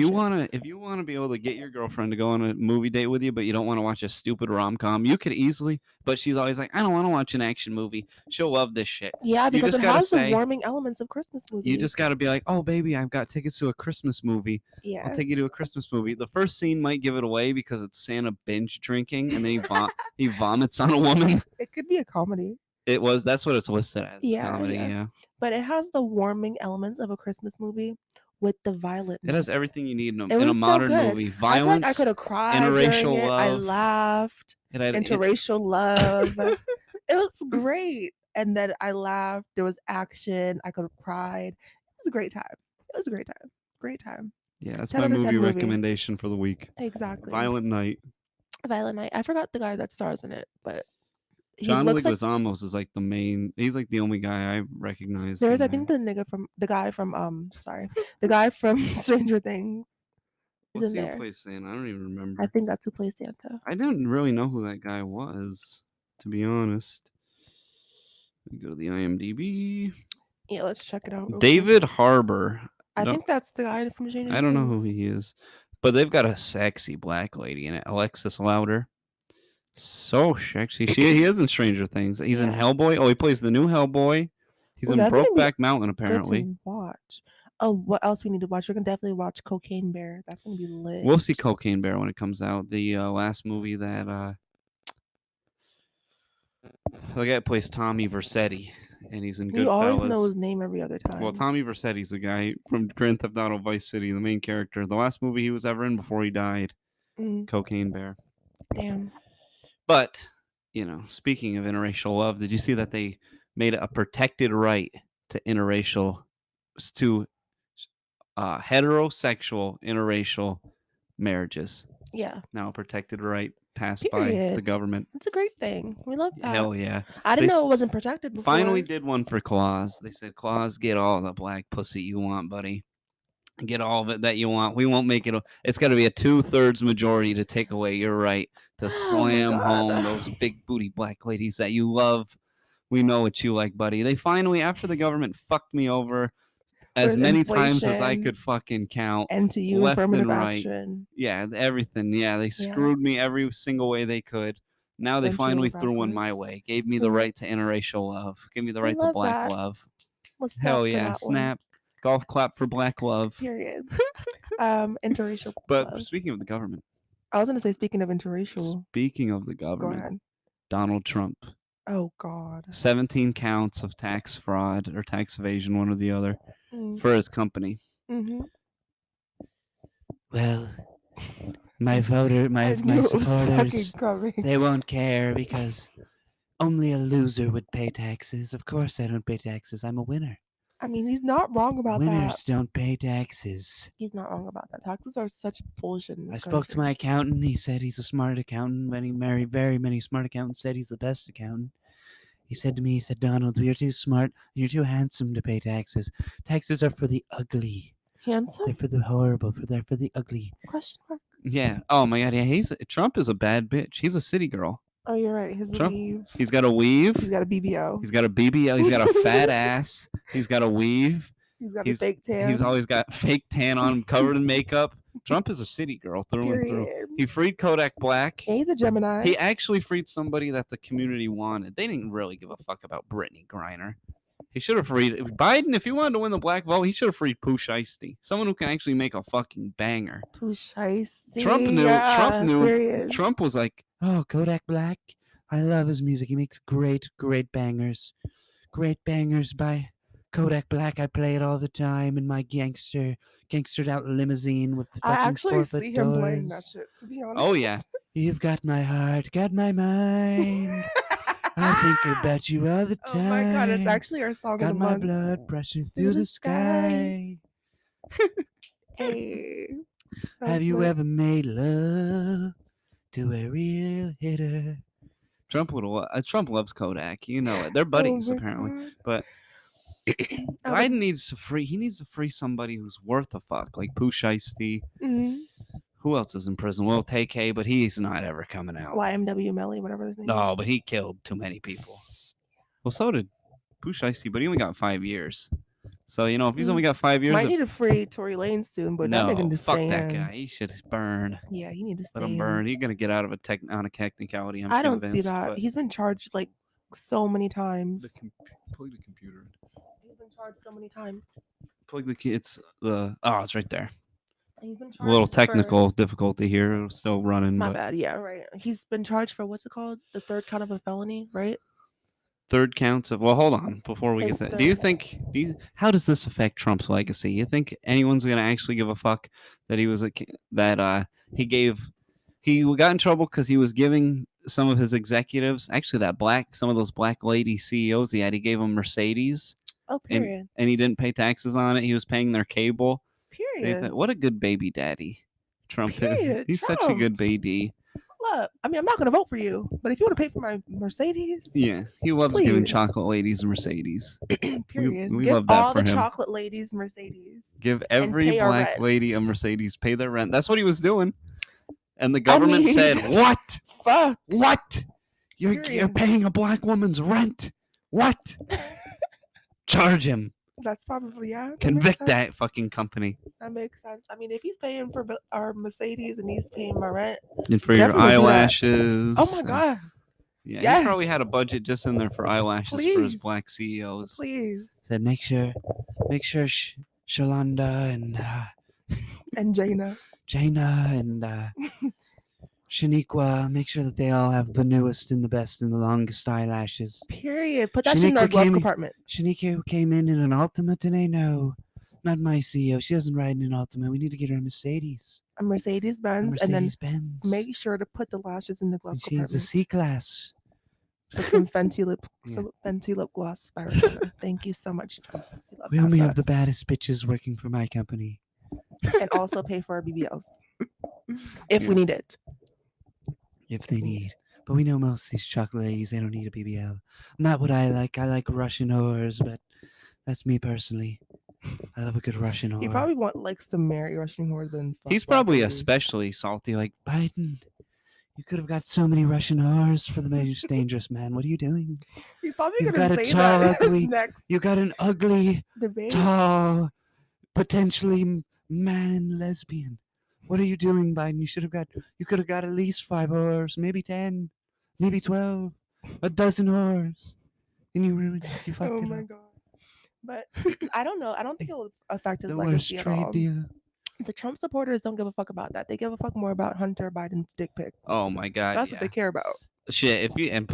[SPEAKER 2] you wanna be able to get your girlfriend to go on a movie date with you, but you don't want to watch a stupid rom-com, you could easily. But she's always like, I don't want to watch an action movie. She'll love this shit.
[SPEAKER 1] Yeah, because
[SPEAKER 2] just
[SPEAKER 1] it
[SPEAKER 2] gotta
[SPEAKER 1] has
[SPEAKER 2] say-
[SPEAKER 1] the warming elements of Christmas movies.
[SPEAKER 2] You just got to be like, oh baby, I've got tickets to a Christmas movie.
[SPEAKER 1] Yeah.
[SPEAKER 2] I'll take you to a Christmas movie. The first scene might give it away because it's Santa binge drinking and then he vomits on a woman.
[SPEAKER 1] It could be a comedy.
[SPEAKER 2] That's what it's listed as.
[SPEAKER 1] Yeah,
[SPEAKER 2] Comedy,
[SPEAKER 1] yeah.
[SPEAKER 2] yeah.
[SPEAKER 1] But it has the warming elements of a Christmas movie with the violence.
[SPEAKER 2] It has everything you need in
[SPEAKER 1] It
[SPEAKER 2] a
[SPEAKER 1] was so
[SPEAKER 2] modern
[SPEAKER 1] good.
[SPEAKER 2] movie.
[SPEAKER 1] I feel
[SPEAKER 2] Violence,
[SPEAKER 1] like I could have cried
[SPEAKER 2] interracial
[SPEAKER 1] during it. I
[SPEAKER 2] love.
[SPEAKER 1] laughed.
[SPEAKER 2] It had
[SPEAKER 1] Interracial love. It was great. And then I laughed. There was action. I could have cried. It was a great time. It was a great time. Great time.
[SPEAKER 2] Yeah, that's
[SPEAKER 1] 10
[SPEAKER 2] my
[SPEAKER 1] out of 10
[SPEAKER 2] movie
[SPEAKER 1] movie.
[SPEAKER 2] recommendation for the week.
[SPEAKER 1] Exactly.
[SPEAKER 2] Violent Night.
[SPEAKER 1] Violent Night. I forgot the guy that stars in it, but He
[SPEAKER 2] John
[SPEAKER 1] looks like
[SPEAKER 2] Leguizamo is like the main. He's like the only guy I recognize.
[SPEAKER 1] there's
[SPEAKER 2] In
[SPEAKER 1] I
[SPEAKER 2] there.
[SPEAKER 1] think the guy from Stranger Things is
[SPEAKER 2] Let's
[SPEAKER 1] in
[SPEAKER 2] see who
[SPEAKER 1] there.
[SPEAKER 2] plays Santa. I don't even
[SPEAKER 1] I
[SPEAKER 2] remember.
[SPEAKER 1] think that's who plays Santa.
[SPEAKER 2] I didn't really know who that guy was, to be honest. Let me go to the IMDb.
[SPEAKER 1] Yeah, let's check it out real quick.
[SPEAKER 2] David Harbour.
[SPEAKER 1] I
[SPEAKER 2] Don't
[SPEAKER 1] think that's the guy from Stranger
[SPEAKER 2] I don't know who
[SPEAKER 1] Things.
[SPEAKER 2] he is, but they've got a sexy black lady in it, Alexis Louder. So sexy. He is in Stranger Things. He's in
[SPEAKER 1] Yeah.
[SPEAKER 2] Hellboy. Oh, he plays the new Hellboy. He's
[SPEAKER 1] Ooh,
[SPEAKER 2] in
[SPEAKER 1] that's gonna be
[SPEAKER 2] Brokeback Mountain,
[SPEAKER 1] good
[SPEAKER 2] apparently.
[SPEAKER 1] to watch. Oh, what else we need to watch? We can definitely watch Cocaine Bear. That's gonna be lit.
[SPEAKER 2] We'll see Cocaine Bear when it comes out. The last movie that the guy plays Tommy Vercetti, and he's in
[SPEAKER 1] You always know
[SPEAKER 2] Goodfellas.
[SPEAKER 1] his name every other time.
[SPEAKER 2] Well, Tommy Vercetti's the guy from Grand Theft Auto Vice City, the main character. The last movie he was ever in before he died, Cocaine Bear.
[SPEAKER 1] Damn.
[SPEAKER 2] But, speaking of interracial love, did you see that they made it a protected right to to heterosexual interracial marriages?
[SPEAKER 1] Yeah.
[SPEAKER 2] Now a protected right passed by the
[SPEAKER 1] Period.
[SPEAKER 2] government.
[SPEAKER 1] It's a great thing. We love that.
[SPEAKER 2] Hell yeah.
[SPEAKER 1] I
[SPEAKER 2] They
[SPEAKER 1] didn't know it wasn't protected before.
[SPEAKER 2] finally did one for Kloss. They said, Kloss, get all the black pussy you want, buddy. Get all of it that you want. We won't make it. It's got to be a 2/3 majority to take away your right to
[SPEAKER 1] Oh my
[SPEAKER 2] slam home
[SPEAKER 1] God.
[SPEAKER 2] those big booty black ladies that you love. We know what you like, buddy. They finally, after the government fucked me over as
[SPEAKER 1] With
[SPEAKER 2] many times as I
[SPEAKER 1] inflation
[SPEAKER 2] could fucking count,
[SPEAKER 1] and to you
[SPEAKER 2] left and
[SPEAKER 1] affirmative
[SPEAKER 2] right.
[SPEAKER 1] action.
[SPEAKER 2] Yeah, everything. Yeah, they screwed me every single way they could. Now they
[SPEAKER 1] Bent you
[SPEAKER 2] finally
[SPEAKER 1] over
[SPEAKER 2] threw one my
[SPEAKER 1] backwards.
[SPEAKER 2] way. Gave me
[SPEAKER 1] We
[SPEAKER 2] the
[SPEAKER 1] lo-
[SPEAKER 2] right to interracial love. Gave me the
[SPEAKER 1] We
[SPEAKER 2] right to
[SPEAKER 1] love
[SPEAKER 2] black
[SPEAKER 1] that.
[SPEAKER 2] love.
[SPEAKER 1] Let's snap
[SPEAKER 2] Hell
[SPEAKER 1] for
[SPEAKER 2] yeah,
[SPEAKER 1] that one.
[SPEAKER 2] snap. Golf clap for black love.
[SPEAKER 1] Period. Interracial
[SPEAKER 2] But
[SPEAKER 1] love.
[SPEAKER 2] speaking of the government,
[SPEAKER 1] I was gonna say speaking of interracial.
[SPEAKER 2] speaking of the
[SPEAKER 1] Go
[SPEAKER 2] government,
[SPEAKER 1] ahead.
[SPEAKER 2] Donald Trump,
[SPEAKER 1] Oh God.
[SPEAKER 2] 17 counts of tax fraud or tax evasion, one or the other,
[SPEAKER 1] Mm.
[SPEAKER 2] for his company.
[SPEAKER 1] Mm-hmm.
[SPEAKER 2] Well, my supporters, they won't care because only a loser would pay taxes. Of course I don't pay taxes. I'm a winner.
[SPEAKER 1] I mean, he's not wrong about
[SPEAKER 2] Winners
[SPEAKER 1] that.
[SPEAKER 2] don't pay taxes.
[SPEAKER 1] He's not wrong about that. Taxes are such bullshit in this
[SPEAKER 2] I spoke to my accountant. He said he's a smart accountant. Very many smart accountants said he's the best accountant. He said to me, he said, Donald, you're too smart and you're too handsome to pay taxes. Taxes are for the ugly.
[SPEAKER 1] Handsome?
[SPEAKER 2] They're for the horrible. They're for the ugly.
[SPEAKER 1] Question mark?
[SPEAKER 2] Yeah. Oh my God. Yeah. Trump is a bad bitch. He's a city girl.
[SPEAKER 1] Oh, you're right. His
[SPEAKER 2] Trump.
[SPEAKER 1] weave.
[SPEAKER 2] He's got a weave.
[SPEAKER 1] He's got a BBO.
[SPEAKER 2] He's got a BBL. He's got a fat ass. He's got a weave.
[SPEAKER 1] He's got a fake tan.
[SPEAKER 2] He's always got fake tan on him, covered in makeup. Trump is a city girl through and through. He freed Kodak Black.
[SPEAKER 1] Yeah, he's a Gemini.
[SPEAKER 2] He actually freed somebody that the community wanted. They didn't really give a fuck about Brittney Griner. He should have freed Biden. If he wanted to win the black vote, he should have freed Pooh Shiesty, someone who can actually make a fucking banger.
[SPEAKER 1] Pooh Shiesty.
[SPEAKER 2] Trump knew.
[SPEAKER 1] Period.
[SPEAKER 2] Trump was like, "Oh, Kodak Black, I love his music. He makes great bangers. Great bangers by Kodak Black. I play it all the time in my gangstered out limousine with the fucking
[SPEAKER 1] I actually
[SPEAKER 2] 4-foot
[SPEAKER 1] see him playing that
[SPEAKER 2] doors.
[SPEAKER 1] shit, to be honest.
[SPEAKER 2] Oh yeah, you've got my heart, got my mind. I think about you all the time.
[SPEAKER 1] Oh my God, it's actually our song
[SPEAKER 2] got
[SPEAKER 1] of the
[SPEAKER 2] my
[SPEAKER 1] month.
[SPEAKER 2] blood pressing through the sky.
[SPEAKER 1] Hey.
[SPEAKER 2] Have you ever made love to a real hitter? Trump loves Kodak. You know it. They're buddies apparently.
[SPEAKER 1] God.
[SPEAKER 2] But Biden needs to free somebody who's worth a fuck, like Pooh Shiesty.
[SPEAKER 1] Mm-hmm.
[SPEAKER 2] Who else is in prison? Well, TK, but he's not ever coming out.
[SPEAKER 1] YMW Melly, whatever his name is.
[SPEAKER 2] No, but he killed too many people. Well, so did Pooh Shiesty, but he only got 5 years. So, if he's only got 5 years...
[SPEAKER 1] Might need to free Tory Lanez soon, but that nigga need to stay
[SPEAKER 2] fuck that guy. He should burn.
[SPEAKER 1] Yeah, he need to stay
[SPEAKER 2] Let him burn. He's going to get out of on a technicality, I'm
[SPEAKER 1] I don't
[SPEAKER 2] convinced,
[SPEAKER 1] see that. He's been charged, like, so many times.
[SPEAKER 2] Plug the computer.
[SPEAKER 1] He's been charged so many times.
[SPEAKER 2] Plug the key. It's right there.
[SPEAKER 1] He's been charged
[SPEAKER 2] a little technical difficulty here. It's still running.
[SPEAKER 1] My bad. Yeah, right. He's been charged for what's it called? The third count of a felony, right?
[SPEAKER 2] Third counts of. Well, hold on. Before we get that, how does this affect Trump's legacy? You think anyone's gonna actually give a fuck that he was he got in trouble because he was giving some of his executives, actually some of those black lady CEOs he gave them Mercedes.
[SPEAKER 1] Oh, period.
[SPEAKER 2] And he didn't pay taxes on it. He was paying their cable.
[SPEAKER 1] Period.
[SPEAKER 2] What a good baby daddy Trump
[SPEAKER 1] period.
[SPEAKER 2] is. He's such a good baby.
[SPEAKER 1] up. I mean, I'm not gonna vote for you, but if you want to pay for my Mercedes,
[SPEAKER 2] Yeah, he loves giving
[SPEAKER 1] please.
[SPEAKER 2] chocolate ladies Mercedes. We
[SPEAKER 1] Period.
[SPEAKER 2] we
[SPEAKER 1] Give
[SPEAKER 2] love that
[SPEAKER 1] all
[SPEAKER 2] for
[SPEAKER 1] the
[SPEAKER 2] him.
[SPEAKER 1] chocolate ladies Mercedes
[SPEAKER 2] Give
[SPEAKER 1] and
[SPEAKER 2] every
[SPEAKER 1] pay our
[SPEAKER 2] black
[SPEAKER 1] rent.
[SPEAKER 2] lady a Mercedes, pay their rent. That's what he was doing. And the
[SPEAKER 1] I
[SPEAKER 2] government
[SPEAKER 1] mean,
[SPEAKER 2] said, "What?
[SPEAKER 1] fuck.
[SPEAKER 2] What? You're
[SPEAKER 1] Period.
[SPEAKER 2] paying a black woman's rent? What? Charge him.
[SPEAKER 1] That's probably yeah. That makes
[SPEAKER 2] Convict
[SPEAKER 1] sense.
[SPEAKER 2] that fucking company."
[SPEAKER 1] That makes sense. I mean, if he's paying for our Mercedes and he's paying my rent,
[SPEAKER 2] And for your
[SPEAKER 1] definitely do that. Oh my
[SPEAKER 2] eyelashes.
[SPEAKER 1] god.
[SPEAKER 2] Yeah, he
[SPEAKER 1] Yes.
[SPEAKER 2] probably had a budget just in there for eyelashes for his
[SPEAKER 1] Please.
[SPEAKER 2] black CEOs.
[SPEAKER 1] Please.
[SPEAKER 2] Said, make sure Shalonda and
[SPEAKER 1] And Jaina.
[SPEAKER 2] Jaina and Shaniqua, make sure that they all have the newest and the best and the longest eyelashes.
[SPEAKER 1] Period. Put that shit in our glove compartment.
[SPEAKER 2] Shaniqua came in an Altima today. No, not my CEO. She doesn't ride in an Altima. We need to get her a Mercedes.
[SPEAKER 1] A Mercedes
[SPEAKER 2] A
[SPEAKER 1] Benz, and then
[SPEAKER 2] Mercedes Benz.
[SPEAKER 1] make sure to put the lashes in the glove
[SPEAKER 2] And she needs a
[SPEAKER 1] compartment.
[SPEAKER 2] C class.
[SPEAKER 1] Put some Fenty lip,
[SPEAKER 2] Yeah.
[SPEAKER 1] some Fenty lip gloss by Rosanna. Thank you so much. We love
[SPEAKER 2] We
[SPEAKER 1] that
[SPEAKER 2] only
[SPEAKER 1] for
[SPEAKER 2] have the
[SPEAKER 1] us.
[SPEAKER 2] baddest bitches working for my company.
[SPEAKER 1] And also pay for our BBLs if
[SPEAKER 2] Yeah.
[SPEAKER 1] we need it.
[SPEAKER 2] If they need. But we know most of these chocolate ladies, they don't need a BBL. Not what I like. I like Russian whores, but that's me personally. I love a good Russian whore.
[SPEAKER 1] He probably likes to marry Russian whore than fuck
[SPEAKER 2] He's
[SPEAKER 1] black
[SPEAKER 2] probably
[SPEAKER 1] ladies.
[SPEAKER 2] especially salty. Like, Biden, you could have got so many Russian whores for the most dangerous man. What are you doing?
[SPEAKER 1] He's probably
[SPEAKER 2] You've
[SPEAKER 1] gonna
[SPEAKER 2] got a
[SPEAKER 1] say
[SPEAKER 2] tall,
[SPEAKER 1] that in his
[SPEAKER 2] ugly.
[SPEAKER 1] next
[SPEAKER 2] You got an ugly,
[SPEAKER 1] debate.
[SPEAKER 2] tall, potentially man lesbian. What are you doing, Biden? You could have got at least 5 whores, maybe 10, maybe 12, a dozen whores. And you ruined it. You fucked
[SPEAKER 1] Oh
[SPEAKER 2] it
[SPEAKER 1] my
[SPEAKER 2] up.
[SPEAKER 1] god. But I don't know. I don't think it will affect his
[SPEAKER 2] The worst
[SPEAKER 1] legacy at all.
[SPEAKER 2] trade deal.
[SPEAKER 1] The Trump supporters don't give a fuck about that. They give a fuck more about Hunter Biden's dick pics.
[SPEAKER 2] Oh my god.
[SPEAKER 1] That's what they care about.
[SPEAKER 2] Shit, if you and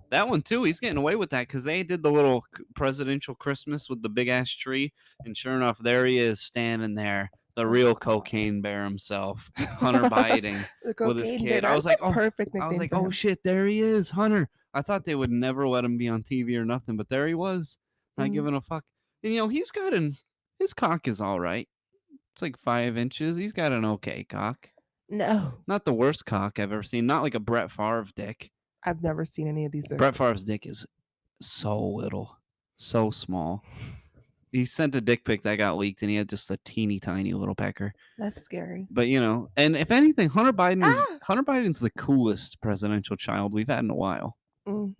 [SPEAKER 2] that one too, he's getting away with that because they did the little presidential Christmas with the big ass tree, and sure enough, there he is standing there, the real cocaine bear himself, Hunter Biden with his kid. I was like, oh,
[SPEAKER 1] perfect nickname.
[SPEAKER 2] I was like,
[SPEAKER 1] for
[SPEAKER 2] oh
[SPEAKER 1] him.
[SPEAKER 2] shit, there he is, Hunter. I thought they would never let him be on TV or nothing, but there he was, not
[SPEAKER 1] Mhm.
[SPEAKER 2] giving a fuck. And he's got his cock is all right. It's like 5 inches. He's got an okay cock.
[SPEAKER 1] No,
[SPEAKER 2] Not the worst cock I've ever seen. Not like a Brett Favre dick.
[SPEAKER 1] I've never seen any of these.
[SPEAKER 2] Brett Favre's dick is so little, so small. He sent a dick pic that got leaked, and he had just a teeny tiny little pecker.
[SPEAKER 1] That's scary.
[SPEAKER 2] But and if anything, Hunter Biden's the coolest presidential child we've had in a while.
[SPEAKER 1] Mm.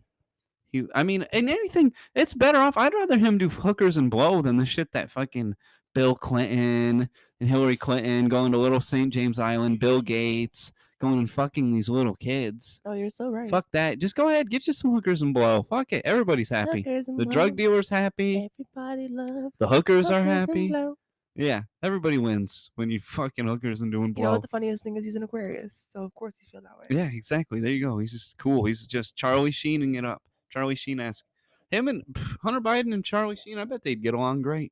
[SPEAKER 2] I mean, in anything, it's better off. I'd rather him do hookers and blow than the shit that fucking Bill Clinton and Hillary Clinton going to Little St. James Island, Bill Gates going and fucking these little kids.
[SPEAKER 1] Oh, you're so right.
[SPEAKER 2] Fuck that. Just go ahead, get you some hookers and blow. Fuck it. Everybody's happy. The drug dealer's happy.
[SPEAKER 1] Everybody loves.
[SPEAKER 2] The hookers are
[SPEAKER 1] hookers and
[SPEAKER 2] happy.
[SPEAKER 1] blow.
[SPEAKER 2] Yeah, everybody wins when you fucking hookers and doing
[SPEAKER 1] You know
[SPEAKER 2] blow.
[SPEAKER 1] what the funniest thing is? He's an Aquarius, so of course you feel that way.
[SPEAKER 2] Yeah, exactly. There you go. He's just cool. He's just Charlie Sheening it up. Charlie Sheen-esque. Him and Hunter Biden and Charlie Sheen, I bet they'd get along great.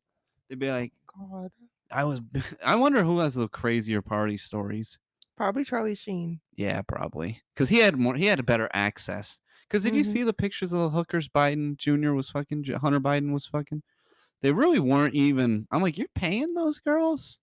[SPEAKER 2] They'd be like,
[SPEAKER 1] God.
[SPEAKER 2] I wonder who has the crazier party stories.
[SPEAKER 1] Probably Charlie Sheen.
[SPEAKER 2] Yeah, probably. Because he had a better access. Because did you
[SPEAKER 1] Mhm.
[SPEAKER 2] see the pictures of the hookers Biden Jr. was fucking, Hunter Biden was fucking? They really weren't even. I'm like, you're paying those girls?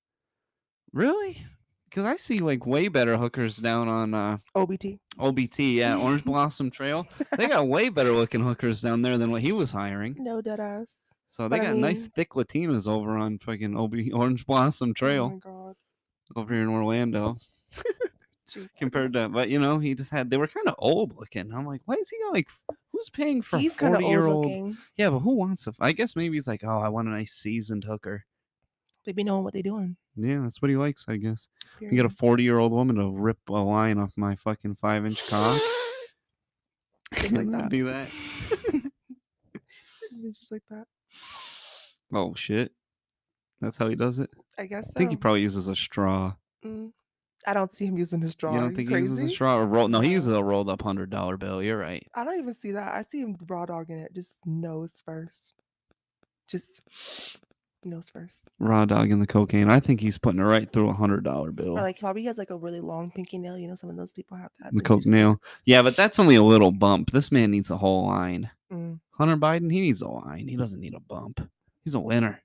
[SPEAKER 2] Really? Because I see like way better hookers down on
[SPEAKER 1] OBT.
[SPEAKER 2] OBT, yeah, Orange Blossom Trail. They got way better looking hookers down there than what he was hiring.
[SPEAKER 1] No dead ass.
[SPEAKER 2] So they
[SPEAKER 1] But I
[SPEAKER 2] got nice
[SPEAKER 1] mean-
[SPEAKER 2] thick Latinas over on fucking Orange Blossom
[SPEAKER 1] Oh
[SPEAKER 2] Trail
[SPEAKER 1] my god.
[SPEAKER 2] over here in Orlando.
[SPEAKER 1] Jesus.
[SPEAKER 2] Compared to, but he just they were kind of old looking. I'm like, why is he got like, who's paying for
[SPEAKER 1] He's kind of
[SPEAKER 2] 40-year-old?
[SPEAKER 1] looking.
[SPEAKER 2] Yeah, but who wants a? I guess maybe he's like, oh, I want a nice seasoned hooker.
[SPEAKER 1] They be knowing what they doing.
[SPEAKER 2] Yeah, that's what he likes, I guess.
[SPEAKER 1] Period.
[SPEAKER 2] You get a 40-year-old woman to rip a line off my fucking 5-inch cock.
[SPEAKER 1] Just like that.
[SPEAKER 2] Be that.
[SPEAKER 1] It's just like that.
[SPEAKER 2] Oh shit, that's how he does it.
[SPEAKER 1] I guess so.
[SPEAKER 2] I think he probably uses a straw.
[SPEAKER 1] I don't see him using his straw.
[SPEAKER 2] You
[SPEAKER 1] Are
[SPEAKER 2] don't
[SPEAKER 1] you
[SPEAKER 2] think
[SPEAKER 1] crazy?
[SPEAKER 2] he uses a straw or roll? No, he
[SPEAKER 1] No.
[SPEAKER 2] uses a rolled up $100 bill. You're right.
[SPEAKER 1] I don't even see that. I see him raw dogging it. Just nose first. Just nose first.
[SPEAKER 2] Raw dogging the cocaine. I think he's putting it right through a $100 bill.
[SPEAKER 1] Or like probably he has like a really long pinky nail. You know, some of those people have that.
[SPEAKER 2] The
[SPEAKER 1] Then you
[SPEAKER 2] coke
[SPEAKER 1] just, like,
[SPEAKER 2] nail. Yeah, but that's only a little bump. This man needs a whole line.
[SPEAKER 1] Mm.
[SPEAKER 2] Hunter Biden, he needs a line. He doesn't need a bump. He's a winner.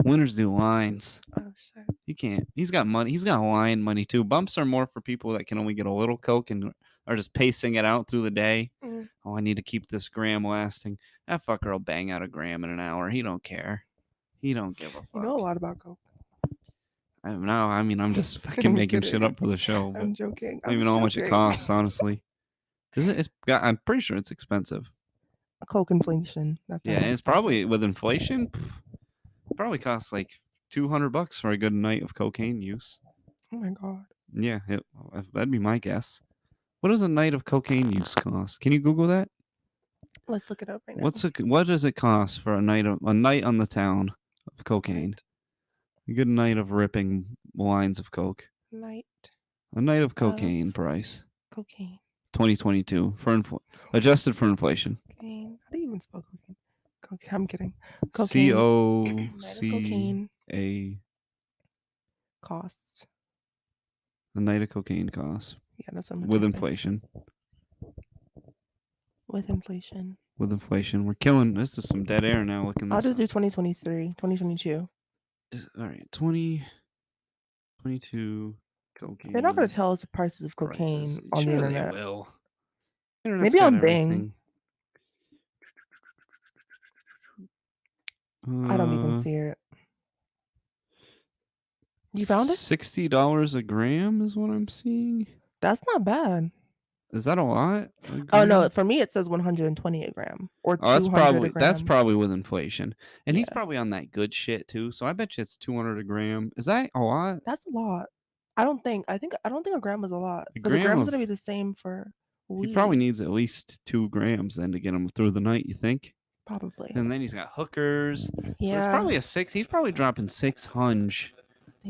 [SPEAKER 2] Winners do lines.
[SPEAKER 1] Oh shit.
[SPEAKER 2] He can't. He's got money. He's got line money too. Bumps are more for people that can only get a little coke and or just pacing it out through the day.
[SPEAKER 1] Mm.
[SPEAKER 2] Oh, I need to keep this gram lasting. That fucker will bang out a gram in an hour. He don't care. He don't give a
[SPEAKER 1] You know a
[SPEAKER 2] fuck.
[SPEAKER 1] lot about coke.
[SPEAKER 2] I mean, I'm just fucking
[SPEAKER 1] I'm
[SPEAKER 2] making shit
[SPEAKER 1] kidding.
[SPEAKER 2] up for the show, but
[SPEAKER 1] I'm joking.
[SPEAKER 2] I don't
[SPEAKER 1] I'm
[SPEAKER 2] even know how much it
[SPEAKER 1] joking.
[SPEAKER 2] costs, honestly. Is it? I'm pretty sure it's expensive.
[SPEAKER 1] Coke inflation. That's
[SPEAKER 2] Yeah,
[SPEAKER 1] how
[SPEAKER 2] and
[SPEAKER 1] much
[SPEAKER 2] it's
[SPEAKER 1] it's talking.
[SPEAKER 2] probably with inflation, probably costs like $200 for a good night of cocaine use.
[SPEAKER 1] Oh my god.
[SPEAKER 2] Yeah, that'd be my guess. What does a night of cocaine use cost? Can you Google that?
[SPEAKER 1] Let's look it up right now.
[SPEAKER 2] What does it cost for a night on the town of cocaine?
[SPEAKER 1] Night.
[SPEAKER 2] A good night of ripping lines of coke.
[SPEAKER 1] Night
[SPEAKER 2] A night of
[SPEAKER 1] of
[SPEAKER 2] cocaine price.
[SPEAKER 1] cocaine.
[SPEAKER 2] 2022 for adjusted for inflation.
[SPEAKER 1] Cocaine. How do you even spell cocaine? Cocaine. I'm kidding.
[SPEAKER 2] C
[SPEAKER 1] Cocaine.
[SPEAKER 2] O
[SPEAKER 1] Night of
[SPEAKER 2] C
[SPEAKER 1] cocaine
[SPEAKER 2] A.
[SPEAKER 1] costs.
[SPEAKER 2] A night of cocaine costs
[SPEAKER 1] Yeah, that's what I'm
[SPEAKER 2] with
[SPEAKER 1] typing.
[SPEAKER 2] inflation.
[SPEAKER 1] With inflation.
[SPEAKER 2] With inflation, we're killing. This is some dead air now. Looking
[SPEAKER 1] I'll
[SPEAKER 2] this
[SPEAKER 1] just do
[SPEAKER 2] up.
[SPEAKER 1] 2023, 2022.
[SPEAKER 2] All right, 2022 cocaine.
[SPEAKER 1] They're not going to tell us the prices of cocaine
[SPEAKER 2] prices.
[SPEAKER 1] on the
[SPEAKER 2] Sure
[SPEAKER 1] internet.
[SPEAKER 2] they will. Internet's
[SPEAKER 1] Maybe
[SPEAKER 2] got
[SPEAKER 1] on Bing.
[SPEAKER 2] everything.
[SPEAKER 1] I don't even see it. You found it?
[SPEAKER 2] $60 a gram is what I'm seeing.
[SPEAKER 1] That's not bad.
[SPEAKER 2] Is that a lot?
[SPEAKER 1] Oh no, for me it says 120 a gram or 200 a gram.
[SPEAKER 2] That's probably with inflation, and he's
[SPEAKER 1] Yeah.
[SPEAKER 2] probably on that good shit too. So I bet you it's 200 a gram. Is that a lot?
[SPEAKER 1] That's a lot. I don't think a gram is a lot because a
[SPEAKER 2] gram
[SPEAKER 1] gram's
[SPEAKER 2] of-
[SPEAKER 1] gonna be the same for weed.
[SPEAKER 2] He probably needs at least 2 grams then to get him through the night. You think?
[SPEAKER 1] Probably.
[SPEAKER 2] And then he's got hookers.
[SPEAKER 1] Yeah.
[SPEAKER 2] So it's probably a 6. He's probably dropping 600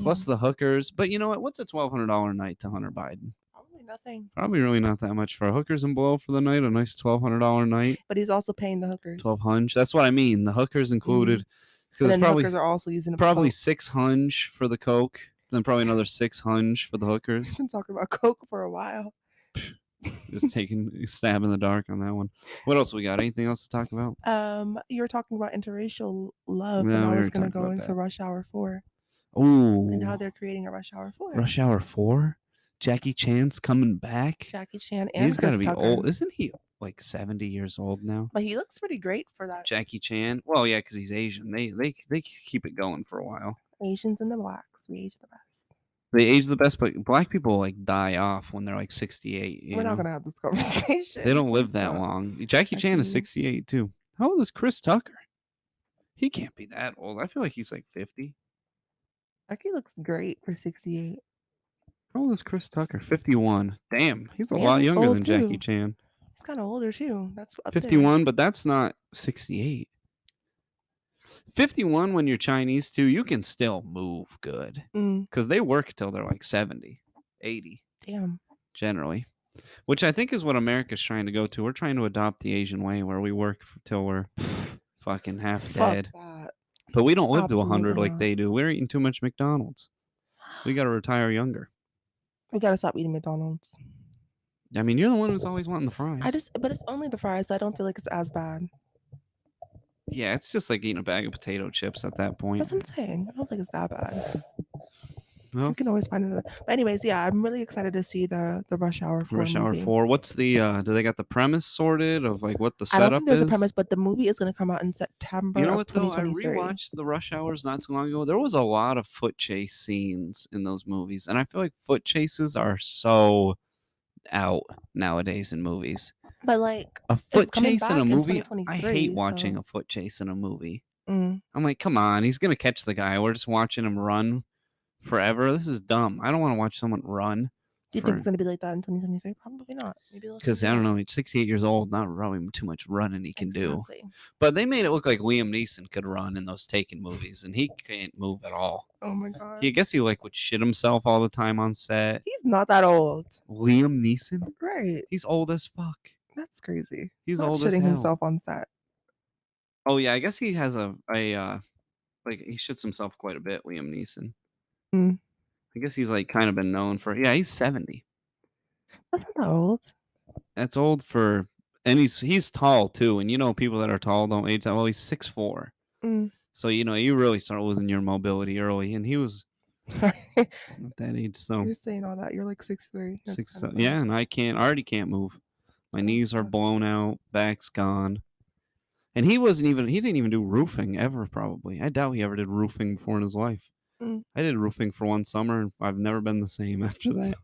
[SPEAKER 2] plus the hookers. But you know what? What's a $1,200 night to Hunter Biden?
[SPEAKER 1] Probably nothing.
[SPEAKER 2] Probably really not that much for hookers and blow for the night. A nice $1,200 night.
[SPEAKER 1] But he's also paying the hookers.
[SPEAKER 2] 1,200. That's what I mean. The hookers included.
[SPEAKER 1] Because
[SPEAKER 2] Because
[SPEAKER 1] hookers are also using it
[SPEAKER 2] probably
[SPEAKER 1] for coke.
[SPEAKER 2] 600 for the coke. Then probably another 600 for the hookers.
[SPEAKER 1] We've been talking about coke for a while.
[SPEAKER 2] Just taking a stab in the dark on that one. What else we got? Anything else to talk about?
[SPEAKER 1] You were talking about interracial love,
[SPEAKER 2] No,
[SPEAKER 1] and I
[SPEAKER 2] we
[SPEAKER 1] was
[SPEAKER 2] already
[SPEAKER 1] gonna
[SPEAKER 2] talked
[SPEAKER 1] go
[SPEAKER 2] about
[SPEAKER 1] into
[SPEAKER 2] that.
[SPEAKER 1] Rush Hour 4
[SPEAKER 2] Ooh.
[SPEAKER 1] and how they're creating a Rush Hour 4.
[SPEAKER 2] Rush Hour 4? Jackie Chan's coming back?
[SPEAKER 1] Jackie Chan and
[SPEAKER 2] He's got to
[SPEAKER 1] Chris
[SPEAKER 2] be
[SPEAKER 1] Tucker.
[SPEAKER 2] old. Isn't he like 70 years old now?
[SPEAKER 1] But he looks pretty great for that.
[SPEAKER 2] Jackie Chan? Well, yeah, because he's Asian. They keep it going for a while.
[SPEAKER 1] Asians and the blacks, we age the best.
[SPEAKER 2] They age the best, but black people like die off when they're like 68.
[SPEAKER 1] We're not gonna have this conversation.
[SPEAKER 2] They don't live
[SPEAKER 1] Please
[SPEAKER 2] that
[SPEAKER 1] stop.
[SPEAKER 2] long. Jackie Chan is 68 too. How old is Chris Tucker? He can't be that old. I feel like he's like 50.
[SPEAKER 1] Jackie looks great for 68.
[SPEAKER 2] How old is Chris Tucker? 51. Damn, he's a
[SPEAKER 1] Yeah,
[SPEAKER 2] lot
[SPEAKER 1] he's
[SPEAKER 2] younger
[SPEAKER 1] old
[SPEAKER 2] than
[SPEAKER 1] too.
[SPEAKER 2] Jackie Chan.
[SPEAKER 1] He's kind of older too. That's up
[SPEAKER 2] 51, but that's not 68. 51 when you're Chinese too, you can still move good. Because they work till they're like 70, 80.
[SPEAKER 1] Damn.
[SPEAKER 2] Generally. Which I think is what America's trying to go to. We're trying to adopt the Asian way where we work till we're fucking half dead.
[SPEAKER 1] That.
[SPEAKER 2] But we don't live to
[SPEAKER 1] Absolutely
[SPEAKER 2] 100 like
[SPEAKER 1] not.
[SPEAKER 2] they do. We're eating too much McDonald's. We got to retire younger.
[SPEAKER 1] We gotta stop eating McDonald's.
[SPEAKER 2] I mean, you're the one who's always wanting the fries.
[SPEAKER 1] But it's only the fries. So I don't feel like it's as bad.
[SPEAKER 2] Yeah, it's just like eating a bag of potato chips at that point.
[SPEAKER 1] That's what I'm saying. I don't think it's that bad.
[SPEAKER 2] Well,
[SPEAKER 1] we can always find another. But anyways, yeah, I'm really excited to see the Rush Hour 4
[SPEAKER 2] Rush Hour
[SPEAKER 1] movie.
[SPEAKER 2] 4. What's the do they got the premise sorted of like what the setup is?
[SPEAKER 1] I don't think there's a premise, but the movie is going to come out in September.
[SPEAKER 2] You know what though? I
[SPEAKER 1] 2023.
[SPEAKER 2] rewatched the Rush Hours not too long ago. There was a lot of foot chase scenes in those movies, and I feel like foot chases are so out nowadays in movies.
[SPEAKER 1] But like
[SPEAKER 2] a foot chase in a movie, I hate watching a foot chase in a movie. I'm like, come on, he's gonna catch the guy. We're just watching him run forever. This is dumb. I don't want to watch someone run.
[SPEAKER 1] Do you think it's gonna be like that in 2023? Probably not. Maybe
[SPEAKER 2] because I don't know. He's 68 years old. Not probably too much running he can do. But they made it look like Liam Neeson could run in those Taken movies, and he can't move at all.
[SPEAKER 1] Oh my god.
[SPEAKER 2] I guess he like would shit himself all the time on set.
[SPEAKER 1] He's not that old.
[SPEAKER 2] Liam Neeson,
[SPEAKER 1] right?
[SPEAKER 2] He's old as fuck.
[SPEAKER 1] That's crazy.
[SPEAKER 2] He's
[SPEAKER 1] not
[SPEAKER 2] old as
[SPEAKER 1] shitting
[SPEAKER 2] hell.
[SPEAKER 1] himself on set.
[SPEAKER 2] Oh yeah, I guess he has like he shits himself quite a bit. Liam Neeson. I guess he's like kind of been known for. Yeah, he's 70.
[SPEAKER 1] That's not that old.
[SPEAKER 2] That's old for, and he's tall too. And you know, people that are tall don't age that well. He's 6'4". So you know, you really start losing your mobility early. And he was at that age. So
[SPEAKER 1] You're saying all that. You're like 6'3". That's
[SPEAKER 2] six,
[SPEAKER 1] kind of
[SPEAKER 2] yeah, and I already can't move. My
[SPEAKER 1] oh
[SPEAKER 2] knees are
[SPEAKER 1] gosh.
[SPEAKER 2] blown out, back's gone. And he didn't even do roofing ever, probably. I doubt he ever did roofing before in his life.
[SPEAKER 1] Mm.
[SPEAKER 2] I did roofing for one summer, and I've never been the same after that.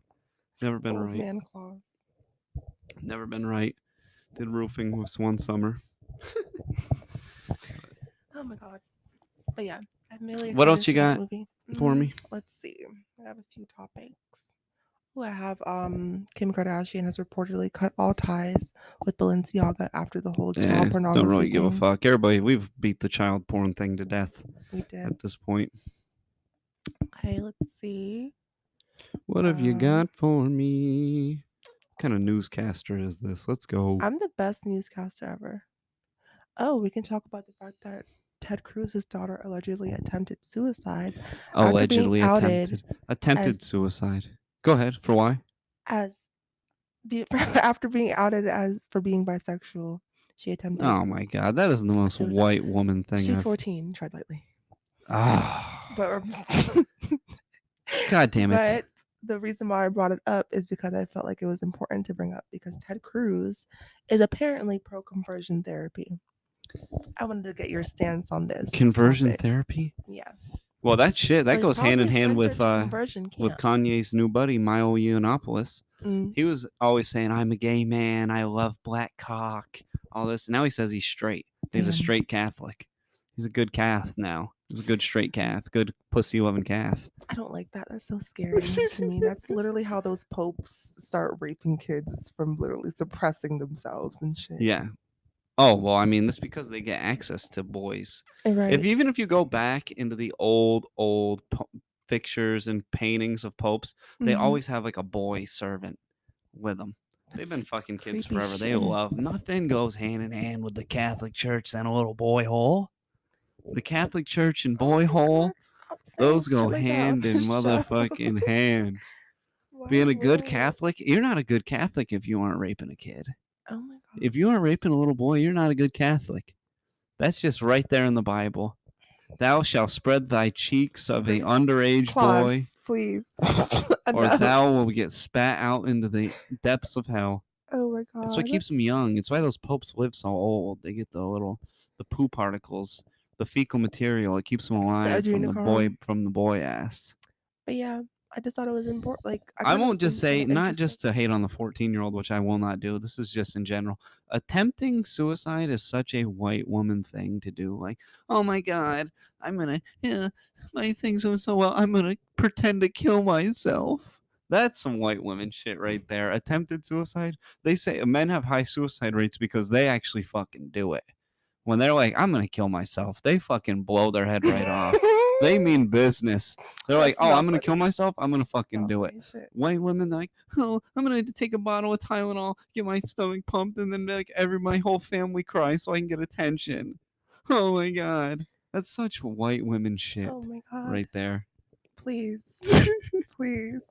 [SPEAKER 2] Never been
[SPEAKER 1] Old
[SPEAKER 2] right.
[SPEAKER 1] man Kloss.
[SPEAKER 2] Never been right. Did roofing was one summer.
[SPEAKER 1] Oh my god. But yeah, I'm really
[SPEAKER 2] What
[SPEAKER 1] excited
[SPEAKER 2] else you
[SPEAKER 1] for that
[SPEAKER 2] got
[SPEAKER 1] movie.
[SPEAKER 2] for me?
[SPEAKER 1] Let's see. I have a few topics. Oh, I have Kim Kardashian has reportedly cut all ties with Balenciaga after the whole child
[SPEAKER 2] Don't
[SPEAKER 1] pornography
[SPEAKER 2] really give a
[SPEAKER 1] thing.
[SPEAKER 2] fuck. Everybody, we've beat the child porn thing to death
[SPEAKER 1] We did.
[SPEAKER 2] at this point.
[SPEAKER 1] Okay, let's see.
[SPEAKER 2] What have you
[SPEAKER 1] Um,
[SPEAKER 2] got for me? What kind of newscaster is this? Let's go.
[SPEAKER 1] I'm the best newscaster ever. Oh, we can talk about the fact that Ted Cruz's daughter allegedly attempted suicide after being
[SPEAKER 2] Allegedly
[SPEAKER 1] outed
[SPEAKER 2] attempted
[SPEAKER 1] as
[SPEAKER 2] suicide. Go ahead. For why?
[SPEAKER 1] as after being outed as for being bisexual. She attempted
[SPEAKER 2] Oh my god, that is the most
[SPEAKER 1] suicide.
[SPEAKER 2] white woman thing
[SPEAKER 1] She's
[SPEAKER 2] I've.
[SPEAKER 1] 14. Tread lightly.
[SPEAKER 2] Ah,
[SPEAKER 1] But
[SPEAKER 2] god damn it.
[SPEAKER 1] but the reason why I brought it up is because I felt like it was important to bring up because Ted Cruz is apparently pro conversion therapy. I wanted to get your stance on this
[SPEAKER 2] Conversion
[SPEAKER 1] topic.
[SPEAKER 2] therapy.
[SPEAKER 1] Yeah.
[SPEAKER 2] Well, that shit
[SPEAKER 1] So
[SPEAKER 2] that
[SPEAKER 1] he's
[SPEAKER 2] goes hand
[SPEAKER 1] probably
[SPEAKER 2] in hand
[SPEAKER 1] accepted to conversion
[SPEAKER 2] with
[SPEAKER 1] camp.
[SPEAKER 2] Kanye's new buddy Milo Yiannopoulos.
[SPEAKER 1] Mm,
[SPEAKER 2] He was always saying, "I'm a gay man. I love black cock." All this. Now he says he's straight. He's a
[SPEAKER 1] damn.
[SPEAKER 2] straight Catholic. He's a good Cath now. He's a good straight Cath. Good pussy loving Cath.
[SPEAKER 1] I don't like that. That's so scary to me. That's literally how those popes start raping kids is from literally suppressing themselves and shit.
[SPEAKER 2] Yeah. Oh well, I mean, that's because they get access to boys. If
[SPEAKER 1] Right.
[SPEAKER 2] even if you go back into the old pictures and paintings of popes, they
[SPEAKER 1] Mm-hmm.
[SPEAKER 2] always have like a boy servant with them. They've
[SPEAKER 1] That's
[SPEAKER 2] been fucking kids
[SPEAKER 1] creepy
[SPEAKER 2] forever. They
[SPEAKER 1] shit.
[SPEAKER 2] love nothing goes hand in hand with the Catholic Church and a little boy hole. The Catholic Church and
[SPEAKER 1] Oh
[SPEAKER 2] boy
[SPEAKER 1] my
[SPEAKER 2] hole,
[SPEAKER 1] god, stop saying
[SPEAKER 2] those
[SPEAKER 1] shit
[SPEAKER 2] go
[SPEAKER 1] like that on
[SPEAKER 2] hand in
[SPEAKER 1] this show.
[SPEAKER 2] motherfucking hand.
[SPEAKER 1] Why
[SPEAKER 2] Being a good
[SPEAKER 1] would?
[SPEAKER 2] Catholic, you're not a good Catholic if you aren't raping a kid.
[SPEAKER 1] Oh my
[SPEAKER 2] If
[SPEAKER 1] god.
[SPEAKER 2] you aren't raping a little boy, you're not a good Catholic. That's just right there in the Bible. Thou shalt spread thy cheeks of a
[SPEAKER 1] Please,
[SPEAKER 2] underage boy,
[SPEAKER 1] Kloss, please.
[SPEAKER 2] or
[SPEAKER 1] Enough.
[SPEAKER 2] thou will get spat out into the depths of hell.
[SPEAKER 1] Oh my
[SPEAKER 2] It's what
[SPEAKER 1] god.
[SPEAKER 2] keeps them young. It's why those popes live so old. They get the poo particles, the fecal material. It keeps them
[SPEAKER 1] The
[SPEAKER 2] alive
[SPEAKER 1] adrenochrome.
[SPEAKER 2] from the boy ass.
[SPEAKER 1] But yeah, I just thought it was important. Like I
[SPEAKER 2] I
[SPEAKER 1] thought it
[SPEAKER 2] won't
[SPEAKER 1] was
[SPEAKER 2] just say, not
[SPEAKER 1] interesting.
[SPEAKER 2] just to hate on the 14-year-old, which I will not do. This is just in general. Attempting suicide is such a white woman thing to do. Like, oh my God, I'm going to, yeah, my things are so well, I'm going to pretend to kill myself. That's some white woman shit right there. Attempted suicide. They say men have high suicide rates because they actually fucking do it. When they're like, I'm going to kill myself, they fucking blow their head right off. They mean business. They're like,
[SPEAKER 1] That's
[SPEAKER 2] oh, I'm
[SPEAKER 1] not
[SPEAKER 2] gonna kill
[SPEAKER 1] funny.
[SPEAKER 2] myself. I'm gonna fucking
[SPEAKER 1] Not
[SPEAKER 2] do it.
[SPEAKER 1] funny shit.
[SPEAKER 2] White women, they're like, oh, I'm gonna take a bottle of Tylenol, get my stomach pumped, and then like my whole family cries so I can get attention. Oh my god, that's such white women shit
[SPEAKER 1] Oh my god.
[SPEAKER 2] right there.
[SPEAKER 1] Please. Please.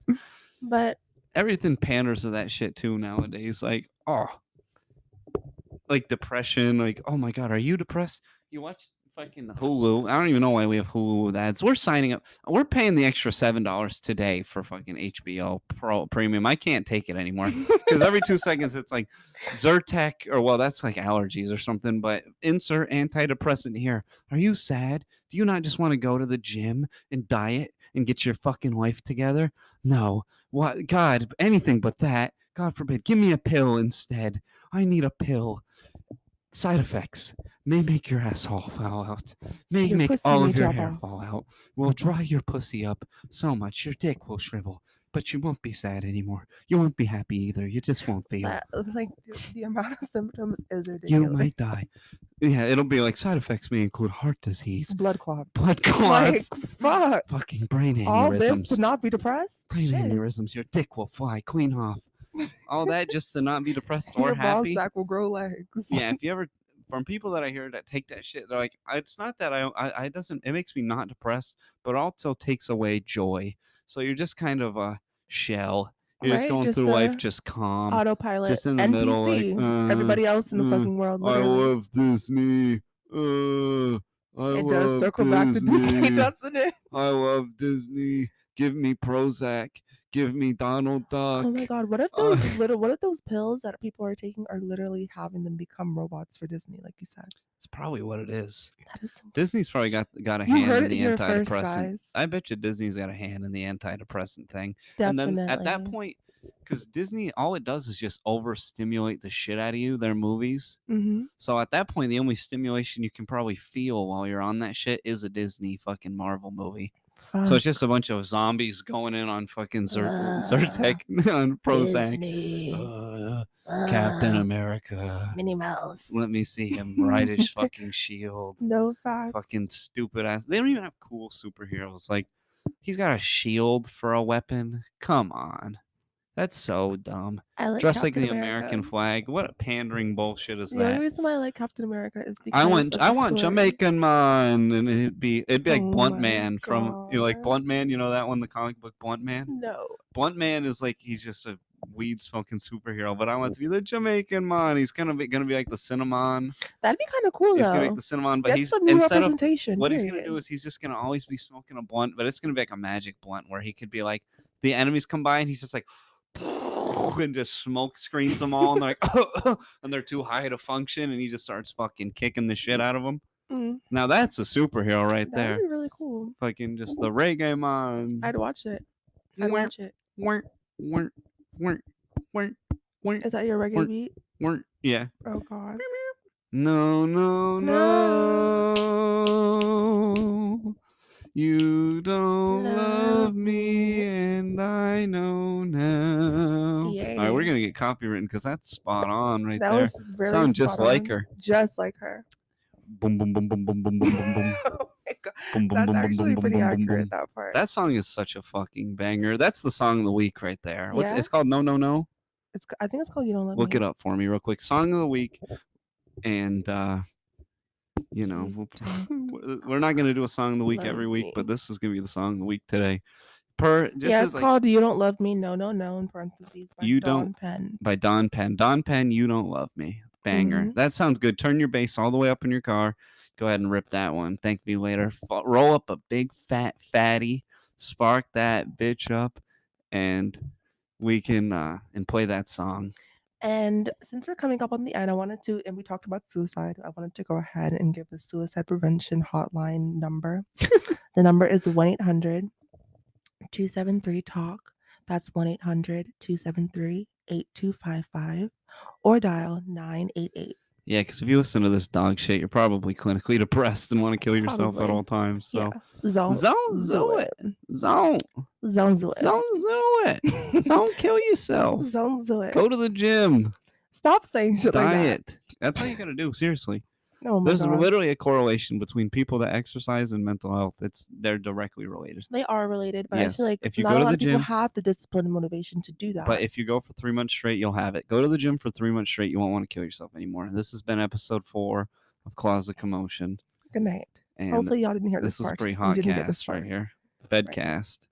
[SPEAKER 1] But
[SPEAKER 2] Everything panders to that shit too nowadays. Like, oh, like depression. Like, oh my god, are you depressed? You watch fucking Hulu. I don't even know why we have Hulu with ads. We're signing up. We're paying the extra $7 today for fucking HBO Pro Premium. I can't take it anymore because every 2 seconds it's like Zyrtec or well, that's like allergies or something. But insert antidepressant here. Are you sad? Do you not just want to go to the gym and diet and get your fucking life together? No. What? God, anything but that. God forbid. Give me a pill instead. I need a pill. Side effects may make your asshole fall out, may
[SPEAKER 1] your
[SPEAKER 2] make
[SPEAKER 1] pussy
[SPEAKER 2] all
[SPEAKER 1] may
[SPEAKER 2] of your
[SPEAKER 1] drop
[SPEAKER 2] hair
[SPEAKER 1] off.
[SPEAKER 2] fall out, will dry your pussy up so much your dick will shrivel, but you won't be sad anymore. You won't be happy either. You just won't feel.
[SPEAKER 1] That like the amount of symptoms is
[SPEAKER 2] You
[SPEAKER 1] ridiculous.
[SPEAKER 2] might die. Yeah, it'll be like side effects may include heart disease,
[SPEAKER 1] Blood clots.
[SPEAKER 2] blood
[SPEAKER 1] Like
[SPEAKER 2] clots,
[SPEAKER 1] fuck.
[SPEAKER 2] fucking brain
[SPEAKER 1] All this to
[SPEAKER 2] aneurysms.
[SPEAKER 1] not be depressed?
[SPEAKER 2] Brain
[SPEAKER 1] Shit.
[SPEAKER 2] aneurysms. Your dick will fly clean off. All that just to not be depressed or
[SPEAKER 1] Your ball
[SPEAKER 2] happy.
[SPEAKER 1] sack will grow legs.
[SPEAKER 2] Yeah, if you ever from people that I hear that take that shit, they're like, it's not that I doesn't it makes me not depressed, but also takes away joy. So you're just kind of a shell. You're just
[SPEAKER 1] Right?
[SPEAKER 2] going
[SPEAKER 1] Just
[SPEAKER 2] through life
[SPEAKER 1] the
[SPEAKER 2] just calm,
[SPEAKER 1] autopilot
[SPEAKER 2] just in the middle, like,
[SPEAKER 1] NPC. Everybody else in the fucking world,
[SPEAKER 2] I
[SPEAKER 1] literally.
[SPEAKER 2] love Disney. I
[SPEAKER 1] It does
[SPEAKER 2] love
[SPEAKER 1] circle back to Disney,
[SPEAKER 2] Disney.
[SPEAKER 1] doesn't it?
[SPEAKER 2] I love Disney. Give me Prozac. Give me Donald Duck.
[SPEAKER 1] Oh my god, what if
[SPEAKER 2] Uh,
[SPEAKER 1] those pills that people are taking are literally having them become robots for Disney, like you said?
[SPEAKER 2] it's probably what it is.
[SPEAKER 1] That is some
[SPEAKER 2] Disney's probably got a
[SPEAKER 1] You
[SPEAKER 2] hand
[SPEAKER 1] heard
[SPEAKER 2] in
[SPEAKER 1] it
[SPEAKER 2] the
[SPEAKER 1] here first,
[SPEAKER 2] antidepressant.
[SPEAKER 1] guys.
[SPEAKER 2] I bet you Disney's got a hand in the antidepressant thing. And then at that
[SPEAKER 1] Definitely.
[SPEAKER 2] point, because Disney, all it does is just overstimulate the shit out of you, their movies.
[SPEAKER 1] Mm-hmm.
[SPEAKER 2] So at that point, the only stimulation you can probably feel while you're on that shit is a Disney fucking Marvel movie. So it's
[SPEAKER 1] Fuck.
[SPEAKER 2] just a bunch of zombies going in on fucking
[SPEAKER 1] Uh,
[SPEAKER 2] Zyrtec on Prozac.
[SPEAKER 1] Disney.
[SPEAKER 2] Captain America.
[SPEAKER 1] Minnie Mouse.
[SPEAKER 2] Let me see him ride his fucking shield.
[SPEAKER 1] No facts.
[SPEAKER 2] Fucking stupid ass. They don't even have cool superheroes. Like, he's got a shield for a weapon. Come on. That's so dumb.
[SPEAKER 1] I like
[SPEAKER 2] Dressed like
[SPEAKER 1] Captain
[SPEAKER 2] the
[SPEAKER 1] America.
[SPEAKER 2] American flag. What a pandering bullshit is
[SPEAKER 1] The only
[SPEAKER 2] that?
[SPEAKER 1] reason why I like Captain America is
[SPEAKER 2] I
[SPEAKER 1] because
[SPEAKER 2] want
[SPEAKER 1] of the sword.
[SPEAKER 2] Jamaican man, and it'd be like
[SPEAKER 1] Oh
[SPEAKER 2] Blunt
[SPEAKER 1] my
[SPEAKER 2] Man from like
[SPEAKER 1] God.
[SPEAKER 2] Blunt Man. You know that one, the comic book Blunt Man.
[SPEAKER 1] No.
[SPEAKER 2] Blunt Man is like he's just a weed smoking superhero, but I want it to be the Jamaican man. He's gonna be like the cinnamon.
[SPEAKER 1] That'd be kind of cool
[SPEAKER 2] He's gonna be like
[SPEAKER 1] though.
[SPEAKER 2] the cinnamon, but
[SPEAKER 1] Get
[SPEAKER 2] he's
[SPEAKER 1] some new
[SPEAKER 2] instead of
[SPEAKER 1] representation.
[SPEAKER 2] what he's gonna
[SPEAKER 1] Period.
[SPEAKER 2] do is he's just gonna always be smoking a blunt, but it's gonna be like a magic blunt where he could be like the enemies come by and he's just like and just smoke screens them all, and they're like and they're too high to function, and he just starts fucking kicking the shit out of them.
[SPEAKER 1] Mm,
[SPEAKER 2] Now that's a superhero right
[SPEAKER 1] that would
[SPEAKER 2] there.
[SPEAKER 1] be really cool.
[SPEAKER 2] Fucking just the reggae man.
[SPEAKER 1] I'd watch it. I'd watch it. Is that your reggae beat?
[SPEAKER 2] Yeah.
[SPEAKER 1] Oh God.
[SPEAKER 2] No, no,
[SPEAKER 1] No.
[SPEAKER 2] no. You don't love me,
[SPEAKER 1] me.
[SPEAKER 2] and I know now.
[SPEAKER 1] Yeah.
[SPEAKER 2] All right, we're gonna get copywritten because that's spot on right
[SPEAKER 1] That
[SPEAKER 2] there.
[SPEAKER 1] was very
[SPEAKER 2] Sound just
[SPEAKER 1] spot
[SPEAKER 2] like
[SPEAKER 1] on.
[SPEAKER 2] her.
[SPEAKER 1] Just like her.
[SPEAKER 2] Boom, boom, boom, boom, boom, boom, boom, boom, boom.
[SPEAKER 1] Oh my God.
[SPEAKER 2] Boom, boom,
[SPEAKER 1] That's
[SPEAKER 2] boom, boom,
[SPEAKER 1] actually
[SPEAKER 2] boom, boom,
[SPEAKER 1] pretty
[SPEAKER 2] boom, boom,
[SPEAKER 1] accurate.
[SPEAKER 2] boom.
[SPEAKER 1] That part.
[SPEAKER 2] That song is such a fucking banger. That's the song of the week right there. What's
[SPEAKER 1] Yeah?
[SPEAKER 2] it's called? No, no, no.
[SPEAKER 1] I think it's called "You Don't Love
[SPEAKER 2] Look
[SPEAKER 1] Me."
[SPEAKER 2] it up for me real quick. Song of the week, and you know, we're not gonna do a song of the week every
[SPEAKER 1] Love
[SPEAKER 2] week,
[SPEAKER 1] me.
[SPEAKER 2] but this is gonna be the song of the week today.
[SPEAKER 1] Yeah, it's called "You Don't Love Me." No, no, no. In parentheses by
[SPEAKER 2] You
[SPEAKER 1] Dawn
[SPEAKER 2] Don't-
[SPEAKER 1] Penn.
[SPEAKER 2] by Don Penn. Don Penn, You Don't Love Me. Banger.
[SPEAKER 1] Mhm.
[SPEAKER 2] That sounds good. Turn your bass all the way up in your car. Go ahead and rip that one. Thank me later. Roll up a big fat fatty. Spark that bitch up, and we can and play that song.
[SPEAKER 1] And since we're coming up on the end, and we talked about suicide, I wanted to go ahead and give the suicide prevention hotline number. The number is 1-800-273-TALK. That's 1-800-273-8255, or dial 988.
[SPEAKER 2] Yeah, because if you listen to this dog shit, you're probably clinically depressed and want to kill yourself at
[SPEAKER 1] Probably.
[SPEAKER 2] all times. So
[SPEAKER 1] Yeah. Zone
[SPEAKER 2] do it. Zone
[SPEAKER 1] do
[SPEAKER 2] it. Zone kill yourself.
[SPEAKER 1] Zone do it.
[SPEAKER 2] Go to the gym.
[SPEAKER 1] Stop saying shit like that.
[SPEAKER 2] Diet. That's all you gotta do. Seriously.
[SPEAKER 1] Oh my
[SPEAKER 2] There's
[SPEAKER 1] God.
[SPEAKER 2] literally a correlation between people that exercise and mental health. They're directly related.
[SPEAKER 1] They are related, but
[SPEAKER 2] Yes,
[SPEAKER 1] I feel like
[SPEAKER 2] if you
[SPEAKER 1] not
[SPEAKER 2] go
[SPEAKER 1] a
[SPEAKER 2] to
[SPEAKER 1] lot
[SPEAKER 2] the
[SPEAKER 1] of people
[SPEAKER 2] gym-
[SPEAKER 1] have the discipline and motivation to do that.
[SPEAKER 2] But if you go for 3 months straight, you'll have it. Go to the gym for 3 months straight. You won't want to kill yourself anymore. This has been episode 4 of Kloss of Commotion.
[SPEAKER 1] Good night.
[SPEAKER 2] And
[SPEAKER 1] Hopefully y'all didn't hear
[SPEAKER 2] this
[SPEAKER 1] this
[SPEAKER 2] was a
[SPEAKER 1] part.
[SPEAKER 2] pretty
[SPEAKER 1] You
[SPEAKER 2] hot
[SPEAKER 1] didn't get this
[SPEAKER 2] cast right
[SPEAKER 1] part.
[SPEAKER 2] here. Bedcast.